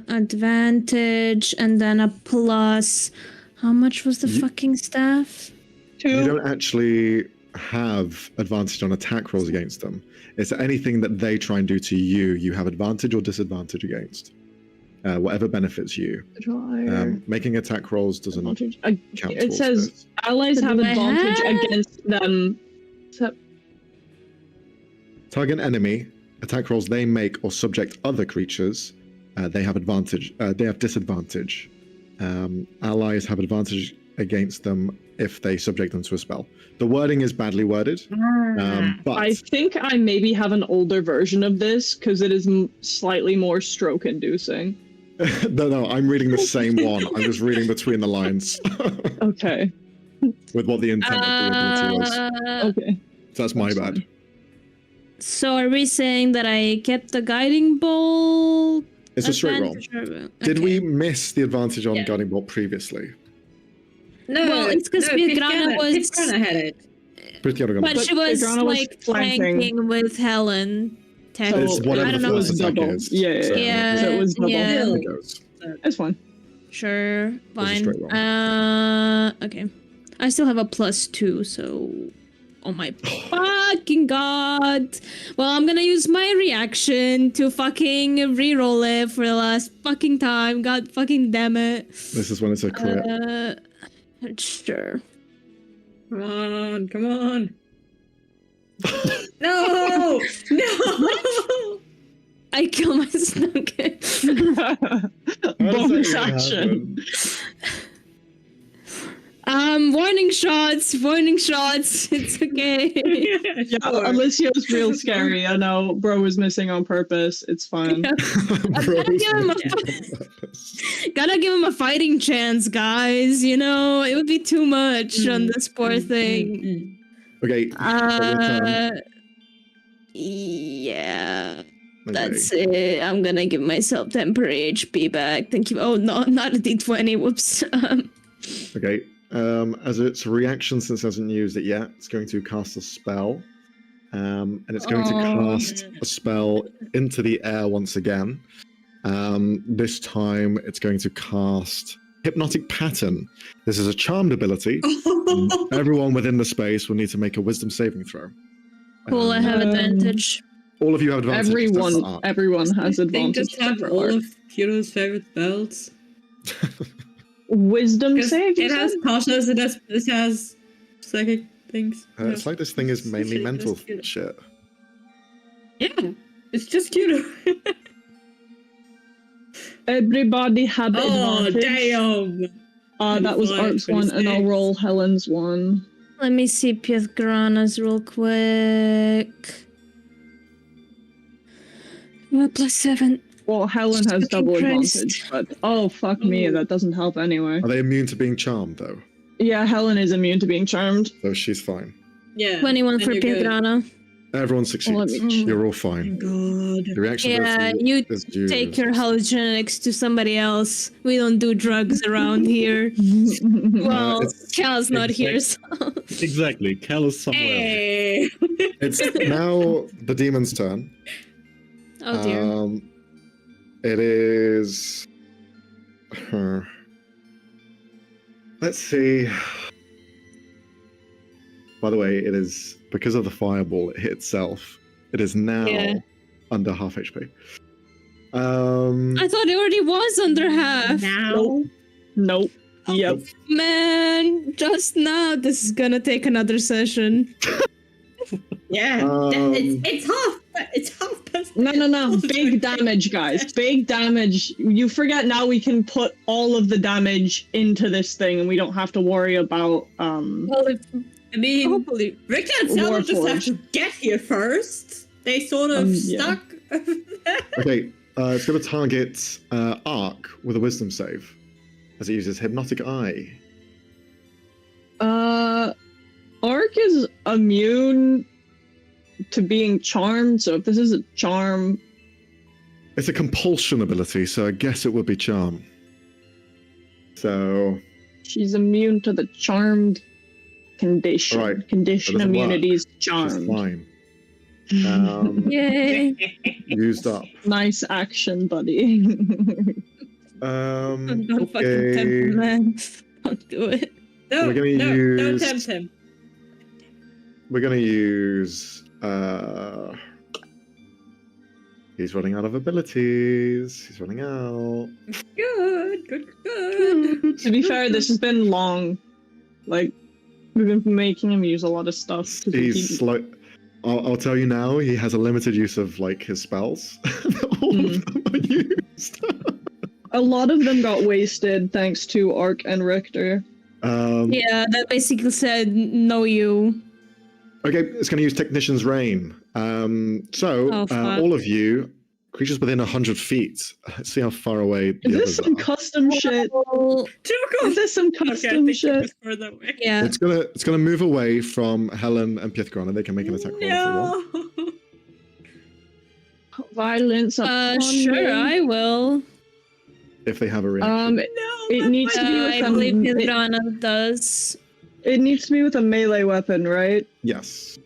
Advantage and then a plus. How much was the fucking staff?
2.
You don't actually have advantage on attack rolls against them. It's anything that they try and do to you, you have advantage or disadvantage against. Whatever benefits you. Making attack rolls doesn't count.
It says
this.
allies have advantage against them.
Target enemy, attack rolls they make or subject other creatures, they have advantage. They have disadvantage. Allies have advantage against them if they subject them to a spell. The wording is badly worded, but
I think I maybe have an older version of this because it is slightly more stroke-inducing.
no, I'm reading the same one. I'm just reading between the lines.
Okay.
With what the intent of the ability was.
Okay.
So that's my bad.
So are we saying that I kept the guiding bolt?
It's a straight roll.
Okay.
Did we miss the advantage on guiding bolt previously?
No,
Well, it's because Pietrana was.
Pietrana had it.
But
She was
Pietrana was
like
flanking.
flanking with Helen.
It's whatever
I don't
the
know.
first attack
double.
is.
Yeah. So it was double.
Yeah.
There it goes.
That's fine.
Sure, fine.
straight roll.
Okay. I still have a +2, so. Oh my fucking god! Well, I'm gonna use my reaction to fucking reroll it for the last fucking time. God fucking damn it.
This is when it's a crit.
Sure.
Come on. No! No!
I kill myself. Okay.
Bonus action.
Warning shots. It's okay.
Yeah, Alyssio's real scary. I know, bro was missing on purpose. It's fine.
Gotta give him a fighting chance, guys. You know, it would be too much on this poor thing.
Okay.
Yeah. That's it. I'm gonna give myself temporary HP back. Thank you. Oh no, not a D20. Whoops.
Okay. As its reaction, since it hasn't used it yet, it's going to cast a spell. And it's going to cast a spell into the air once again. This time, it's going to cast Hypnotic Pattern. This is a charmed ability. Everyone within the space will need to make a Wisdom saving throw.
Cool, I have advantage.
All of you have advantage.
Everyone has
They
advantage.
just have all of Kiro's favorite spells.
Wisdom save?
It has cautious, it has psychic things.
It's like this thing is mainly mental shit.
Yeah, it's just Kiro.
Everybody have advantage.
Damn!
That was Art's one, and I'll roll Helen's one.
Let me see Pietrana's real quick. +7.
Well, Helen has double
Christ.
advantage, but oh fuck me, that doesn't help anyway.
Are they immune to being charmed, though?
Yeah, Helen is immune to being charmed.
So she's fine.
Yeah.
21 for
you're good.
Pietrana.
Everyone succeeds. You're all fine.
God.
The reaction
Yeah,
is
you
used.
take your hallucinogenics to somebody else. We don't do drugs around here. Well, Cal's not here, so.
Exactly. Cal is somewhere.
Hey.
It's now the demon's turn.
Oh dear.
It is her. Let's see. By the way, it is because of the fireball. It hit itself. It is now under half HP.
I thought it already was under half.
Now?
Nope. Yep.
Man, just now. This is gonna take another session.
Yeah. It's half. It's half past.
No. Big damage, guys. Big damage. You forget now we can put all of the damage into this thing, and we don't have to worry about.
Well, I mean,
Hopefully.
Richter and Selma just have
Warforged.
to get here first. They sort of stuck.
Okay, it's going to target Ark with a Wisdom save as it uses Hypnotic Eye.
Ark is immune to being charmed, so if this is a charm...
It's a compulsion ability, so I guess it would be charm. So...
She's immune to the charmed condition.
Right.
Condition
That doesn't
immunity is
She's
charmed.
fine.
Yay!
used up.
Nice action, buddy.
Don't fucking tempt him,
Okay.
man. Don't do it.
No,
We're gonna
no, don't
use-
tempt him.
We're gonna use. He's running out of abilities. He's running out.
Good.
To be fair, this has been long. Like, we've been making him use a lot of stuff. 'cause we
He's
keep-
slow. I'll tell you now. He has a limited use of like his spells. All of them are used.
A lot of them got wasted thanks to Ark and Richter.
Yeah, that basically said no you.
Okay, it's going to use Technician's Reign.
Oh, fuck.
All of you, creatures within 100 feet. Let's see how far away
Is
the
this
others
some
are.
custom shit?
Well,
Is this some
Okay, I
custom
think it
shit?
was further away.
yeah.
It's gonna move away from Helen and Pithgrana. They can make an attack roll if they want.
No.
Violence upon
Sure,
me.
I will.
If they have a reaction.
No.
It needs to be
I
with
believe
a,
Pithgrana does.
it needs to be with a melee weapon, right?
Yes.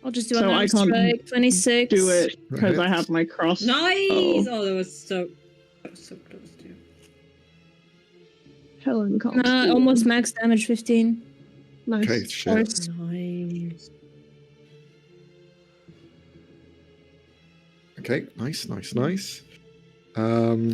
I'll just do
So
another
I can't
strike. 26.
Do it because I
Right.
have my cross.
Nice!
Oh.
Oh, that was so close to.
Helen can't. do it.
Almost max damage 15.
Nice.
Okay, shit.
Course.
Nice.
Okay, nice.
Hmm.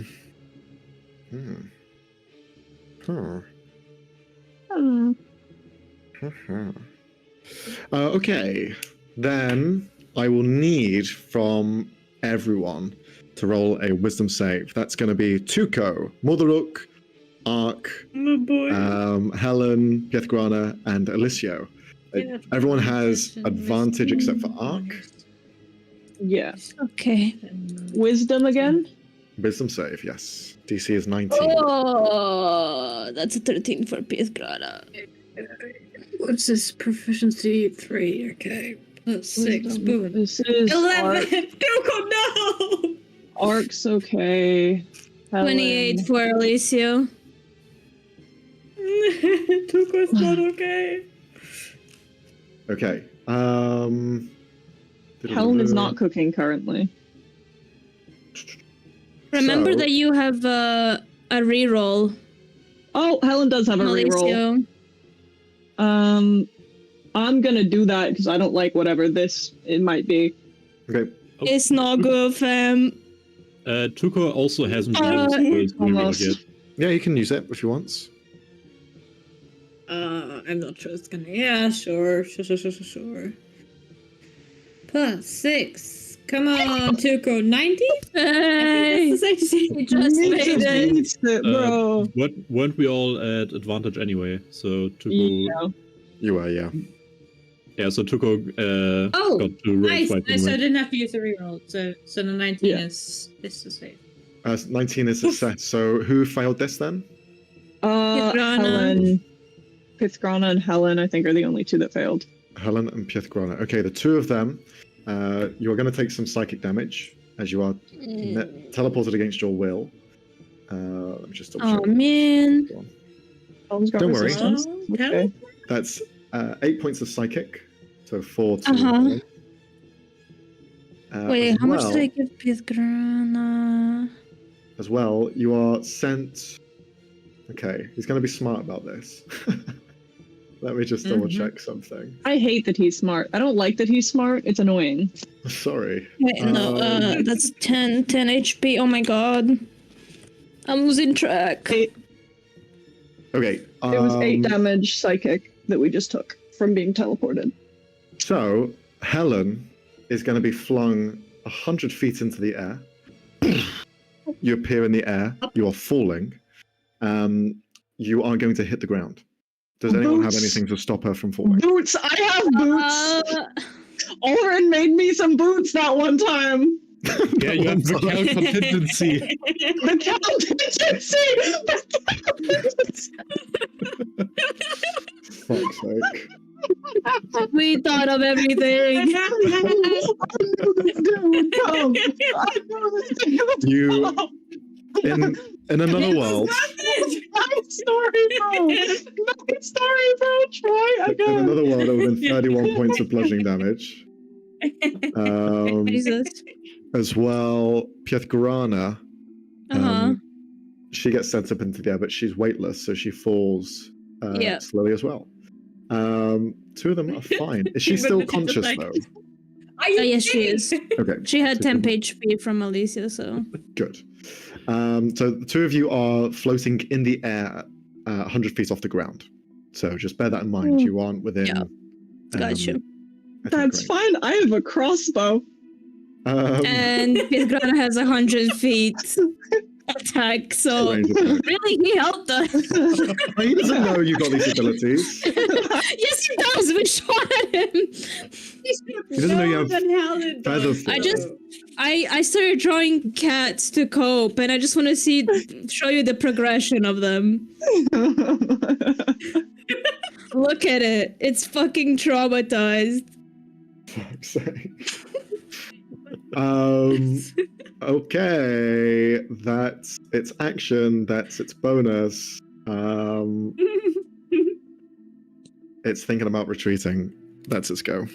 Okay, then I will need from everyone to roll a wisdom save. That's going to be Tuco, Motheruk, Ark,
My boy.
Helen, Pithgrana, and Alicio. Everyone has advantage except for Ark.
Yeah.
Okay.
Wisdom again?
Wisdom save, yes. DC is 19.
Oh, that's a 13 for Pithgrana.
What's this proficiency? 3. Okay. Plus 6.
Wisdom.
Boom.
This is
11.
Ark.
Duco, no!
Ark's okay. Helen.
28 for Alicio.
Duco's not okay.
Okay.
Helen is not cooking currently.
Remember
So-
that you have a reroll,
Oh, Helen does have a reroll.
Alicio.
I'm gonna do that because I don't like whatever it might be.
Okay.
It's not good, fam.
Tuco also hasn't
Uh,
used his reroll
almost.
yet.
Yeah, you can use it if you want.
I'm not sure it's gonna. Yeah, sure. Plus 6. Come on, Tuco. 90?
Hey,
That's the same
we just made it.
Beats it, bro.
Weren't we all at advantage anyway? So Tuco,
Yeah.
You are, yeah.
yeah. So Tuco
Oh,
got to roll
Nice.
twice
So I
anyway.
didn't have to use a reroll. So the 19
Yeah.
is the save.
19 is success. So who failed this then?
Pithgrana.
Helen. Pithgrana and Helen, I think, are the only two that failed.
Helen and Pithgrana. Okay, the two of them, you are going to take some psychic damage as you are teleported against your will. Let me just double
Oh
check.
man.
Helen's got
Don't worry.
resistance.
Oh,
Okay.
That's 8 points of psychic, so 4 to
Uh-huh.
Helen.
Wait,
as
how much
well-
did I give Pithgrana?
As well, you are sent. Okay, he's going to be smart about this. Let me just double check something.
I hate that he's smart. I don't like that he's smart. It's annoying.
Sorry.
Wait, no, that's 10 HP. Oh my god. I'm losing track.
It
Okay.
was 8 damage psychic that we just took from being teleported.
So Helen is going to be flung 100 feet into the air. You appear in the air. You are falling. You are going to hit the ground. Does anyone have
Boots.
anything to stop her from falling?
Boots! I have boots! Oren made me some boots that one time!
Yeah, you have the count contingency.
The contingency!
Fuck's sake.
We thought of everything.
You in another world.
Nice story, bro! Nice story, bro! Try
In
again!
another world, it would have been 31 points of bludgeoning damage.
Jesus.
As well, Pietgrana.
Uh-huh.
She gets sent up into the air, but she's weightless, so she falls
Yeah.
slowly as well. Two of them are fine. Is she still conscious though?
Are you
Yes, she
kidding?
is.
Okay.
She had
so
temp HP from Alicia, so.
Good. So the two of you are floating in the air, 100 feet off the ground. So just bear that in mind.
Mm.
You aren't within.
Yeah. Gotcha.
Okay,
That's
great.
fine. I have a crossbow.
And Pisgrana has 100 feet attack, so
Range attack.
really he helped us.
He doesn't know you got these abilities.
Yes, he does. We shot at him.
He doesn't know you have
feather
feather
fall.
I started drawing cats to cope, and I just want to show you the progression of them. Look at it. It's fucking traumatized.
Fuck's sake. Okay, that's its action. That's its bonus. It's thinking about retreating. That's its go.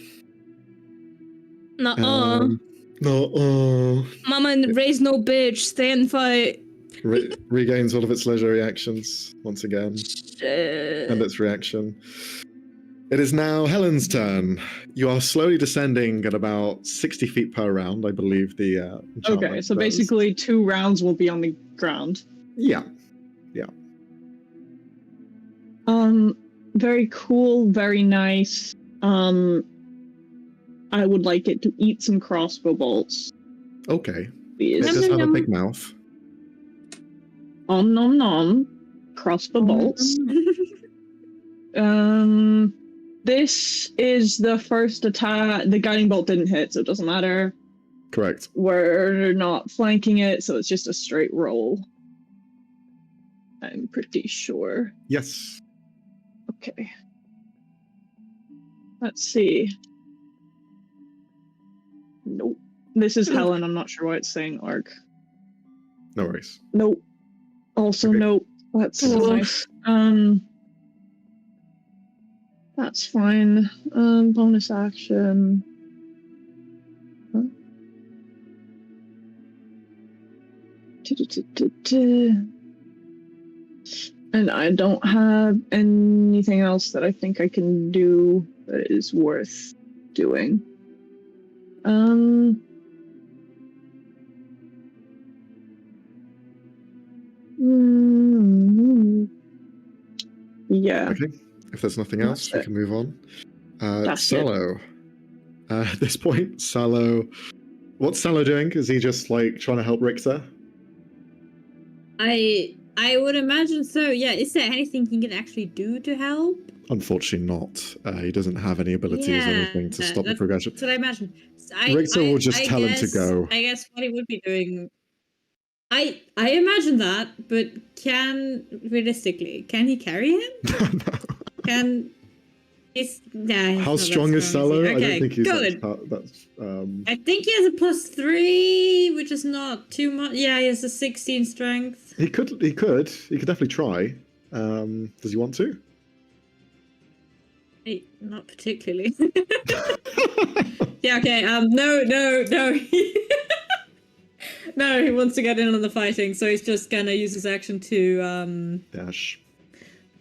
Nuh-uh.
No.
Mama raise no bitch. Stay and fight.
Regains all of its leisure reactions once again,
Shit.
and its reaction. It is now Helen's turn. You are slowly descending at about 60 feet per round, I believe the enchantment
Okay, so
does.
basically 2 rounds will be on the ground.
Yeah.
Very cool, very nice. I would like it to eat some crossbow bolts.
Okay.
Please.
It does have a
Yum.
big mouth.
Nom nom nom. Crossbow bolts. This is the first attack. The guiding bolt didn't hit, so it doesn't matter.
Correct.
We're not flanking it, so it's just a straight roll. I'm pretty sure.
Yes.
Okay. Let's see. Nope. This is Helen. I'm not sure why it's saying arc.
No worries.
Nope. Also,
Okay.
nope. That's
Oh.
nice. That's fine. Bonus action. Huh? And I don't have anything else that I think I can do that is worth doing. Yeah.
Okay. If there's nothing else, we
That's
can move on.
That's
Salo. At this point, Salo. What's Salo doing? Is he just like trying to help Richter?
I would imagine so. Yeah. Is there anything he can actually do to help?
Unfortunately, not. He doesn't have any abilities or anything to stop the
that's-
progression.
That's what I imagine.
Richter will just tell him to go.
I guess what he would be doing. I imagine that, but realistically, can he carry him? Can he's
How
not
strong
that
is Salo?
Okay,
I don't think he's
good.
that's
I think he has a +3, which is not too much. Yeah, he has a 16 strength.
he could definitely try. Does he want to?
Not particularly. Yeah, okay. No. No, he wants to get in on the fighting, so he's just gonna use his action to
Dash.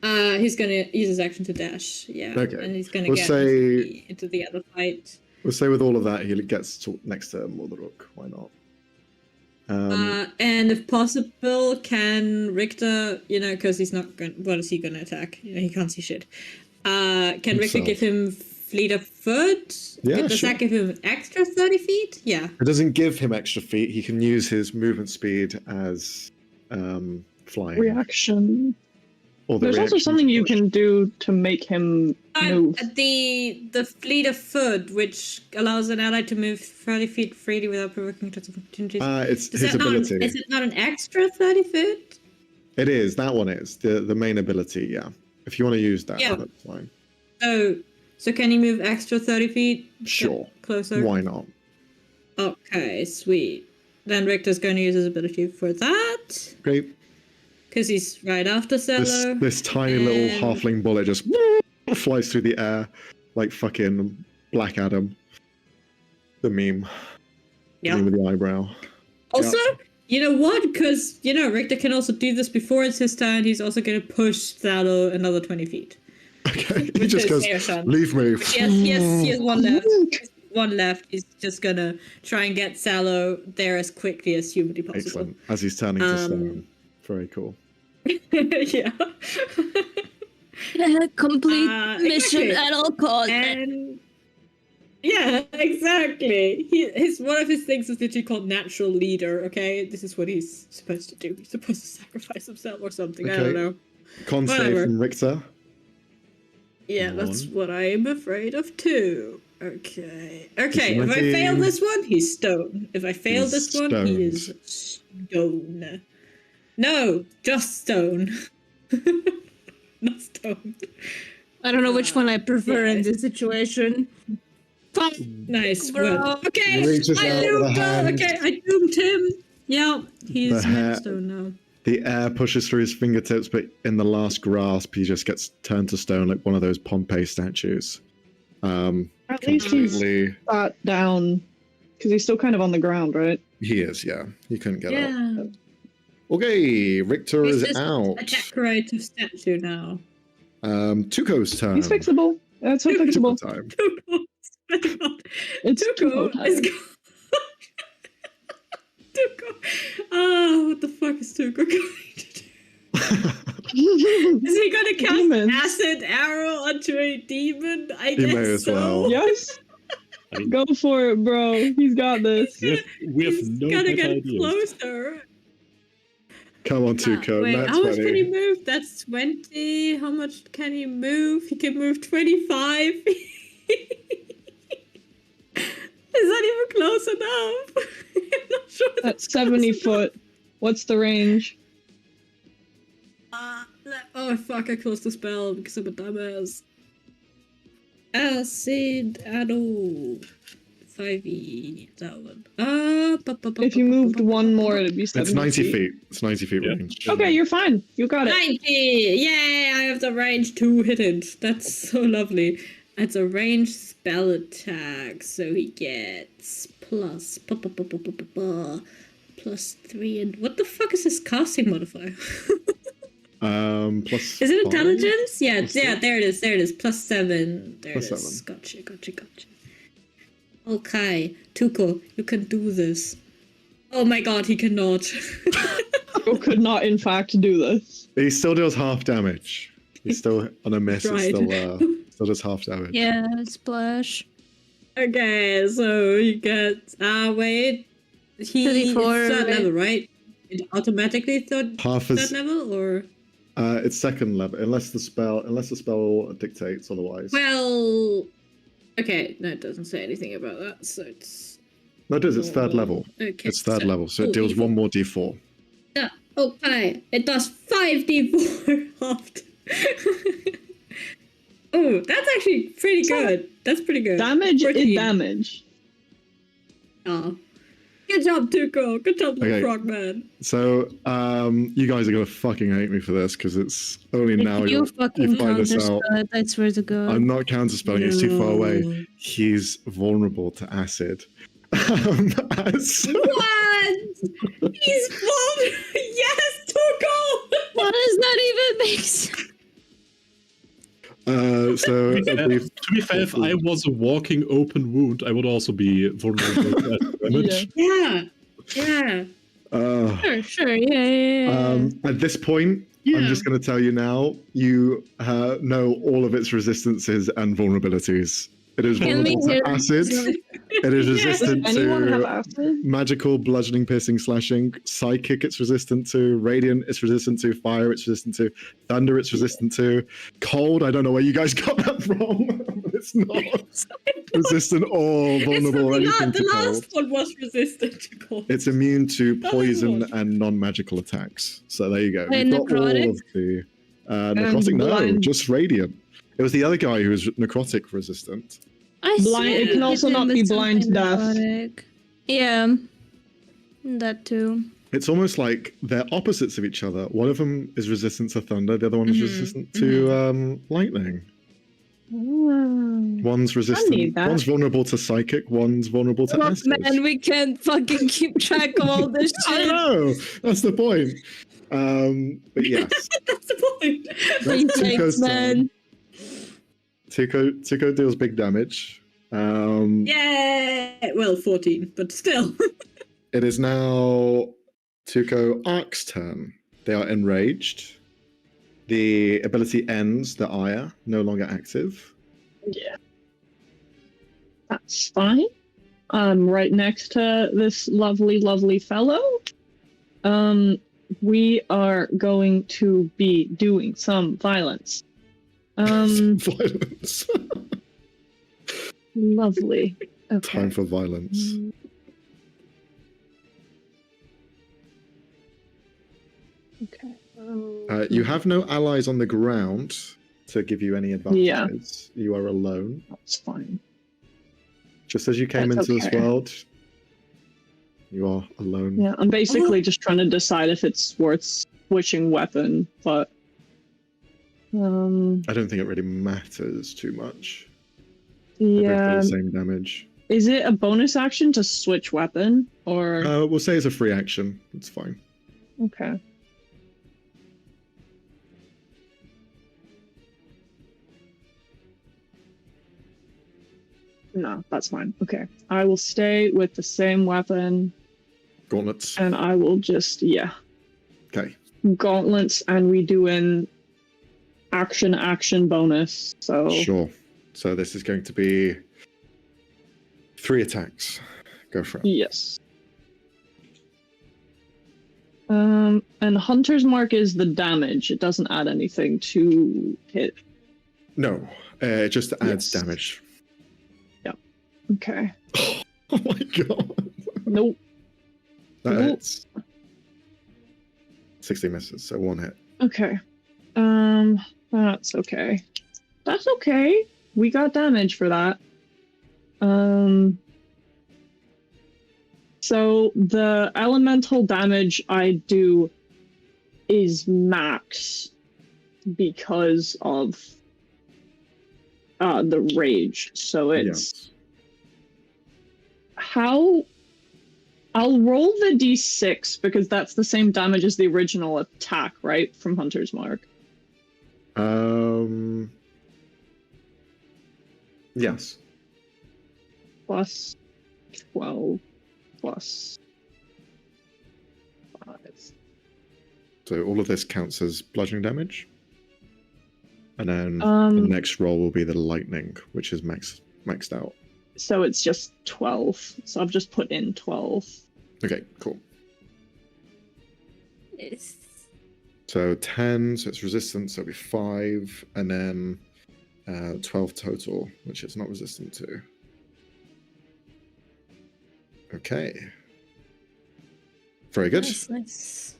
he's gonna use his action to dash. Yeah.
Okay.
And he's gonna
We'll
get
say-
into the other fight.
We'll say with all of that, he gets to next to Mordoruk. Why not?
And if possible, can Richter, because he's not going. What is he gonna attack? He can't see shit. Can Richter
Himself.
give him fleet of foot?
Yeah,
Does
sure.
that give him an extra 30 feet? Yeah.
It doesn't give him extra feet. He can use his movement speed as flying.
Reaction.
Or the
There's also
reaction
something you
push.
can do to make him move.
The fleet of foot, which allows an ally to move 30 feet freely without provoking attacks of opportunities.
It's
Is
his
that not-
ability.
Is it not an extra 30 foot?
It is. That one is the main ability. Yeah. If you want to use that,
Yeah.
that's fine.
So can he move extra 30 feet? Get
Sure.
Closer.
Why not?
Okay, sweet. Then Richter's going to use his ability for that.
Great.
Because he's right after Cello.
This tiny little
and-
halfling bullet just flies through the air like fucking Black Adam. The meme. The
Yeah.
meme with the eyebrow.
Also, you know what? Because, Richter can also do this before it's his turn. He's also going to push Thalo another 20 feet.
Okay, he
With
just
his
goes,
air shot.
leave me.
He has one left. One left. He's just going to try and get Salo there as quickly as humanly possible.
Excellent. As he's turning to stone. Very cool.
Yeah.
Complete mission
exactly.
at all costs.
And yeah, exactly. One of his things is literally called natural leader. Okay, this is what he's supposed to do. He's supposed to sacrifice himself or something. I don't know.
Con save
Whatever.
from Richter.
Yeah, that's what I'm afraid of too. Okay. Okay. If I
20.
fail this one, he's stone. If I fail
He's
this one, he is stone. No, just stone. Not stone.
I don't know which one I prefer in this situation.
Nice.
Bro.
Well, okay.
He reaches
I
out with a
doomed
hand.
Okay, I doomed him. Yeah, he's
The hair-
stone now.
The air pushes through his fingertips, but in the last grasp, he just gets turned to stone like one of those Pompeii statues.
At least he's
Completely.
got down, because he's still kind of on the ground, right?
He is, yeah. He couldn't get up.
Yeah.
Okay, Richter
He's
is
just
out.
a decorative statue now.
Tuco's turn.
He's fixable. That's so fixable.
Tuco time.
Tuco.
It's
Tuco
Tuco
is
time.
Tuco. Oh, what the fuck is Tuco going to do? Is he going to cast
Demons.
acid arrow onto a demon? I
He
guess
may as
so.
well.
Yes.
I mean,
Go for it, bro. He's got this.
we have
He's
no
gonna
better
get
ideas.
closer.
Come on, Tuco.
Wait,
That's
how much can he
20.
move? That's 20. How much can he move? He can move 25. Is that even close enough? I'm not sure.
That's 70 foot. What's the range?
Oh fuck, I closed the spell because I'm a dumbass. Acid arrow. 5e. That one.
If you moved one more, it'd be 70
It's 90 feet. It's 90 feet
Yeah.
range.
Okay, you're fine. You got it.
90! Yay! I have the range 2 hidden. That's so lovely. It's a ranged spell attack, so he gets plus 3 and what the fuck is his casting modifier?
Plus
Is it
5?
intelligence? Yeah,
Plus
yeah, there it is. There it is. Plus 7. There
Plus
it is.
7.
Gotcha. Okay, Tuco, you can do this. Oh my god, he cannot.
You could not, in fact, do this.
He still deals half damage. He's still on a miss. It's
Tried.
still does half damage.
Yeah, splash.
Okay, so you get wait. He
34,
it's third
right?
level, right? It automatically third
Half is
level or
it's second level unless the spell dictates otherwise.
well okay, no, it doesn't say anything about that, so it's
No, it does. It's third level.
Okay.
It's third level, so it deals
D4.
one more d4.
Yeah, okay. It does 5d4 halved. Oh, that's actually pretty good. That's pretty good.
Damage
Pretty.
is damage.
Oh. Good job, Tuco. Good job, little
Okay.
frogman.
So you guys are gonna fucking hate me for this because it's only now
If you
you
fucking
find this out.
counterspell it, I swear to God.
I'm not counterspelling. It's too far away.
No.
He's vulnerable to acid. As-
What? He's vulnerable. Yes, Tuco.
What does that even make sense?
so
To be fair, if I was a walking open wound, I would also be vulnerable to acid damage.
Yeah.
Sure, yeah.
At this point, I'm
Yeah.
just going to tell you now, you know all of its resistances and vulnerabilities. It is
Can we
vulnerable
hear
to acid. It is resistant
Does anyone have
to
acid?
magical, bludgeoning, piercing, slashing. Psychic, it's resistant to. Radiant, it's resistant to. Fire, it's resistant to. Thunder, it's resistant to. Cold, I don't know where you guys got that from. But it's not resistant or vulnerable or anything to
The
cold.
last one was resistant to cold.
It's immune to
That is
poison
odd.
and non-magical attacks. So there you go.
And
You've got all
necrotic?
of the necrotic. No,
blind.
just radiant. It was the other guy who was necrotic resistant.
I
Blind-
swear
it can also
hit
not
him
be
with
blind
something
death.
necrotic. Yeah. That too.
It's almost like they're opposites of each other. One of them is resistant to thunder. The other one is resistant to lightning. One's resistant.
that.
One's vulnerable to psychic. One's vulnerable to
Look,
acid.
man, we can't fucking keep track of all this
I
shit.
know. That's the point. But yes,
That's the point.
that's
Thanks,
Tuco's
man.
turn. Tuco deals big damage.
Yeah. Well, 14, but still.
It is now Tuco Ark's turn. They are enraged. The ability ends. The ire no longer active.
Yeah. That's fine. I'm right next to this lovely, lovely fellow. We are going to be doing some violence.
Violence.
Lovely. Okay.
Time for violence.
Okay.
You have no allies on the ground to give you any advantages.
Yeah.
You are alone.
That's fine.
Just as you came
That's
into this
okay.
world, you are alone.
Yeah, I'm basically just trying to decide if it's worth switching weapon, but
I don't think it really matters too much. They both
yeah.
do the same damage.
Is it a bonus action to switch weapon or
We'll say it's a free action. It's fine.
okay. No, that's fine. Okay. I will stay with the same weapon
Gauntlets.
and I will just
Okay.
gauntlets and we do an action bonus. So
Sure. So this is going to be 3 attacks. Go for it.
yes. And Hunter's Mark is the damage. It doesn't add anything to hit.
No, it just adds
Yes.
damage.
Okay.
Oh my god.
Nope.
That
Nope.
hits. 60 misses, so 1 hit.
Okay. That's okay. That's okay. We got damage for that. So the elemental damage I do is max because of the rage. So it's
Yes.
how I'll roll the d6 because that's the same damage as the original attack, right? From Hunter's Mark.
Yes.
Plus 12 plus 5.
So all of this counts as bludgeoning damage. And then the
Um,
next roll will be the lightning, which is maxed out.
so it's just 12. So I've just put in 12.
Okay, cool.
Yes.
So 10, so it's resistant, so it'll be 5, and then 12 total, which it's not resistant to. Okay. Very good.
Nice, nice.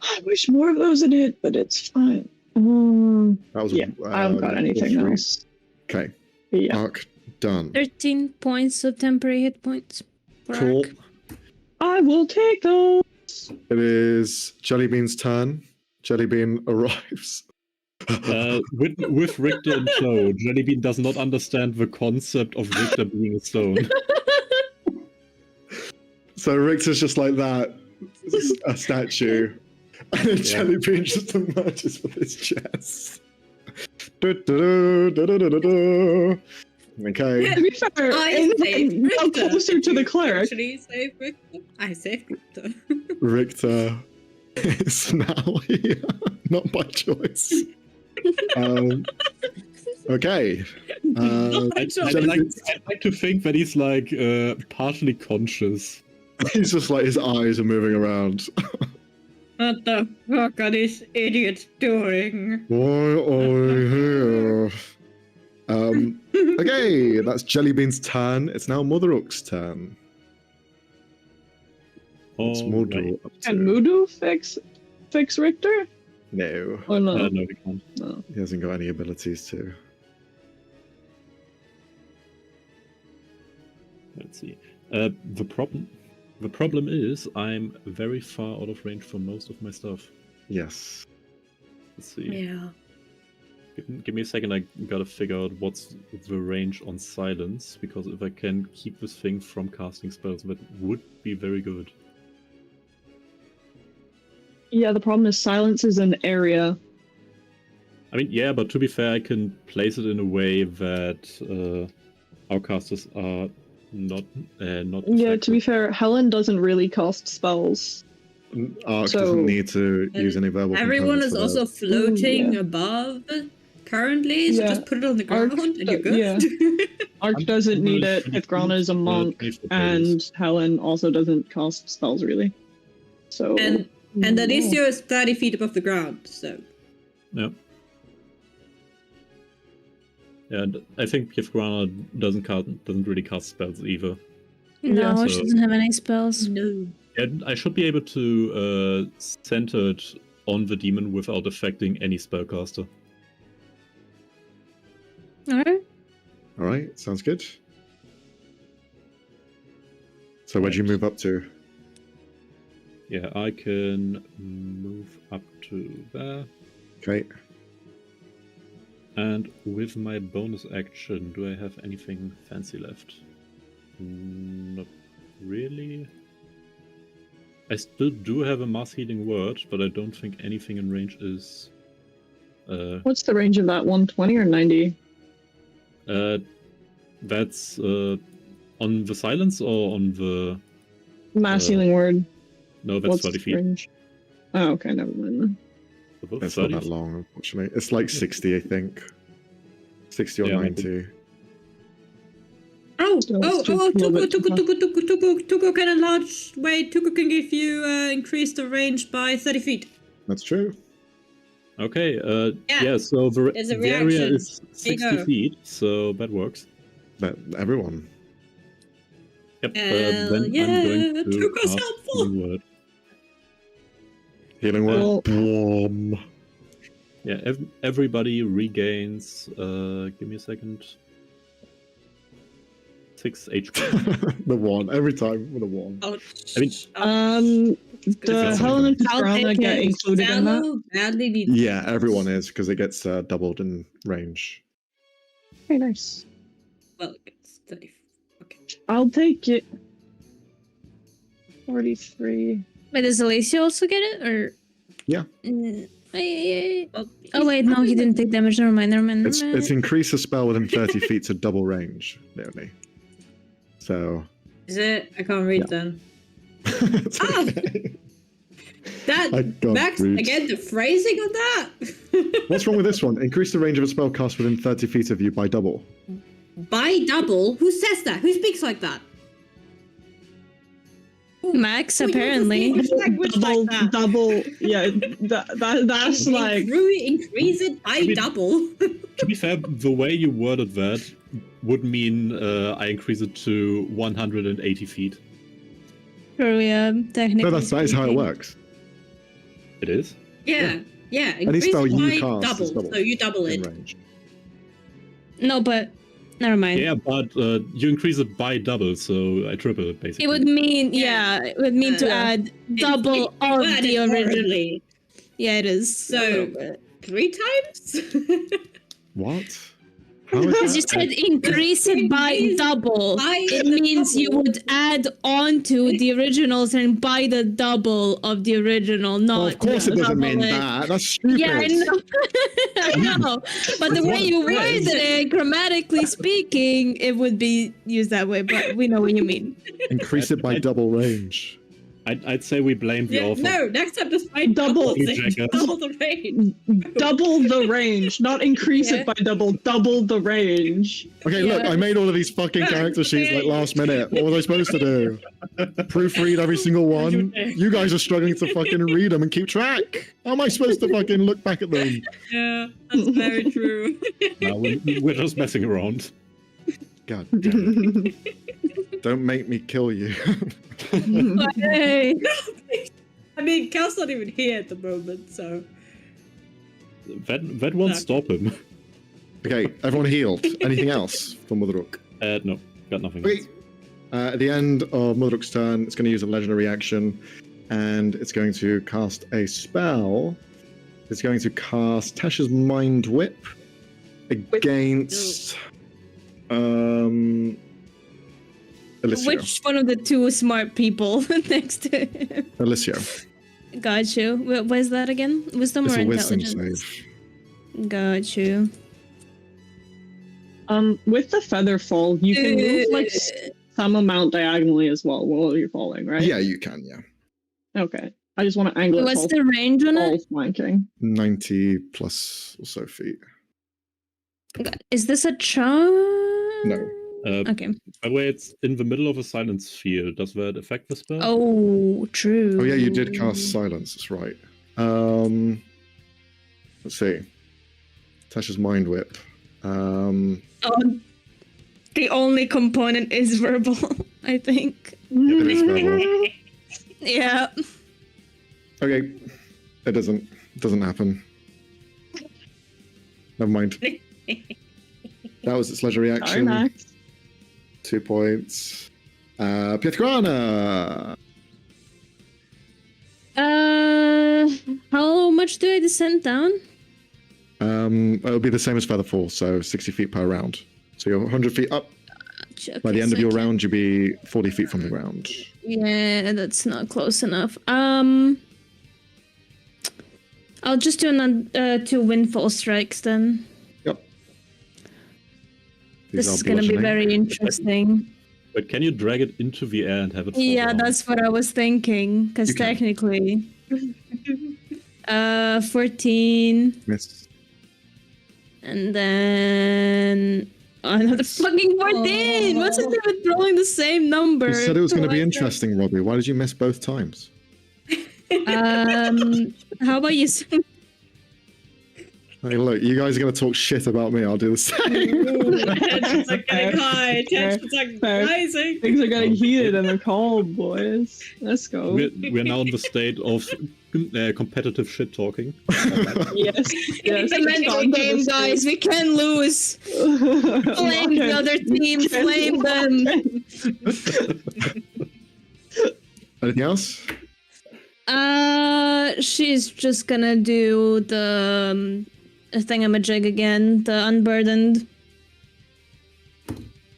I wish more of those had hit, but it's fine.
That was
Yeah, I haven't got anything
3.
else.
Okay,
Yeah.
arc done.
13 points of temporary hit points. for
Cool.
Ark.
I will take those.
It is Jellybean's turn. Jellybean arrives.
With Richter in tow, Jellybean does not understand the concept of Richter being a stone.
So Richter's just like that, a statue. And then Jellybean just emerges with his chest. Du-du-du-du-du-du-du. Okay.
To be fair,
I saved
go
Richter.
closer to the
You
cleric.
Actually, save Richter. I saved Richter.
Richter is now here, not by choice. Okay.
I'd like to think that he's like partially conscious.
He's just like his eyes are moving around.
What the fuck are these idiots doing?
Why are you here? Okay, that's Jellybean's turn. It's now Motherhook's turn. What's Mordor up to?
Can Mudu fix Richter?
No,
Or no?
No, we can't.
No.
he hasn't got any abilities to.
Let's see. The problem is I'm very far out of range for most of my stuff.
Yes.
Let's see.
Yeah.
Give me a second, I gotta figure out what's the range on silence, because if I can keep this thing from casting spells, that would be very good.
Yeah, the problem is silence is an area.
I mean, yeah, but to be fair, I can place it in a way that our casters are not
Yeah, to
affected.
be fair, Helen doesn't really cast spells.
Arc
So-
doesn't need to
And
use any verbal
Everyone
components
is
for
also
that.
floating
Yeah.
above currently, so
Yeah.
just put it on the
Arc
ground and you're
do-
good.
yeah. Arc
I'm
doesn't need it,
20
Ithgrana is a
feet,
monk,
20 foot
and
radius.
Helen also doesn't cast spells really. So
and Alicia is 30 feet above the ground, so
Yeah. Yeah, and I think Yevgrana doesn't really cast spells either.
No,
Yeah,
she
so-
doesn't have any spells.
no.
And I should be able to center it on the demon without affecting any spellcaster.
Alright.
All right, sounds good. So where'd you move up to?
Yeah, I can move up to there.
Okay.
And with my bonus action, do I have anything fancy left? Not really. I still do have a mass healing word, but I don't think anything in range is...
what's the range of that? 120 or 90?
That's on the silence or on the...
Mass healing word.
No, that's
What's
30
the
feet.
range? Oh, okay, never mind then.
They're both
It's not
30.
that long, unfortunately. It's like 60, I think. 60 or
Yeah,
90.
Oh,
Still,
oh,
it's just
oh,
a little bit
Tuku can enlarge. Wait, Tuku can give you increase the range by 30 feet.
That's true.
Okay,
Yeah.
yeah, so
It's a
the area
reaction.
is 60
There you go.
feet, so that works.
But everyone.
Yep,
Hell
then
yeah,
I'm going to
Tuku's
cast
helpful.
Healing Word.
Healing word.
Well-
Boom.
Yeah, everybody regains, give me a second, 6 HP.
The one. Every time with a one.
Oh,
I mean-
The
It's
Helen and
I'll
Ithgrana
take
get
it.
included in that.
Sallow badly needs.
Yeah, everyone is, because it gets doubled in range.
Very nice.
Well, it's 30. Okay.
I'll take it. 43.
Wait, does Alicia also get it? Or.
Yeah.
Well,
Oh, wait, no, he didn't take damage. Never mind, never mind.
It's increase a spell within 30 feet to double range, Leonie. So.
Is it? I can't read
Yeah.
then.
It's
Ah!
okay.
That
I can't
Max
read.
again. The phrasing on that.
What's wrong with this one? Increase the range of a spell cast within 30 feet of you by double.
By double? Who says that? Who speaks like that?
Max,
Who uses
apparently.
English language
Double,
like that?
double. Yeah, that's like.
Increase it by
mean-
double.
To be fair, the way you worded that would mean I increase it to 180 feet.
Sure, yeah, technically.
No, that is how it
speaking.
works.
It is?
Yeah.
Any
Increase
spell
it
you
by
cast is
double.
double
So you double
in
it.
range.
No, but. Never mind.
Yeah, but you increase it by double, so I triple it basically.
It would mean,
Yeah.
yeah, it would mean to
Yeah.
add double
It-
of
that
the
is
original.
horribly.
Yeah, it is.
So-
a little bit.
3 times?
What? How is
Because you
that?
said increase it by
Increase
double.
by
It
the
means you
double.
would add on to the originals and buy the double of the original, not
Well, of course it doesn't mean
double it.
that. That's stupid.
Yeah, I know. I know. But the way you
What?
worded it, grammatically speaking, it would be used that way, but we know what you mean.
Increase it by double range.
I'd say we blame the
Yeah,
author.
no, next time just by
Double.
it. Double the range.
Double the range, not increase
Yeah.
it by double the range.
Okay, look,
Yeah.
I made all of these fucking
Yeah,
character sheets like
yeah.
last minute. What was I supposed to do? Proofread every single one? You guys are struggling to fucking read them and keep track. How am I supposed to fucking look back at them?
Yeah, that's very true.
No, we're just messing around.
God damn it. Don't make me kill you.
Hey.
I mean, Cal's not even here at the moment, so.
That won't
No.
stop him.
Okay, everyone healed. Anything else for Motherhook?
No, got nothing.
Okay.
else.
At the end of Motherhook's turn, it's going to use a legendary action, and it's going to cast a spell. It's going to cast Tasha's Mind Whip against Alicia.
Which one of the two smart people next to him?
Alicia.
Got you. What is that again? Wisdom
It's
or
a wisdom
intelligence?
save.
Got you.
With the feather fall, you can move like some amount diagonally as well while you're falling, right?
Yeah, you can, yeah.
Okay. I just want to angle it
What's
all,
the range on
all
it?
flanking.
90 plus or so feet.
Is this a charm?
No.
Okay.
By the way, it's in the middle of a silence field. Does that affect the spell?
Oh, true.
Oh yeah, you did cast silence, that's right. Let's see. Tasha's mind whip.
Oh, the only component is verbal, I think.
Yeah, it is verbal.
Yeah.
Okay. It doesn't happen. Never mind. That was its leisure
Sorry,
reaction.
Max.
2 points. Pietrana!
How much do I descend down?
It'll be the same as Featherfall, so 60 feet per round. So you're 100 feet up.
Okay,
By the end
so
of your
I can't-
round, you'll be 40 feet from the ground.
Yeah, that's not close enough. I'll just do another 2 windfall strikes then.
Yep.
This
These
is
are
gonna be
bludgeoning.
very interesting.
But can you drag it into the air and have it fall
Yeah,
down?
that's what I was thinking. Because
You can.
technically, 14,
Miss.
and then another fucking 14. What's it with throwing the same number?
You said it was going to be
Like that.
interesting, Robbie. Why did you miss both times?
How about you?
Hey, look, you guys are going to talk shit about me. I'll do the same.
Tensions are getting high. Tensions are
Fair.
rising.
Things are getting heated in the cold, boys. Let's go.
We're now in the state of competitive shit talking.
Yes, yes.
It's a mental game, guys. We can lose. Flame the other team. Flame them.
Anything else?
She's just gonna do the thingamajig again, the unburdened.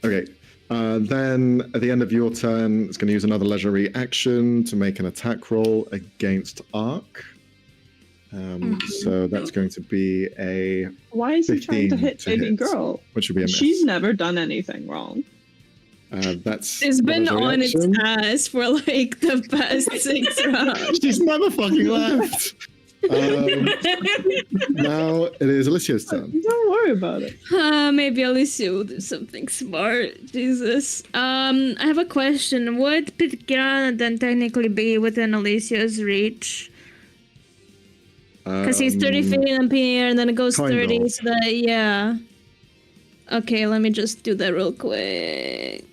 Okay. Then at the end of your turn, it's going to use another leisurely action to make an attack roll against Ark. So that's going to be a,
Why is he trying to
15
hit
to
baby
hit.
girl?
which would be a miss.
She's never done anything wrong.
That's
It's been
leisurely
on its
action.
ass for like the past 6 rounds.
She's never fucking left. Now it is Alicia's turn.
Don't worry about it.
Maybe Alicia will do something smart. Jesus. I have a question. Would Pitgrana then technically be within Alicia's reach? Because he's 30 feet in the air and then it goes
kind
30,
of.
so that, yeah. Okay, let me just do that real quick.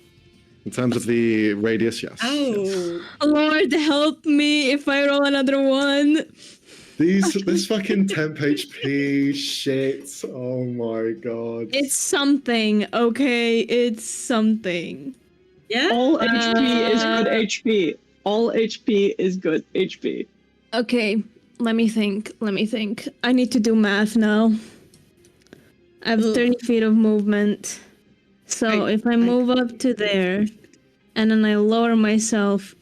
In terms of the radius, yes.
Oh.
Lord, help me if I roll another one.
This fucking temp HP shit. Oh my god.
It's something, okay? It's something.
Yeah?
All HP is good HP. All HP is good HP.
Okay, let me think. I need to do math now. I have 30 feet of movement. So if I move up to there, and then I lower myself...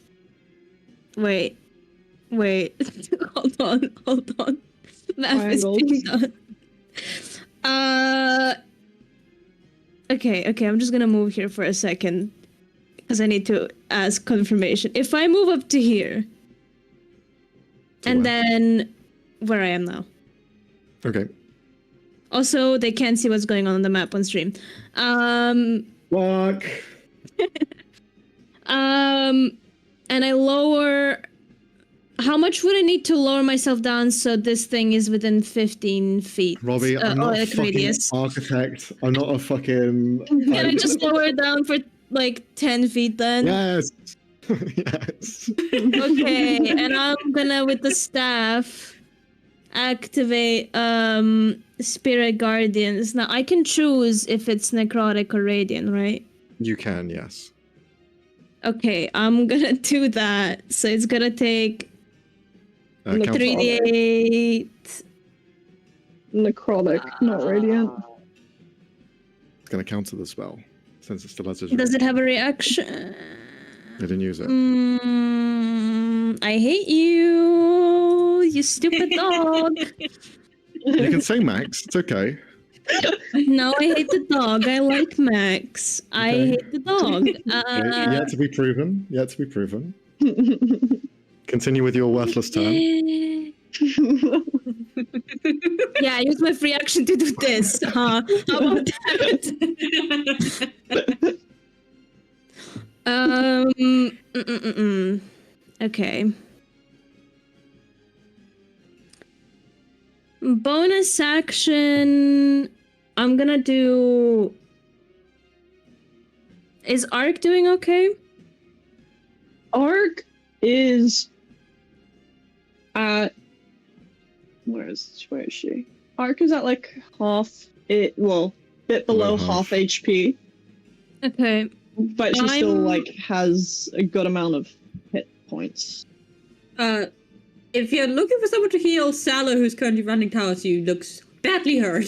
Wait. hold on. Math is being done. Okay, I'm just gonna move here for a second. Because I need to ask confirmation. If I move up to here, and
where?
then where I am now.
Okay.
Also, they can't see what's going on the map on stream.
Fuck.
And I lower... How much would I need to lower myself down so this thing is within 15 feet?
Robbie, I'm not a
like
fucking
radius.
architect. I'm not a fucking...
Can I just lower it down for like 10 feet then?
Yes. Yes.
Okay, and I'm gonna, with the staff, activate Spirit Guardians. Now, I can choose if it's Necrotic or Radiant, right?
You can, yes.
Okay, I'm gonna do that. So it's gonna take
Count
3d8.
Necrotic, not radiant.
It's going to counter the spell since it still has his.
Does it have a reaction?
I didn't use it.
I hate you, you stupid dog.
You can say Max. It's okay.
No, I hate the dog. I like Max. I
Okay.
hate the dog.
Yet to be proven. Yet to be proven. Continue with your worthless turn.
Yeah, use my free action to do this. How about that? Okay. Bonus action. I'm gonna do. Is Ark doing okay?
Ark is at where is she? Ark is at like half bit below half HP,
Okay.
but she still like has a good amount of hit points.
If you're looking for someone to heal, Salah, who's currently running towards you, looks badly hurt.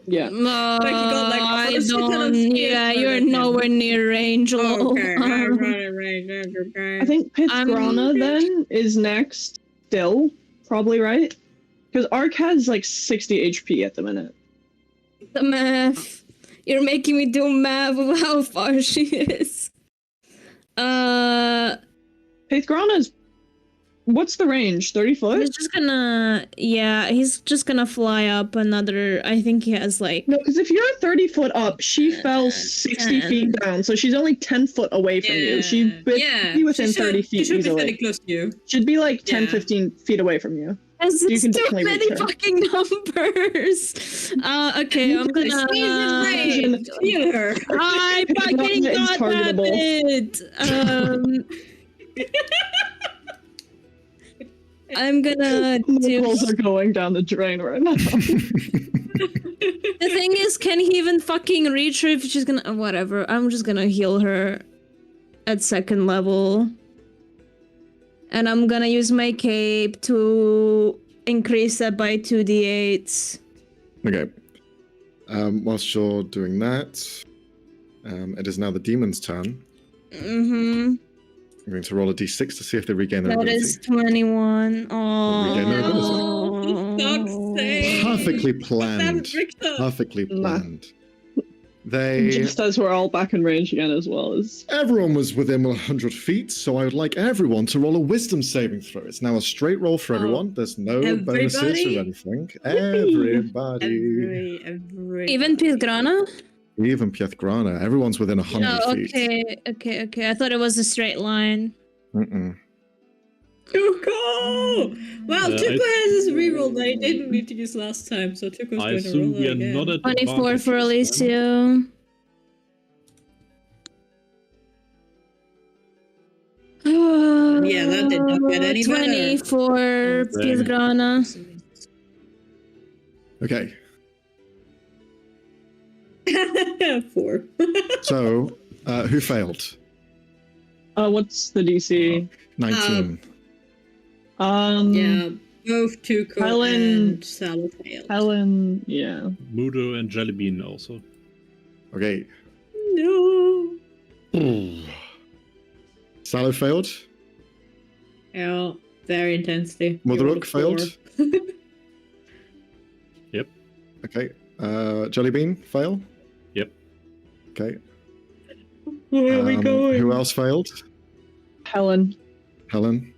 Yeah.
Like you got, like,
I
a shit ton of
don't.
skills
Yeah,
right
you're
at him.
nowhere near range. lol.
Okay, right.
I think Pithgrana then is next still, probably, right? Because Ark has like 60 HP at the minute.
The math. You're making me do math of how far she is.
Pithgrana's. What's the range? 30 foot?
He's just gonna. Yeah, he's just gonna fly up another. I think he has like.
No, because if you're 30 foot up, she fell 60 feet down, so she's only 10 foot away from you. She'd be within 30 feet
she should
easily.
be pretty close to you.
She'd be like 10,
Yeah.
15 feet away from you.
That's
You can
too
definitely
many
reach her.
fucking numbers. Okay, I'm gonna.
Heal her.
I fucking
It's
got
targetable.
it. I'm gonna
The
do.
rolls are going down the drain right now.
The thing is, can he even fucking reach her if she's gonna. Whatever. I'm just gonna heal her at second level. And I'm gonna use my cape to increase that by 2d8s.
Okay. Whilst you're doing that, it is now the demon's turn.
Mm-hmm.
I'm going to roll a d6 to see if they regain their
That
ability.
is 21.
Regain their
Oh.
Perfectly planned.
Richter.
Perfectly
Nah.
planned. They.
Just as we're all back in range again as well as...
Everyone was within 100 feet, so I would like everyone to roll a wisdom saving throw. It's now a straight roll for everyone. There's no bonuses
Everybody?
or anything. Everybody.
Even Pithgrana?
Even Pithgrana. Everyone's within 100
Oh,
feet.
okay. I thought it was a straight line.
Mm-mm.
Tuko! Wow, Tuko has his reroll that he didn't need to use last time, so Tuko's
I
going to
assume
roll
we
it
are
again.
not at
24 for
advantage this time.
Alicio.
Yeah, that did not get any
20
better.
for Pithgrana.
Okay.
4.
So, who failed?
what's the DC?
19.
Yeah, both Tuko
Helen-
and Salah failed.
Helen, yeah.
Mudo and Jellybean also.
Okay.
No.
Salo failed.
Yeah, very intensely.
Motherhook failed.
Yep.
Okay. Jellybean fail.
Yep.
Okay.
Where are we going?
Who else failed?
Helen.
Helen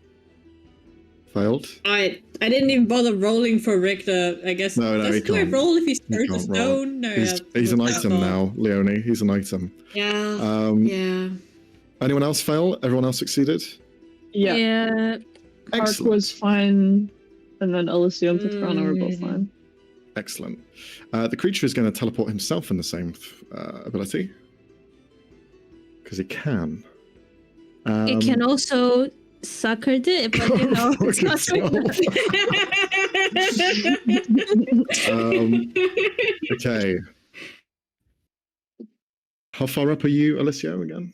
failed.
I didn't even bother rolling for Richter. I guess.
No, he
Do I
can't.
roll if he's
He
turned to
can't roll.
stone? No,
He's an
that's
item
not.
now, Leonie. He's an item.
Yeah. Yeah.
Anyone else fail? Everyone else succeeded?
Yeah. Ark
Excellent.
was fine, and then Alicia and Pithgrana were both fine.
Excellent. The creature is going to teleport himself in the same ability. Because he can.
It can also suck her dick, but you know, it's not
Okay. How far up are you, Alicia, again?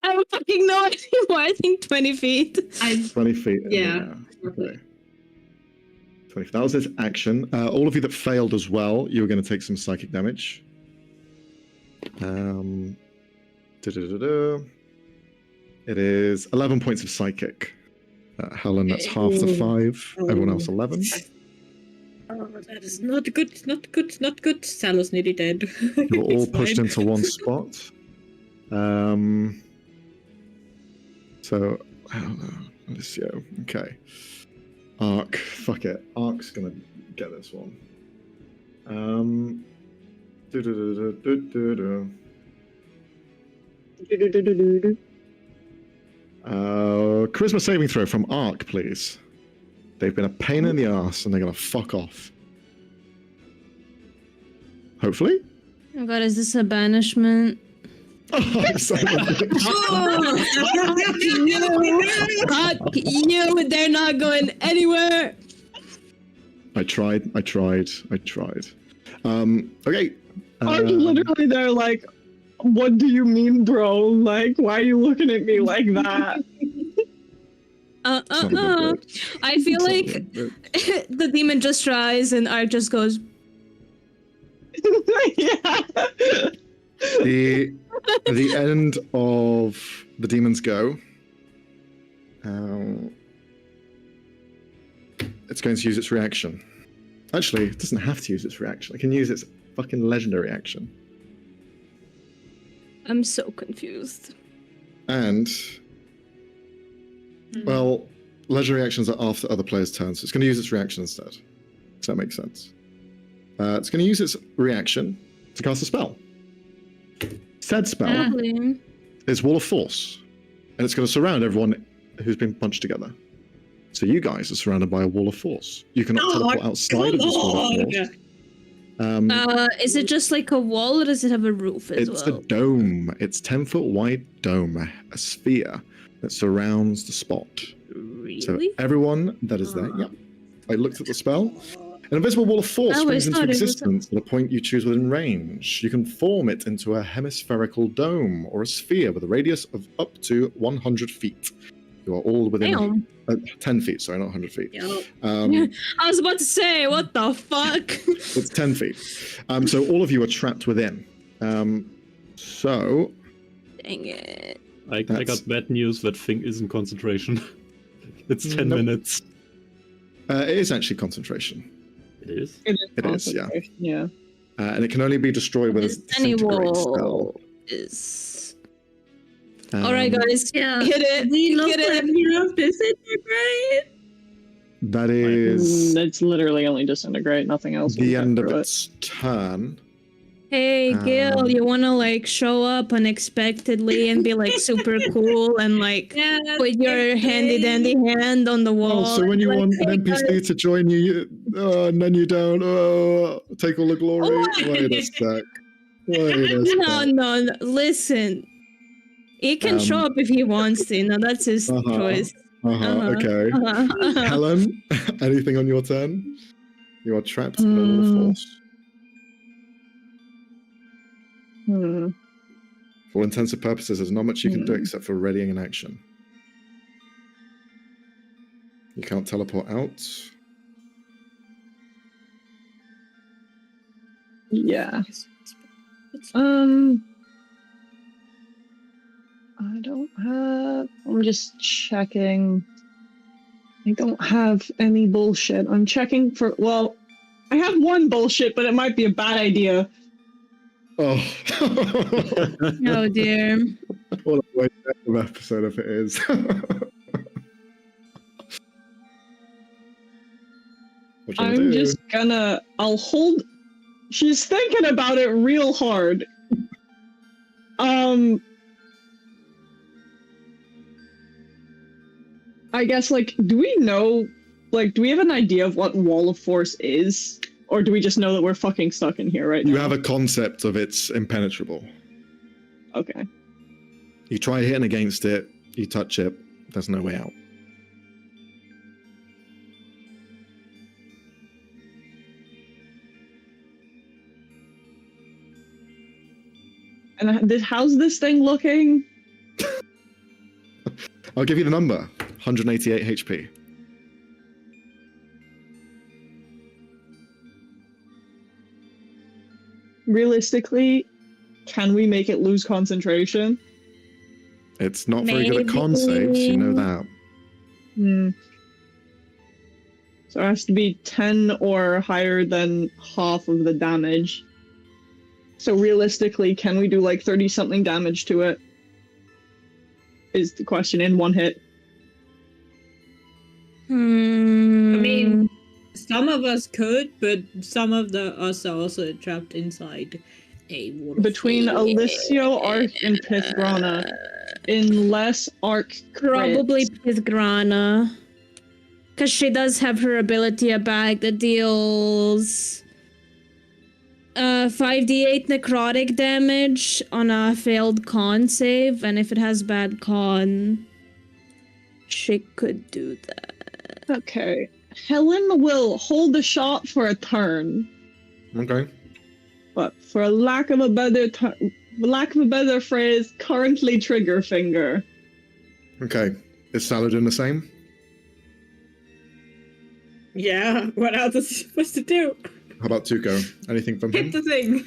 I don't fucking know anymore. I think 20 feet.
20 feet.
Yeah.
Okay. 20. That was its action. All of you that failed as well, you're going to take some psychic damage. It is 11 points of psychic. Helen, that's half the 5. Everyone else 11.
Oh, that is not good. Not good. Not good. Sallo's nearly dead.
You're all
It's
pushed
fine.
into one spot. So, I don't know. Let's go. Okay. Ark. Fuck it. Ark's gonna get this one. Charisma saving throw from Ark, please. They've been a pain in the ass and they're gonna fuck off. Hopefully?
Oh god, is this a banishment?
Oh,
Fuck you, they're not going anywhere.
I tried. Okay.
I'm literally there like, what do you mean, bro? Like, why are you looking at me like that?
I feel like the demon just tries and Art just goes.
Yeah.
The end of the demon's go. It's going to use its reaction. Actually, it doesn't have to use its reaction. It can use its fucking legendary action.
I'm so confused.
And, well, legendary actions are after other players' turns, so it's going to use its reaction instead. Does that make sense? It's going to use its reaction to cast a spell. Said spell is Wall of Force, and it's going to surround everyone who's been punched together. So you guys are surrounded by a Wall of Force. You cannot teleport outside of this Wall of Force.
Is it just like a wall, or does it have a roof as well?
It's a dome. It's 10-foot wide dome, a sphere that surrounds the spot.
Really?
So everyone that is there, yeah. I looked at the spell. An invisible wall of force springs into existence at a point you choose within range. You can form it into a hemispherical dome or a sphere with a radius of up to 100 feet. You are all within 10 feet, sorry, not 100 feet.
I was about to say, what the fuck?
It's 10 feet. So all of you are trapped within. So...
Dang it.
I got bad news. That thing isn't concentration. It's 10 minutes.
It is actually concentration.
It is?
It
is, yeah.
Yeah.
And it can only be destroyed with a
Any
disintegrate spell.
wall is... Alright guys,
Yeah.
hit it.
We lost
Hit it.
of disintegrate.
That is
It's literally only disintegrate, nothing else.
the end of its turn.
Hey Gil, you wanna like show up unexpectedly and be like super cool and like put your handy dandy hand on the wall?
Oh, so when you
and,
want
like,
an NPC to join you, and then you don't, take all the glory. Wait a sec.
No, listen. He can show up if he wants to. No, that's his choice.
Okay. Helen, anything on your turn? You are trapped in a wall of force. For all intents and purposes, there's not much you can do except for readying an action. You can't teleport out.
Yeah. I don't have... I'm just checking. I don't have any bullshit. I'm checking for... Well, I have one bullshit, but it might be a bad idea.
Oh.
Oh dear.
Well, wait, an episode if it is.
I'm just gonna... I'll hold... She's thinking about it real hard. I guess, like, do we know... Like, do we have an idea of what Wall of Force is? Or do we just know that we're fucking stuck in here right now?
You have a concept of it's impenetrable.
Okay.
You try hitting against it, you touch it, there's no way out.
And how's this thing looking?
I'll give you the number. 188 HP.
realistically, can we make it lose concentration?
It's not very good at con saves, you know that.
So it has to be 10 or higher than half of the damage. So realistically, can we do like 30-something damage to it? Is the question in one hit.
I mean, some of us could, but some of us are also trapped inside a waterfall.
Between Alessio, Arc, and Pithgrana, unless Arc crits.
Probably Pithgrana. Because she does have her ability a bag that deals 5d8 necrotic damage on a failed con save, and if it has bad con, she could do that.
Okay. Helen will hold the shot for a turn,
Okay.
but for lack of a better phrase, currently trigger finger.
Okay. Is Saladin the same?
Yeah, what else is he supposed to do?
How about Tuco? Anything from him?
Hit the thing.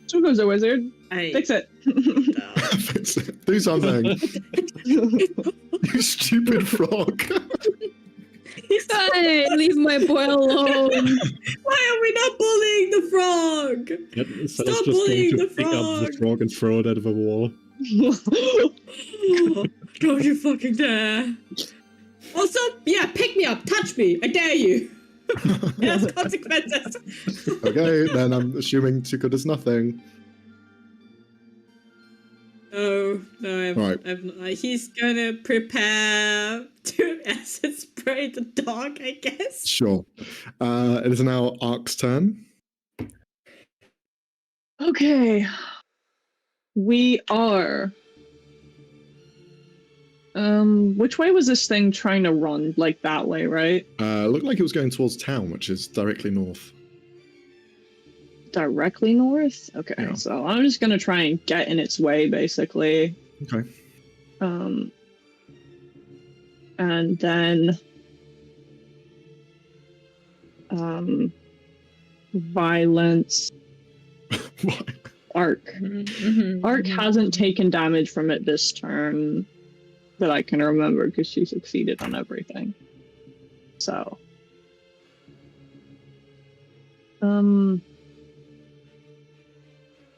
Tuco's a wizard.
I...
Fix it.
Fix it. Do something. You stupid frog.
Hey, leave my boy alone.
Why are we not bullying the frog?
Yep,
Stop
just
bullying
going to
the
pick up the
frog.
frog and throw it at the wall.
Don't you fucking dare. Also, yeah, pick me up, touch me, I dare you. It has consequences.
Okay, then I'm assuming Tuco does nothing.
Oh, no,
Right.
he's gonna prepare to acid spray the dog, I guess.
Sure. It is now Ark's turn.
Okay. We are... which way was this thing trying to run? Like that way, right?
Looked like it was going towards town, which is directly north.
Directly north? Okay,
Yeah.
so I'm just gonna try and get in its way, basically.
Okay.
And then... violence.
What?
Arc.
Mm-hmm.
Arc hasn't taken damage from it this turn that I can remember because she succeeded on everything. So.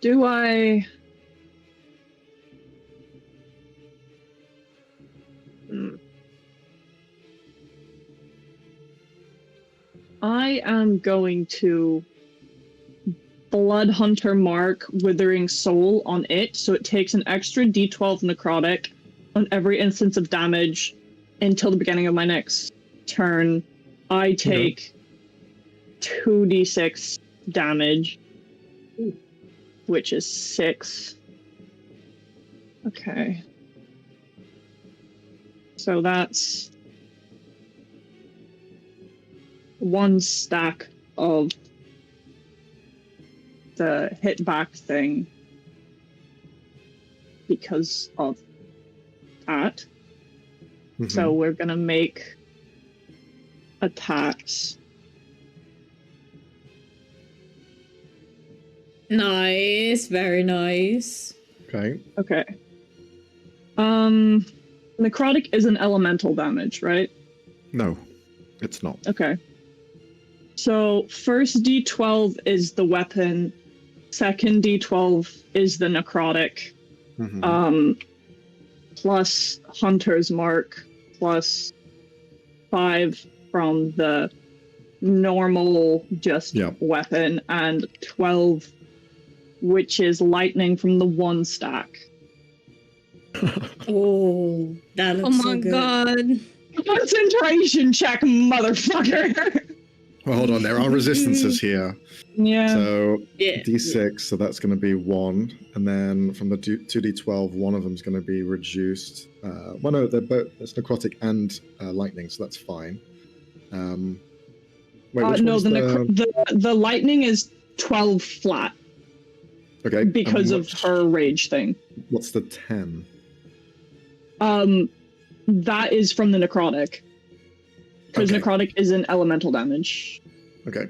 Do I... I am going to Blood Hunter mark Withering Soul on it, so it takes an extra d12 necrotic on every instance of damage until the beginning of my next turn. I take 2d6 damage, which is 6. Okay. So that's 1 stack of the hit back thing because of that.
Mhm.
So we're gonna make attacks.
Nice, very nice.
Okay.
Okay. Necrotic is an elemental damage, right?
No, it's not.
Okay. So first d12 is the weapon, second d12 is the necrotic,
Mhm.
plus Hunter's Mark, plus 5 from the normal just
Yeah.
weapon, and 12, which is lightning from the 1 stack.
Oh, that
Oh
looks so
my
good.
god.
Concentration check, motherfucker!
Well, hold on. There are resistances here.
Yeah.
So
Yeah.
d6, so that's going to be 1. And then from the 2d12, one of them is going to be reduced. Well, no, they're both, it's necrotic and lightning, so that's fine. Wait, which
No,
one's
the lightning is 12 flat
okay,
because
and
of her rage thing.
What's the 10?
That is from the necrotic. Because
Okay.
necrotic is an elemental damage.
Okay.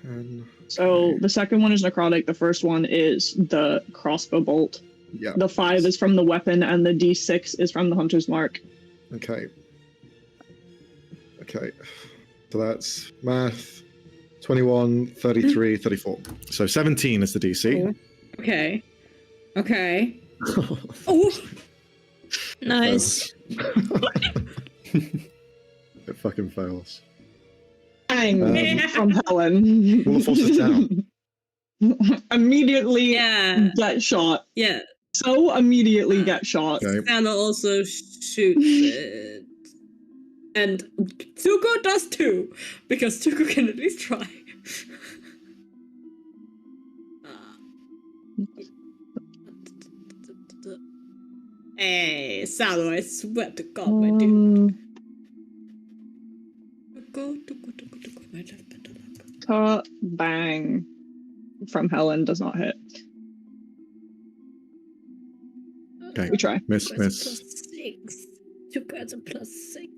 10.
So the second one is necrotic. The first one is the crossbow bolt.
Yeah.
The 5 is from the weapon, and the D6 is from the hunter's mark.
Okay. Okay. So that's math. 21, 33, 34. So 17 is the DC.
Okay. Okay. Oh!
Nice.
It fucking fails.
Bang! From Helen.
Will force us down.
Immediately
Yeah.
get shot.
Yeah.
So immediately get shot.
Okay.
Anna also shoots it. And Tuko does too. Because Tuko can at least try. Hey, Salo, I swear to God, my dude. Tuko, my left better luck.
Bang. From Helen does not hit.
Okay.
We try.
Miss.
+6. Tuko has a +6.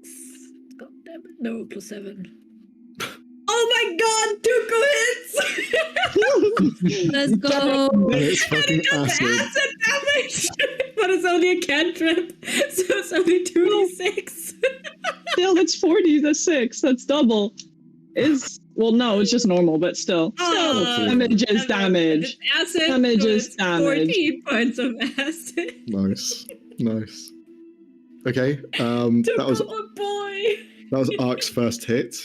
God damn it. No, +7. Oh my God, Tuko hits!
Let's go.
It's fucking
Does
acid.
acid damage! But it's only a cantrip, so it's only 2d6.
Still, that's 40 to 6. That's double. Well, no, it's just normal, but still. Damage is damage.
Acid,
Damage
so
is
it's
damage.
14 points of acid.
Nice. Okay. That was
Tuko, boy.
Ark's first hit.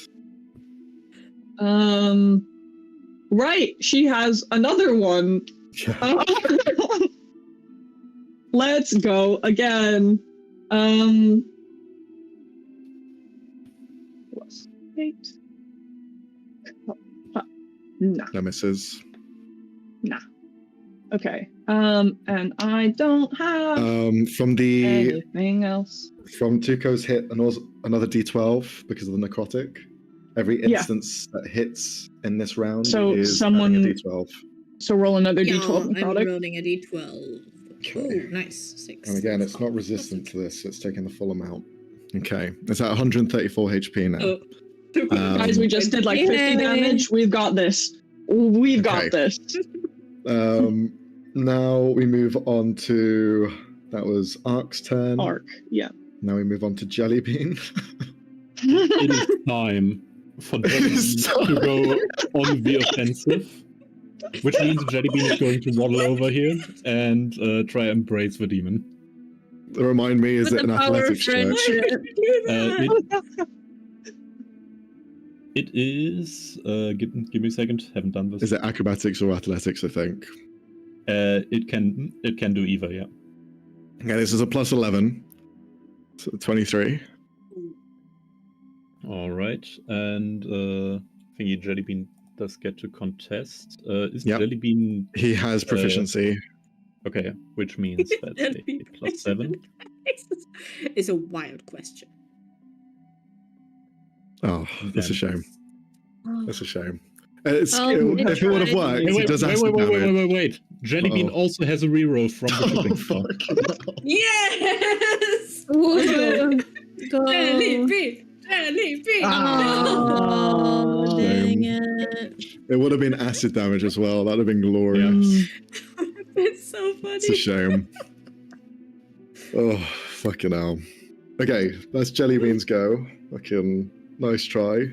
Right. She has another one.
Yeah.
Let's go again. +8. Nah.
That misses.
Nah. Okay. And I don't have
From
anything else.
From Tuko's hit, and also another D12 because of the necrotic. Every
Yeah.
instance that hits in this round
So
is
someone-
adding a D12.
So roll another
Yeah,
D12
I'm
necrotic.
rolling a d12.
Okay.
Ooh, nice. 6.
And again, it's not resistant to this. It's taking the full amount. Okay. It's at 134 HP now.
Oh, Tuko.
Guys, we just did like 50
Yay.
damage. We've got this. We've got
Okay.
this.
Now we move on to... That was Ark's turn.
Arc. Yeah.
Now we move on to Jellybean.
It is time for Jellybean to go on the offensive, which means Jellybean is going to waddle over here and try and embrace the demon.
Remind me, is
With
it
the
an
power of
athletics check?
friendship.
Do that.
It is. Give me a second. Haven't done this.
Is it acrobatics or athletics, I think?
It can do either. Yeah.
Okay, this is a +11. So 23.
All right, and thingy Jellybean does get to contest. Is
Yep.
Jellybean
He has proficiency.
okay? Which means that's a +7.
It's a wild question.
Oh, that's a shame. That's a shame. It's
Oh,
skill.
it
If it would have
tried.
worked,
Wait,
it does acid damage.
wait. Jellybean
Uh-oh.
also has a reroll from the
Oh,
shipping star.
fuck.
Yes!
Whoa. Go.
Jellybean! Jellybean!
Oh, dang
Shame.
it.
It would have been acid damage as well. That would have been glorious.
It's so funny.
It's a shame. Oh, fucking hell. Okay, that's Jellybean's go. Fucking nice try.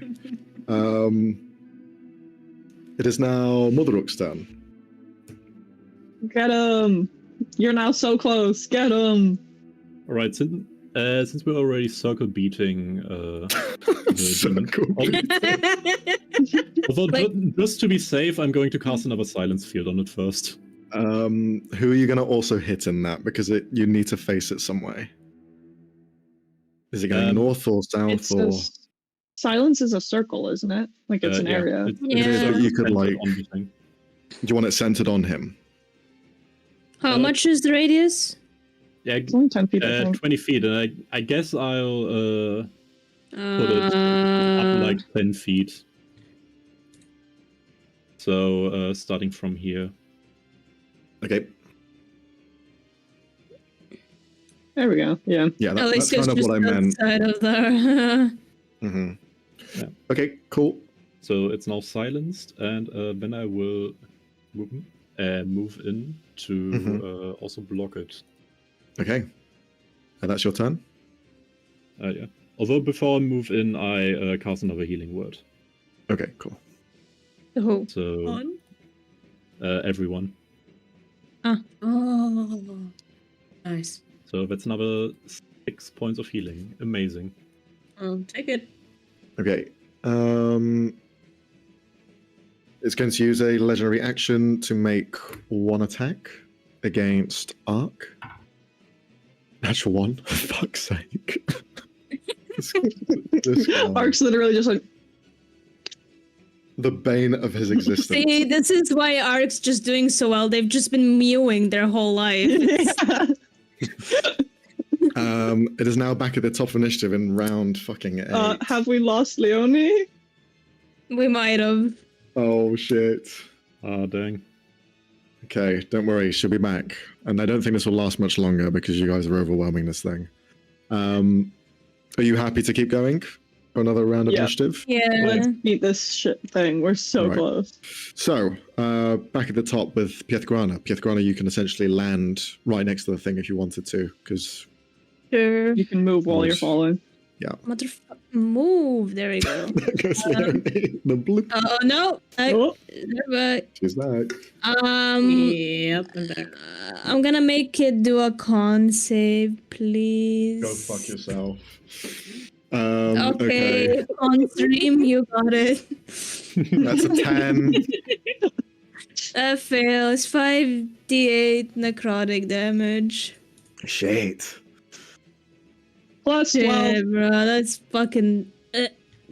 It is now Motherhook's turn.
Get him! You're now so close. Get him!
All right, since we're already circle beating the
Circle
demon, although just to be safe, I'm going to cast another silence field on it first.
Who are you going to also hit in that? Because you need to face it some way. Is it going north or south
It's
or?
silence is a circle, isn't it? Like it's an
Yeah,
area.
It's
Yeah.
You could,
centered
like-
on the thing.
Do you want it centered on him?
How much is the radius?
Yeah,
It's only 10 feet, I think.
20 feet, and I guess I'll put it up like 10 feet. So starting from here.
Okay.
There we go. Yeah.
Yeah,
At
that's
least
kind
it's
of
just
what I meant.
outside of the.
hmm
Yeah.
Okay, cool.
So it's now silenced, and then I will move in to also block it.
Okay. And that's your turn?
Yeah. Although before I move in, I cast another healing word.
Okay, cool.
Oh.
So
On?
everyone.
Oh, nice.
So that's another 6 points of healing. Amazing.
I'll take it.
Okay. It's going to use a legendary action to make one attack against Ark. Natural one. For fuck's sake. this guy.
Ark's literally just like,
The bane of his existence.
See, this is why Ark's just doing so well. They've just been mewing their whole life.
It is now back at the top of initiative in round fucking 8.
have we lost Leonie?
We might have.
Oh shit.
Ah, dang.
Okay, don't worry, she'll be back. And I don't think this will last much longer because you guys are overwhelming this thing. Are you happy to keep going for another round of
Yeah.
initiative?
Yeah.
Let's beat this shit thing. We're so
Right.
close.
So, back at the top with Piethgrana. Piethgrana, you can essentially land right next to the thing if you wanted to, because
Sure.
You can move while you're
Nice.
falling.
Motherfucker. Move. There we go.
there goes Leonie. The blip.
Oh, no.
Oh,
But,
She's back.
Yep, I'm back.
I'm gonna make it do a con save, please.
Go fuck yourself.
Okay, on stream, you got it.
That's a 10.
That fails. 5d8 necrotic damage.
Shit.
plus 12.
Yeah, bro, that's fucking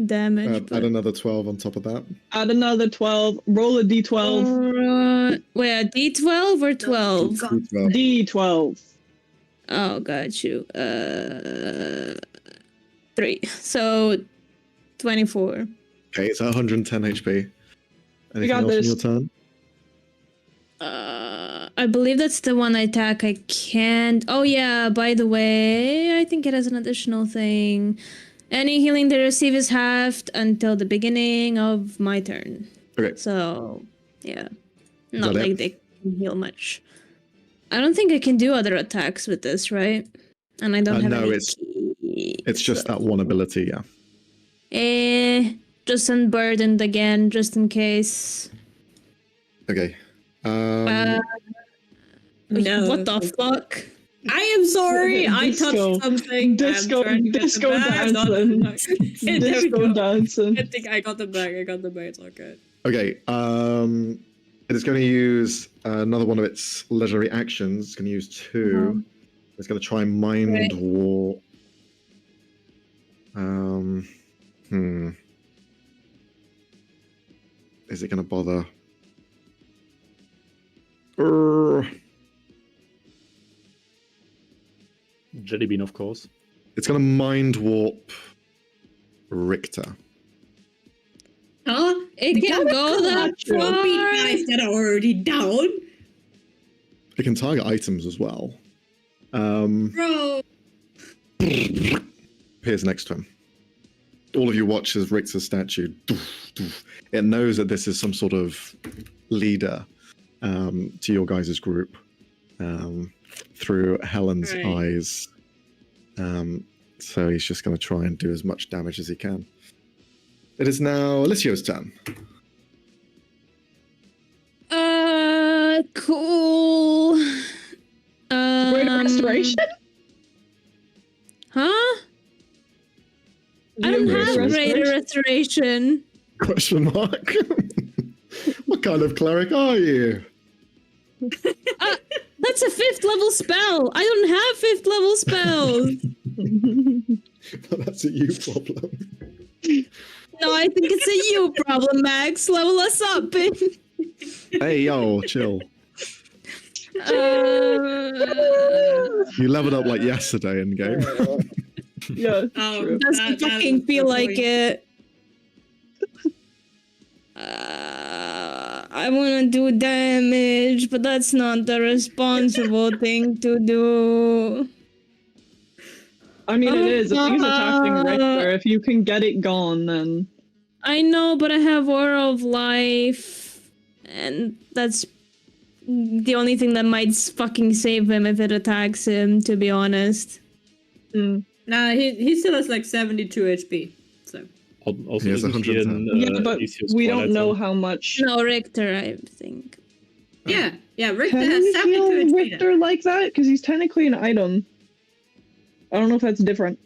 damage.
Add another 12 on top of that.
Add another 12. Roll a d12.
Wait, a d12 or 12?
D12.
Oh, got you. 3. So, 24.
Okay, it's 110 HP. Anything
got
else
this.
on your turn?
I believe that's the one attack I can't. Oh yeah, by the way, I think it has an additional thing. Any healing they receive is halved until the beginning of my turn.
Okay.
So, yeah. Not
that it?
like they can heal much. I don't think I can do other attacks with this, right? And I don't have
no,
any
it's just that one ability, yeah.
Just unburdened again, just in case.
Okay.
No.
What the fuck?
I am sorry. I
Disco.
touched something.
Disco
I'm trying to get them back.
dancing.
There we
Disco
go.
dancing.
I think I got them back. It's okay.
Okay. It is going to use another one of its legendary actions. It's going to use 2. It's going to try and mind
Right.
warp. Is it going to bother?
Jelly bean, of course.
It's going to mind warp Richter.
Huh?
It can go that
Beat
far.
guys that are already down,
It can target items as well.
bro.
Appears next to him. All of you watch as Richter's statue. It knows that this is some sort of leader to your guys' group through Helen's
Right.
eyes. So he's just going to try and do as much damage as he can. It is now Alyssio's turn.
Cool.
Great restoration?
Huh? I don't
Greater
have greater
restoration?
restoration.
Question mark. What kind of cleric are you?
That's a 5th level spell. I don't have 5th level spells.
That's a you problem.
No, I think it's a you problem, Max. Level us up.
Hey, yo, chill. You leveled up like yesterday in game.
Yeah.
Oh,
Doesn't fucking feel like it. I want to do damage, but that's not the responsible thing to do.
I mean, it is. If he's attacking Richter, if you can get it gone, then...
I know, but I have Aura of Life, and that's the only thing that might fucking save him if it attacks him, to be honest.
Nah, he still has like 72 HP. So.
Also,
He has
isn't he
110.
in,
Yeah, but
Theseus
we
Twilight
don't know
Zone?
how much.
No, Richter, I think.
Yeah, Richter
Can
has
we
72
heal
HP.
Richter like that? Because he's technically an item. I don't know if that's different.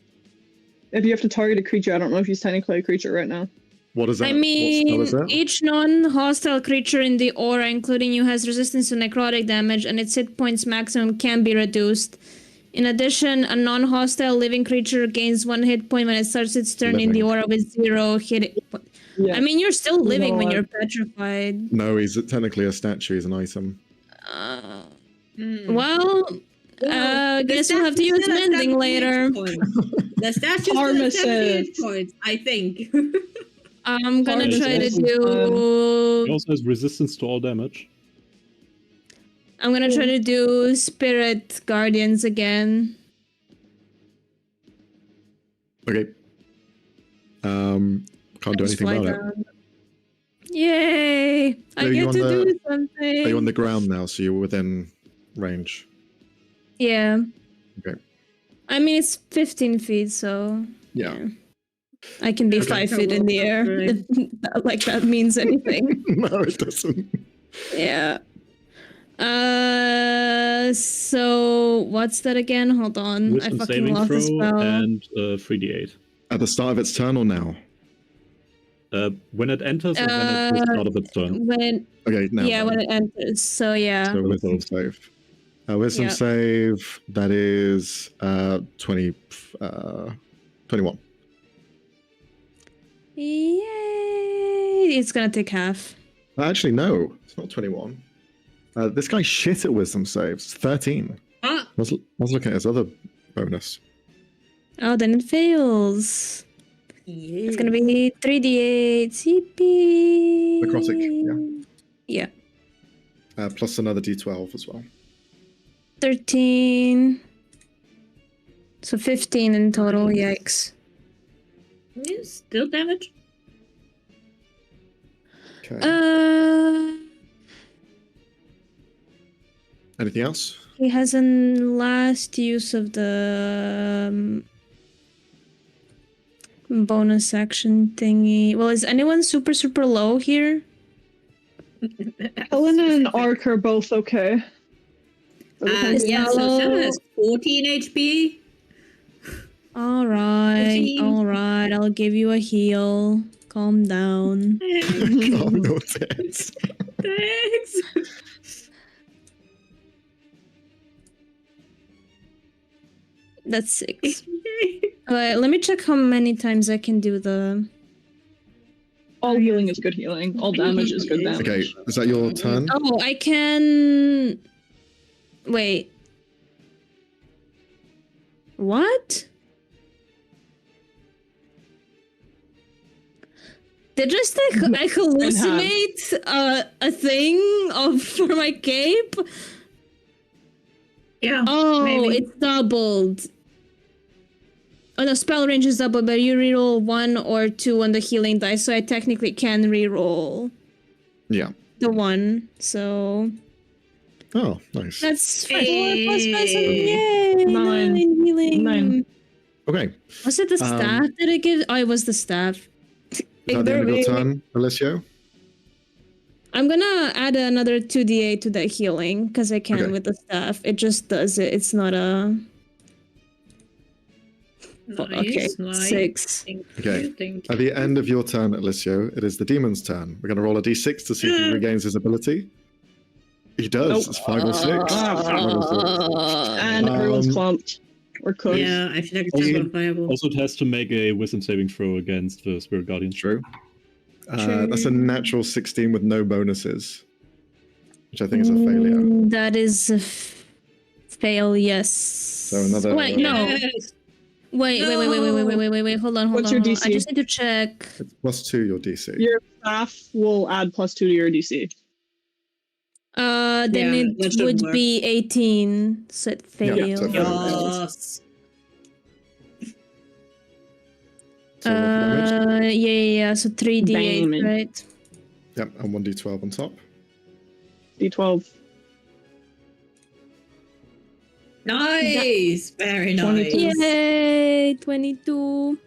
If you have to target a creature, I don't know if he's technically a creature right now.
What is that?
I
What
mean,
spell is that?
each non-hostile creature in the aura, including you, has resistance to necrotic damage, and its hit points maximum can be reduced. In addition, a non-hostile living creature gains 1 hit point when it starts its turn in the
Living.
aura with 0 hit.
Yeah.
I mean, you're still living when
No,
you're petrified.
No, he's technically a statue. He's an item.
Well, guess we'll have to use mending later.
The statue still has 78 points, I think.
I'm gonna
Pharmacist.
try to
He
do.
also has resistance to all damage.
I'm gonna try to do Spirit Guardians again.
Okay. Can't do
Just
anything
fly
about it.
down. Yay! I
Are you
get
on
to
the-
do something.
Are you on the ground now? So you're within range.
Yeah.
Okay.
I mean, it's 15 feet, so
Yeah.
I can be
Okay.
5 feet in the air.
Right.
Like that means anything.
No, it doesn't.
Yeah. So what's that again? Hold on.
Wisdom
I fucking
saving
lost the
throw
spell.
and 3d8.
At the start of its turn or now?
When it enters or when it is out of its turn?
When
Okay, now.
yeah,
then.
when it enters. So yeah.
So wisdom save. Wisdom
Yep.
save, that is 21.
Yay! It's gonna take half.
Actually, no, it's not 21. This guy's shit at wisdom saves. 13.
Ah,
Let's look at his other bonus.
Oh, then it fails. It's gonna be 3d8 CP.
Necrotic,
Yeah.
Plus another d12 as well.
13. So 15 in total. Yikes.
Yeah, still damage.
Okay. Anything else?
He has a last use of the bonus action thingy. Well, is anyone super low here?
Helena and Ark are both okay.
Yeah, so Senna has 14 HP.
All right,
14.
all right. I'll give you a heal. Calm down.
Calm your tits.
Thanks.
That's 6. Alright, let me check how many times I can do the.
All healing is good healing. All damage is good damage.
Okay, is that your turn?
Oh, I can. Wait. What? Did just I hallucinate a thing for my cape?
Yeah.
Oh,
maybe.
it's doubled. Oh no, spell range is doubled, but you reroll 1 or 2 on the healing dice, so I technically can reroll
Yeah.
the 1. So
Oh, nice.
that's 4
Hey.
plus 5, 7, yay! 9 healing.
9.
Okay.
Was it the staff that it gives? Oh, it was the staff.
Is that the end of your turn, Alessio?
I'm gonna add another 2d8 to that healing because I can
Okay.
with the staff. It just does it. It's not a. Okay,
Nice.
6.
Thank
Okay.
you, thank
At the end of your turn, Alessio, it is the demon's turn. We're going to roll a d6 to see if he regains his ability. He does.
Nope.
It's 5 or 6.
And everyone's clumped. We're cooked.
Yeah, I feel like it's
Also-
just unplayable.
Also, it has to make a wisdom saving throw against the Spirit Guardian.
True. That's a natural 16 with no bonuses, which I think is a failure.
That is a fail, yes.
So another-
Wait, no.
Yes.
Wait. Hold on.
What's your
hold on.
DC?
I just need to check.
It's plus 2 your DC.
Your staff will add +2 to your DC.
Then
Yeah, that
it
should
would
work.
be 18, so it
Yeah,
fails.
so it fails.
Yes.
So roll for damage.
Yeah. So 3d8,
Damage.
right?
Yep, and 1d12 on top.
D12.
Nice, very nice.
22.
Yay! 22.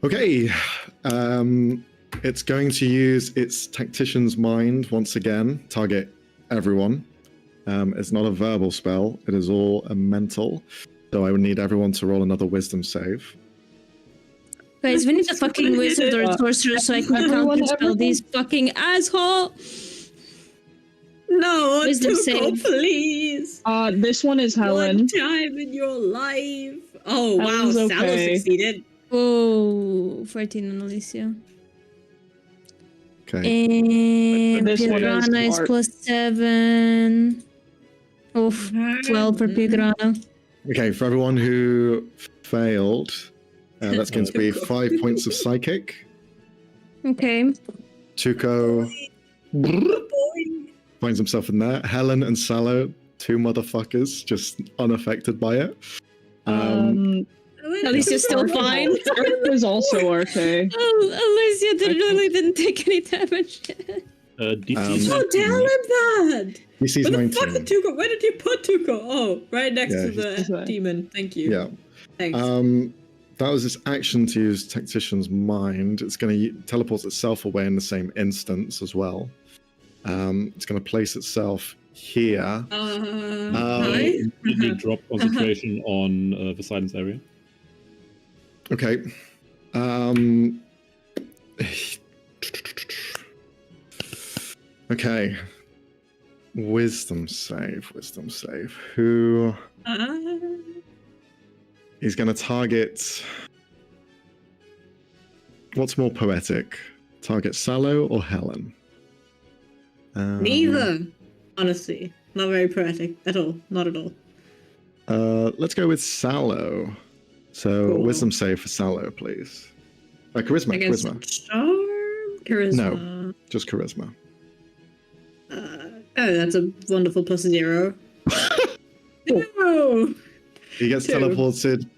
Okay, it's going to use its Tactician's Mind once again, target everyone. It's not a verbal spell, it is all a mental. So I would need everyone to roll another wisdom save.
Guys, we need a fucking wizard or a sorcerer so I can counterspell these fucking asshole.
No,
Wisdom
Tuco,
save.
please.
This one is Helen.
One time in your life. Oh, wow,
Helen's
Salo
okay.
succeeded.
Oh, 14 on Alicia.
Okay.
And
This one is
Pigrana is
smart.
+7. Oof, 12 for Pigrana.
Okay, for everyone who failed, that's going to be 5 points of psychic.
Okay.
Tuco
Good boy.
finds himself in there. Helen and Salo, two motherfuckers, just unaffected by it.
Alicia's still fine.
Arthur is also okay.
Oh, Alicia didn't take any damage.
DC
Oh, tell him that.
DC's
Where the fuck
19.
did Tuco? Where did you put Tuco? Oh, right next
Yeah,
to
he's
the
there.
demon. Thank you.
Yeah.
Thanks.
That was its action to use Tactician's Mind. It's going to teleport itself away in the same instance as well. It's going to place itself here.
Hi.
Immediately drop concentration on the silence area.
Okay. Okay. Wisdom save. Who is going to target? What's more poetic? Target Salo or Helen?
Neither. Honestly, not very poetic at all. Not at all.
Let's go with Salo. So
Cool.
wisdom save for Salo, please. Charisma.
Against
Charisma.
charm, charisma.
Just charisma.
Oh, that's a wonderful +0. No.
He gets
Two.
teleported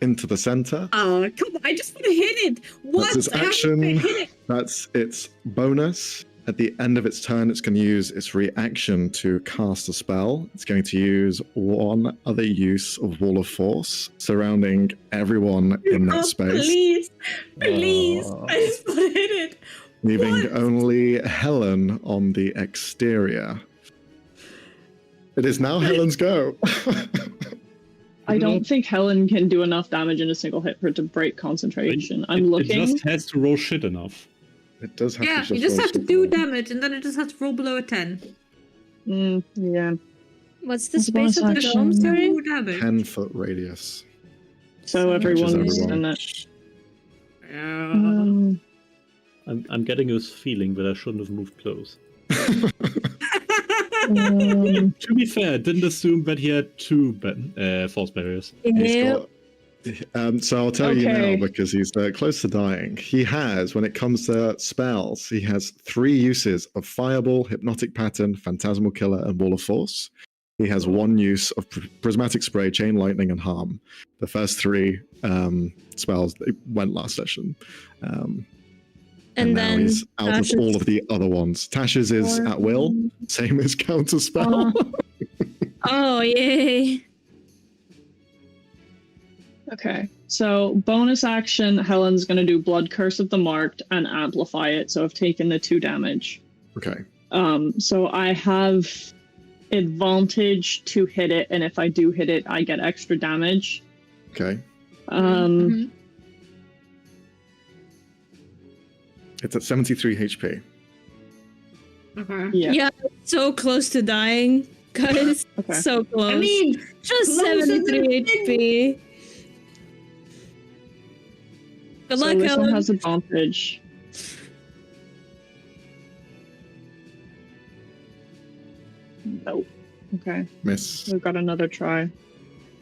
into the center.
Oh, come on! I just want to hit it. What?
That's its
I haven't
action.
hit it.
That's its bonus. At the end of its turn, it's going to use its reaction to cast a spell. It's going to use one other use of Wall of Force, surrounding everyone in that
Oh,
space,
please! I just want to hit it.
leaving
What?
only Helen on the exterior. It is now Helen's go.
I don't think Helen can do enough damage in a single hit for it to break concentration. I'm looking.
It just has to roll shit enough.
It does have
Yeah,
to
you just
roll
have to
shit
do
roll.
damage, and then it just has to roll below a 10.
Yeah.
What's the
That's a
space of
bonus
the dome,
action.
sorry?
No damage.
10-foot radius.
So everyone's
everyone.
in it.
Yeah.
I'm getting this feeling that I shouldn't have moved close. To be fair, I didn't assume that he had two force barriers.
He's
Yeah.
got, so I'll tell you
Okay.
now because he's close to dying. He has, when it comes to spells, he has 3 uses of Fireball, Hypnotic Pattern, Phantasmal Killer, and Wall of Force. He has 1 use of Prismatic Spray, Chain Lightning, and Harm. The first 3 spells they went last session. And now
then
he's out
Tash's-
of all of the other ones. Tash's is at will, same as Counterspell.
Oh, yay.
Okay, so bonus action, Helen's going to do Blood Curse of the Marked and amplify it, so I've taken the 2 damage.
Okay.
So I have advantage to hit it, and if I do hit it, I get extra damage.
Okay.
Mm-hmm.
It's at 73 HP.
Okay.
Yeah.
Yeah, so close to dying, guys.
Okay.
So close.
I mean,
just
closer than
73 HP. Good
So
luck,
this one
Helen.
has advantage. Nope. Okay,
Miss.
we've got another try.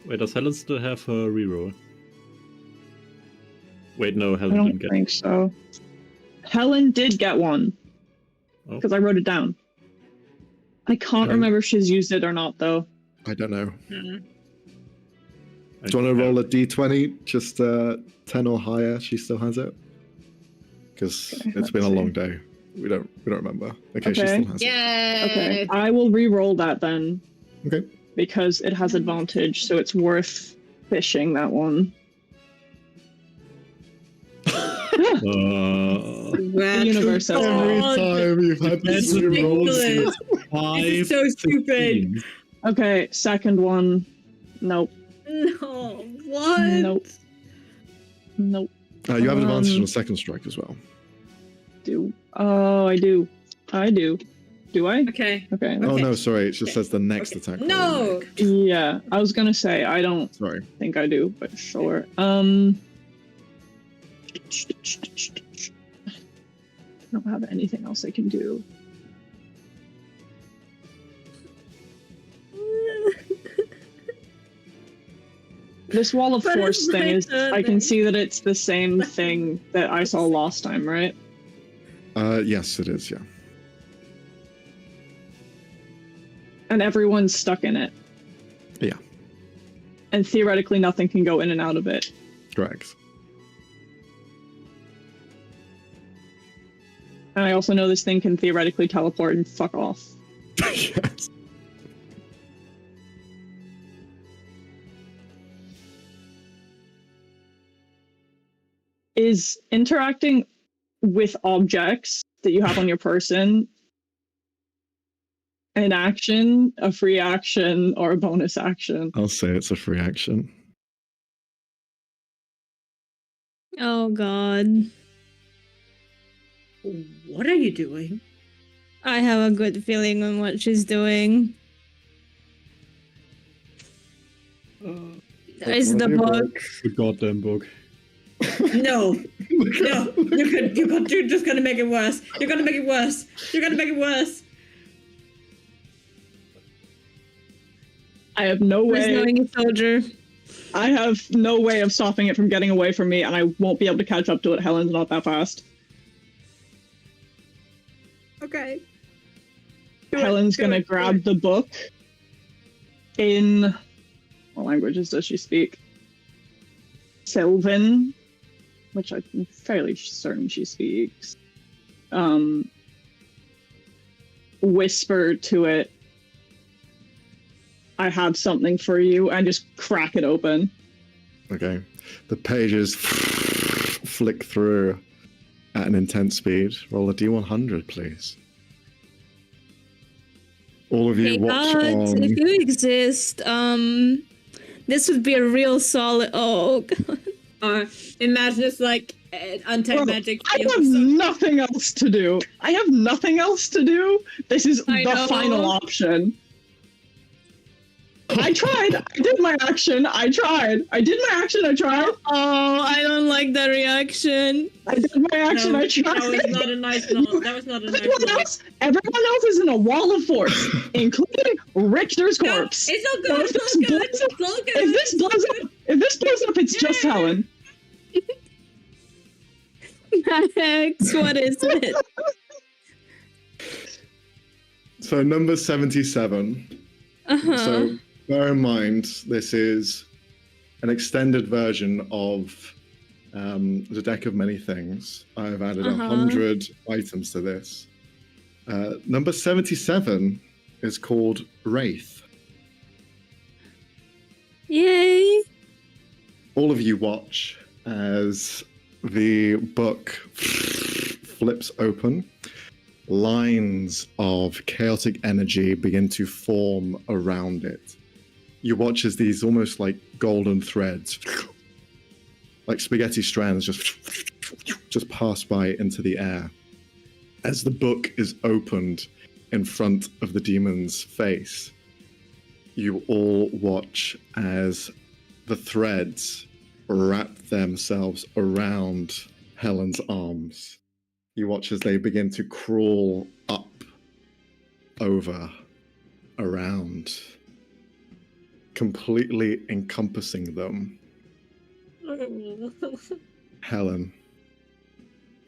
Wait, does Helen still have her reroll? Wait, no,
I
Helen
don't
didn't get
think so. Helen did get one
Oh.
because I wrote it down. I can't
Okay.
remember if she's used it or not, though.
I don't know. Do you want to roll a d20? Just 10 or higher. She still has it. Because it's been a long day. We don't remember. Okay, she still has it.
Yay!
Okay, I will re-roll that then.
Okay.
Because it has advantage, so it's worth fishing that one. The universe says
Every
God.
time you've had
That's
this re-rolls.
ridiculous. This is so stupid.
Okay, second one. Nope.
No, what?
Nope. Nope.
You have advantage on the second strike as well.
Oh, I do. Do I?
Okay.
Okay.
Oh no, sorry. It just says the next attack. roll you
No.
make.
Yeah, I was gonna say I don't
Sorry.
think I do, but sure. I don't have anything else I can do. This wall of
But
force
it's
thing
my
is,
turn
I can
then.
see that it's the same thing that I saw last time, right?
Yes, it is. Yeah.
And everyone's stuck in it.
Yeah.
And theoretically nothing can go in and out of it.
Correct.
And I also know this thing can theoretically teleport and fuck off.
Yes.
Is interacting with objects that you have on your person an action, a free action, or a bonus action?
I'll say it's a free action.
Oh god.
What are you doing?
I have a good feeling on what she's doing. It's the book.
The goddamn book.
No, no, you're just gonna make it worse. You're gonna make it worse. You're gonna make it worse.
I have no
Who's
way.
knowing a soldier?
I have no way of stopping it from getting away from me, and I won't be able to catch up to it. Helen's not that fast.
Okay.
Helen's gonna grab the book. In what languages does she speak? Sylvan, which I'm fairly certain she speaks. Whisper to it, I have something for you, and just crack it open.
Okay. The pages flick through at an intense speed. Roll a d100, please. All of you
Hey
watch
gods,
on.
if you exist, this would be a real solid. Oh god.
Imagine it's like untapped
Bro,
magic.
I have nothing else to do. This is
I
the
know.
final option. I tried. I did my action. I tried. I
Oh, I don't like the reaction.
I did my action.
No,
I tried.
that was not a nice note. That was not a nice note.
Everyone else is in a wall of force, including Richter's
No,
corpse.
it's all
So
good.
if
It's
this
all good.
blows up-
It's all good.
If this blows up, it's just
Yeah.
Helen.
Max, what is it?
So number 77.
Uh-huh.
So bear in mind, this is an extended version of the deck of many things. I have added 100 items to this. Number 77 is called Wraith.
Yay.
All of you watch as the book flips open. Lines of chaotic energy begin to form around it. You watch as these almost like golden threads, like spaghetti strands, just pass by into the air. As the book is opened in front of the demon's face, you all watch as the threads wrap themselves around Helen's arms. You watch as they begin to crawl up, over, around, completely encompassing them. Helen,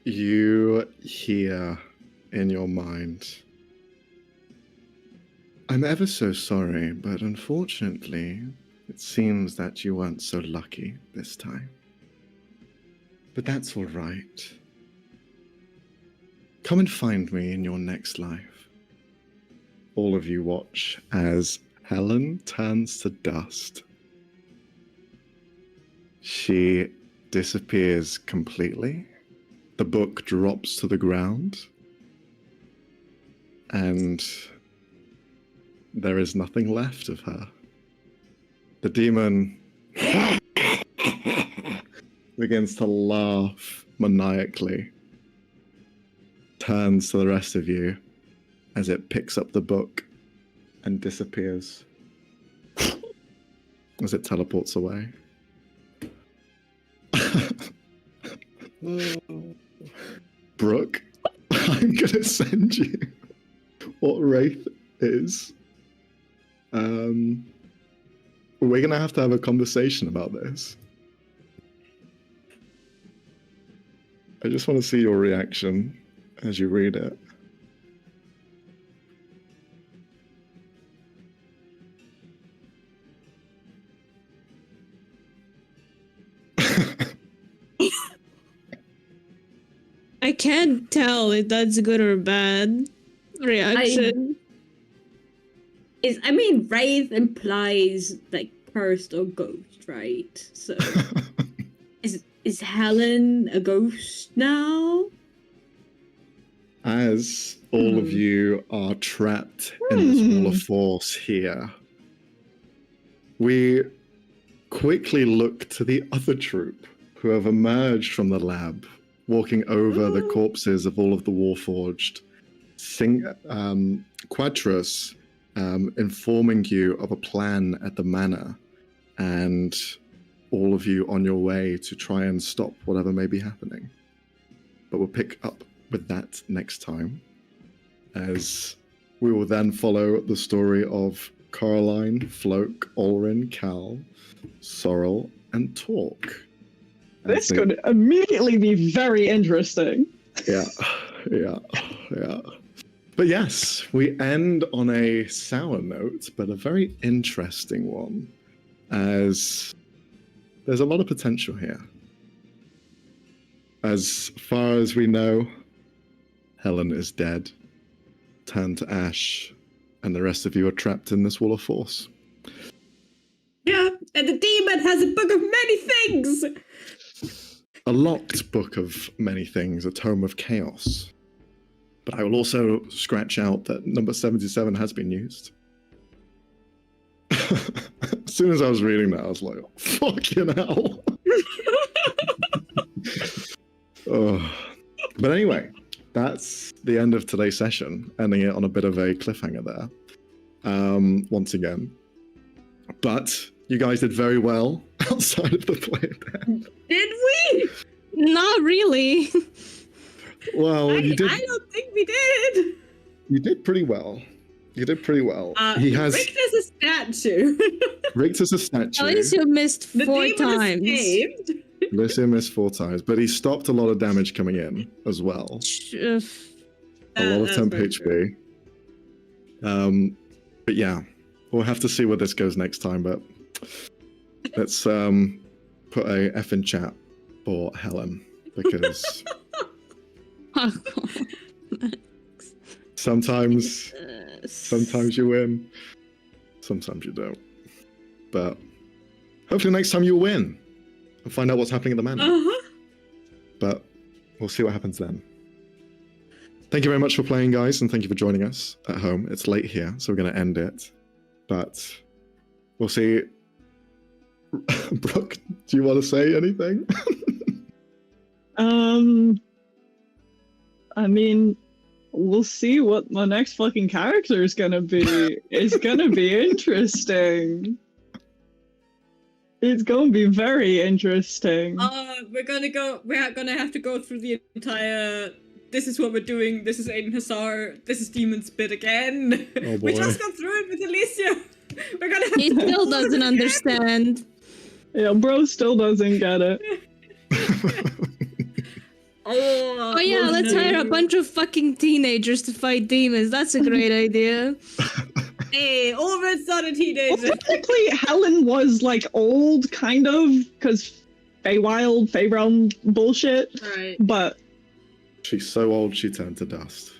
you hear in your mind, I'm ever so sorry, but unfortunately, It seems that you weren't so lucky this time. But that's all right. Come and find me in your next life. All of you watch as Helen turns to dust. She disappears completely. The book drops to the ground. And there is nothing left of her. The demon begins to laugh maniacally, turns to the rest of you as it picks up the book and disappears as it teleports away. Brooke, I'm gonna send you what Wraith is. We're gonna have to have a conversation about this. I just want to see your reaction as you read it.
I can't tell if that's good or bad reaction.
I mean, Wraith implies like cursed or ghost, right? So is Helen a ghost now?
As all of you are trapped in this wall of force here, we quickly look to the other troop who have emerged from the lab, walking over the corpses of all of the Warforged. Quadrus informing you of a plan at the manor, and all of you on your way to try and stop whatever may be happening. But we'll pick up with that next time, as we will then follow the story of Caroline, Floke, Ulrin, Cal, Sorrel, and Torque.
This could immediately be very interesting.
Yeah. But yes, we end on a sour note, but a very interesting one, as there's a lot of potential here. As far as we know, Helen is dead, turned to ash, and the rest of you are trapped in this wall of force.
Yeah, and the demon has a book of many things!
A locked book of many things, a tome of chaos. But I will also scratch out that number 77 has been used. As soon as I was reading that, I was like, fucking hell. Oh. But anyway, that's the end of today's session, ending it on a bit of a cliffhanger there. Once again. But you guys did very well outside of the play dead.
Did we?
Not really.
Well, you did.
I don't think we did.
You did pretty well. He has.
Richter's a statue.
Richter's a statue.
Alicia missed
The
4
demon is
times.
saved.
Alicia missed 4 times, but he stopped a lot of damage coming in as well. A lot of
That's
temp
very true.
HP. But yeah, we'll have to see where this goes next time. But let's put a F in chat for Helen, because sometimes you win, sometimes you don't. But hopefully next time you'll win and find out what's happening at the manor. But we'll see what happens then. Thank you very much for playing, guys, and thank you for joining us at home. It's late here, so we're going to end it. But we'll see. Brooke, do you want to say anything?
I mean, we'll see what my next fucking character is gonna be. It's gonna be interesting. It's gonna be very interesting.
We're gonna have to go through the entire. This is what we're doing. This is Aiden Hassar. This is Demon Spit again.
Oh,
We
boy.
just got through it with Alicia. We're gonna have
He
to
still
go through
doesn't
it again.
understand.
Yeah, bro still doesn't get it.
Oh yeah, let's hire a bunch of fucking teenagers to fight demons. That's a great idea.
Hey, Ulrich's not a teenager.
Well, technically, Helen was like old, kind of, because Feywild, Feyrealm bullshit.
Right.
But
She's so old she turned to dust.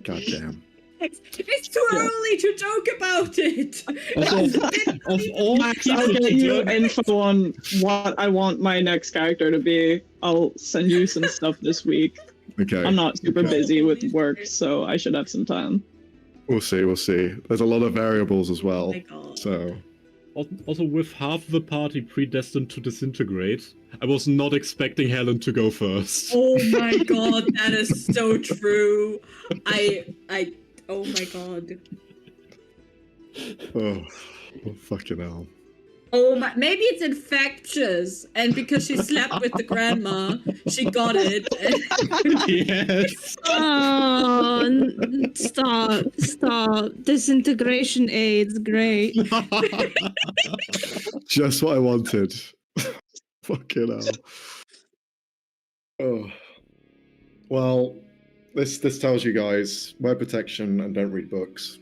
God damn.
It's too early to joke about it.
Of all
Max, I'll
people
get
to
you
learn-
info on what I want my next character to be. I'll send you some stuff this week.
Okay.
I'm not super
Okay.
busy with work, so I should have some time.
We'll see. We'll see. There's a lot of variables as
Oh
well.
my god.
So
Also, with half the party predestined to disintegrate, I was not expecting Helen to go first.
Oh my god, that is so true. Oh my god.
oh fucking hell.
Oh my, maybe it's infectious, and because she slept with the grandma, she got it.
Yes.
Oh, stop. Disintegration aids, great.
Just what I wanted. Fucking hell. Oh. Well, this tells you guys wear protection and don't read books.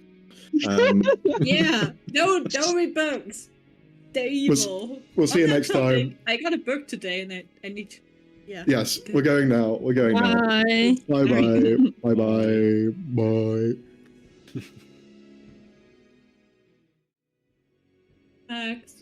Yeah, don't read books. They're evil.
we'll see you
On that
next
topic,
time.
I got a book today, and I need to. Yeah.
Yes, we're going now. We're going now.
Bye.
Bye bye. Bye bye. Bye.
Max.